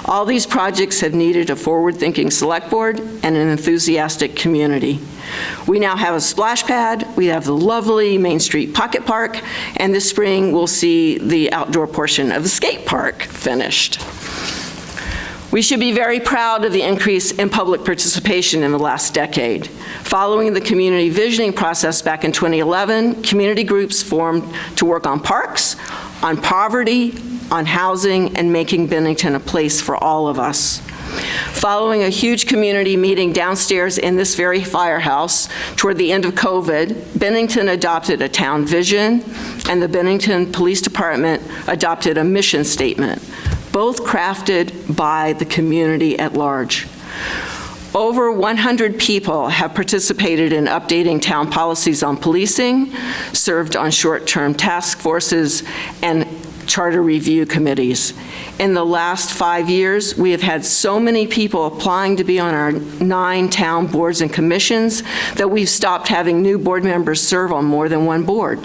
All these projects have needed a forward-thinking select board and an enthusiastic community. We now have a splash pad, we have the lovely Main Street Pocket Park, and this spring we'll see the outdoor portion of the skate park finished. We should be very proud of the increase in public participation in the last decade. Following the community visioning process back in 2011, community groups formed to work on parks, on poverty, on housing, and making Bennington a place for all of us. Following a huge community meeting downstairs in this very firehouse toward the end of COVID, Bennington adopted a town vision, and the Bennington Police Department adopted a mission statement, both crafted by the community at large. Over 100 people have participated in updating town policies on policing, served on short-term task forces, and charter review committees. In the last 5 years, we have had so many people applying to be on our 9 town boards and commissions that we've stopped having new board members serve on more than one board.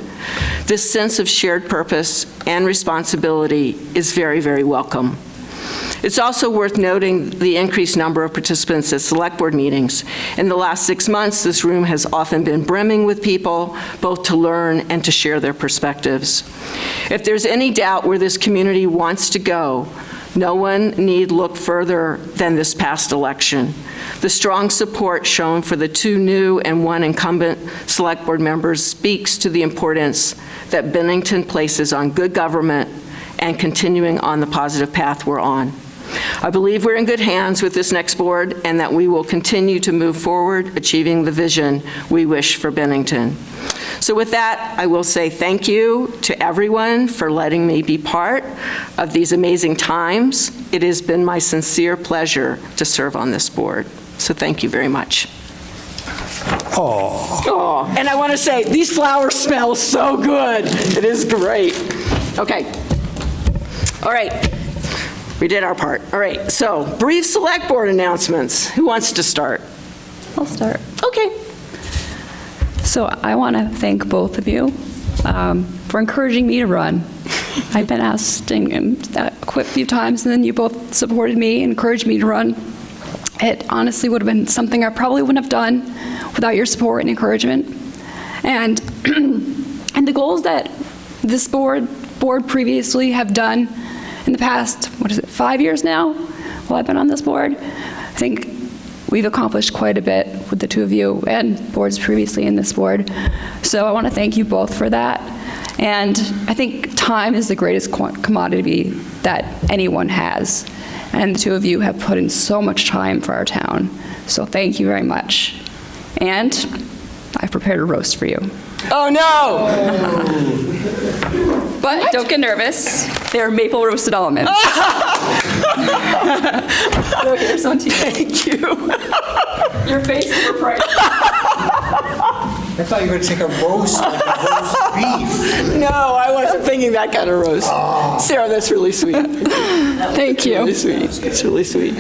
This sense of shared purpose and responsibility is very, very welcome. It's also worth noting the increased number of participants at select board meetings. In the last 6 months, this room has often been brimming with people, both to learn and to share their perspectives. If there's any doubt where this community wants to go, no one need look further than this past election. The strong support shown for the 2 new and 1 incumbent select board members speaks to the importance that Bennington places on good government and continuing on the positive path we're on. I believe we're in good hands with this next board and that we will continue to move forward, achieving the vision we wish for Bennington. So with that, I will say thank you to everyone for letting me be part of these amazing times. It has been my sincere pleasure to serve on this board. So thank you very much. Oh, and I want to say, these flowers smell so good. It is great. Okay. All right. We did our part. All right, so brief select board announcements. Who wants to start? I'll start. Okay. So I want to thank both of you for encouraging me to run. I've been asking that quite a few times, and then you both supported me, encouraged me to run. It honestly would have been something I probably wouldn't have done without your support and encouragement. And, and the goals that this board previously have done in the past, 5 years now, while I've been on this board, I think we've accomplished quite a bit with the 2 of you and boards previously in this board. So I want to thank you both for that. And I think time is the greatest commodity that anyone has. And the 2 of you have put in so much time for our town. So thank you very much. And I've prepared a roast for you. Oh, no! But don't get nervous. They're maple roasted almonds. So here's one to you. Thank you. Your face is for price. I thought you were going to take a roast, like a roast beef. No, I wasn't thinking that kind of roast. Oh. Sarah, that's really sweet. Thank you. It's really sweet. It's really sweet.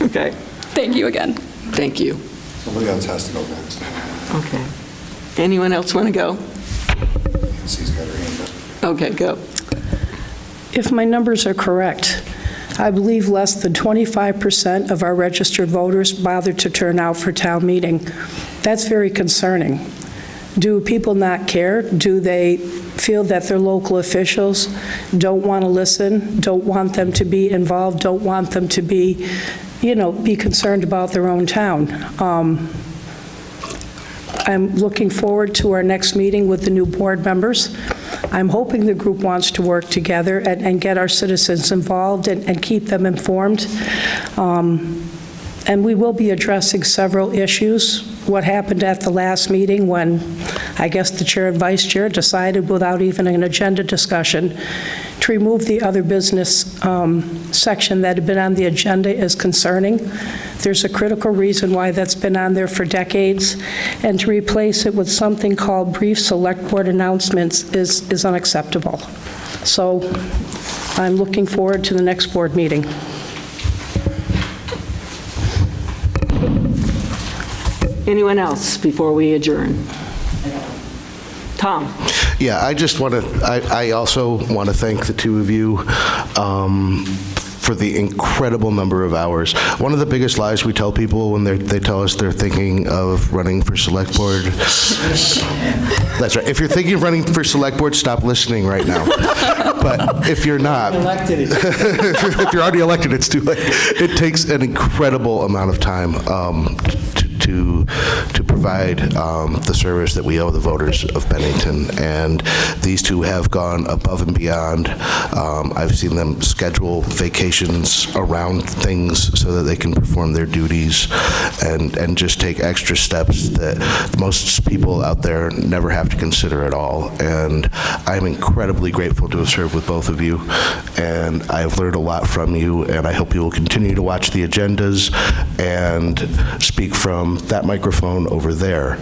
Okay. Thank you again. Thank you. Somebody else has to go next. Okay. Anyone else want to go? Nancy's got her hand up. Okay, go. If my numbers are correct, I believe less than 25% of our registered voters bothered to turn out for town meeting. That's very concerning. Do people not care? Do they feel that their local officials don't want to listen, don't want them to be involved, don't want them to be, be concerned about their own town? I'm looking forward to our next meeting with the new board members. I'm hoping the group wants to work together and get our citizens involved and keep them informed. And we will be addressing several issues. What happened at the last meeting when I guess the chair and vice chair decided without even an agenda discussion to remove the other business section that had been on the agenda is concerning. There's a critical reason why that's been on there for decades, and to replace it with something called brief select board announcements is unacceptable. So I'm looking forward to the next board meeting. Anyone else before we adjourn? Tom? Yeah, I also want to thank the two of you for the incredible number of hours. One of the biggest lies we tell people when they tell us they're thinking of running for select board. That's right. If you're thinking of running for select board, stop listening right now. But if you're not, if you're already elected, it's too late. It takes an incredible amount of time to provide the service that we owe the voters of Bennington, and these two have gone above and beyond. I've seen them schedule vacations around things so that they can perform their duties and just take extra steps that most people out there never have to consider at all. And I'm incredibly grateful to have served with both of you, and I've learned a lot from you, and I hope you will continue to watch the agendas and speak from that microphone over there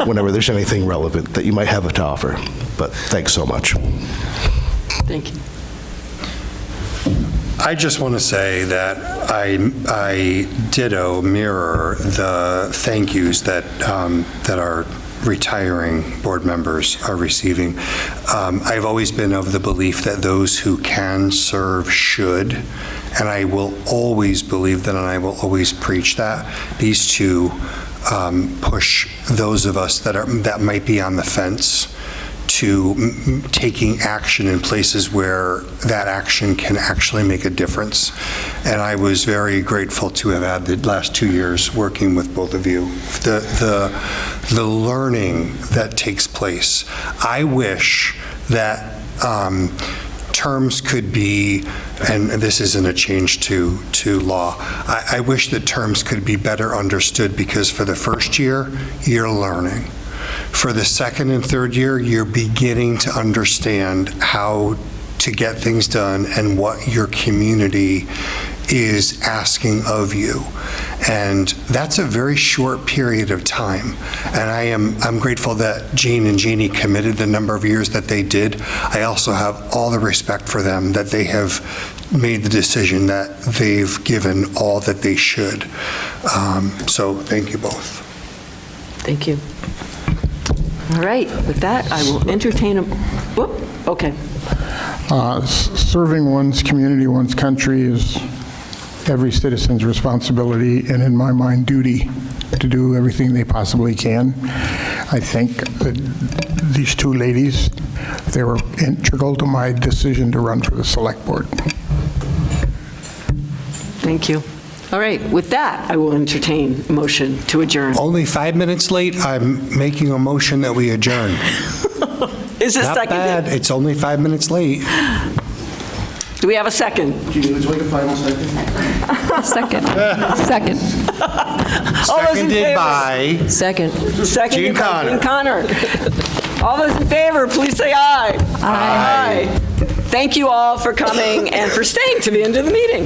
whenever there's anything relevant that you might have to offer. But thanks so much. Thank you. I just want to say that I ditto mirror the thank yous that our retiring board members are receiving. I've always been of the belief that those who can serve should, and I will always believe that, and I will always preach that. These two push those of us that might be on the fence to taking action in places where that action can actually make a difference. And I was very grateful to have had the last 2 years working with both of you. The learning that takes place. I wish that terms could be, and this isn't a change to law, I wish that terms could be better understood, because for the first year, you're learning. For the second and third year, you're beginning to understand how to get things done and what your community is asking of you. And that's a very short period of time. And I'm grateful that Jean and Jeannie committed the number of years that they did. I also have all the respect for them that they have made the decision that they've given all that they should. So thank you both. Thank you. All right, with that, I will entertain a, whoop, okay. Serving one's community, one's country is every citizen's responsibility, and in my mind, duty to do everything they possibly can. I think that these two ladies, they were integral to my decision to run for the select board. Thank you. All right, with that, I will entertain a motion to adjourn. Only 5 minutes late. I'm making a motion that we adjourn. Is it Not seconded? bad. It's only 5 minutes late. Do we have a second? Judy, would you like a final second? Second. Second. All those in Seconded favor? by Seconded Jean by Connor. Jean Connor. All those in favor, please say aye. Aye. Thank you all for coming and for staying to the end of the meeting.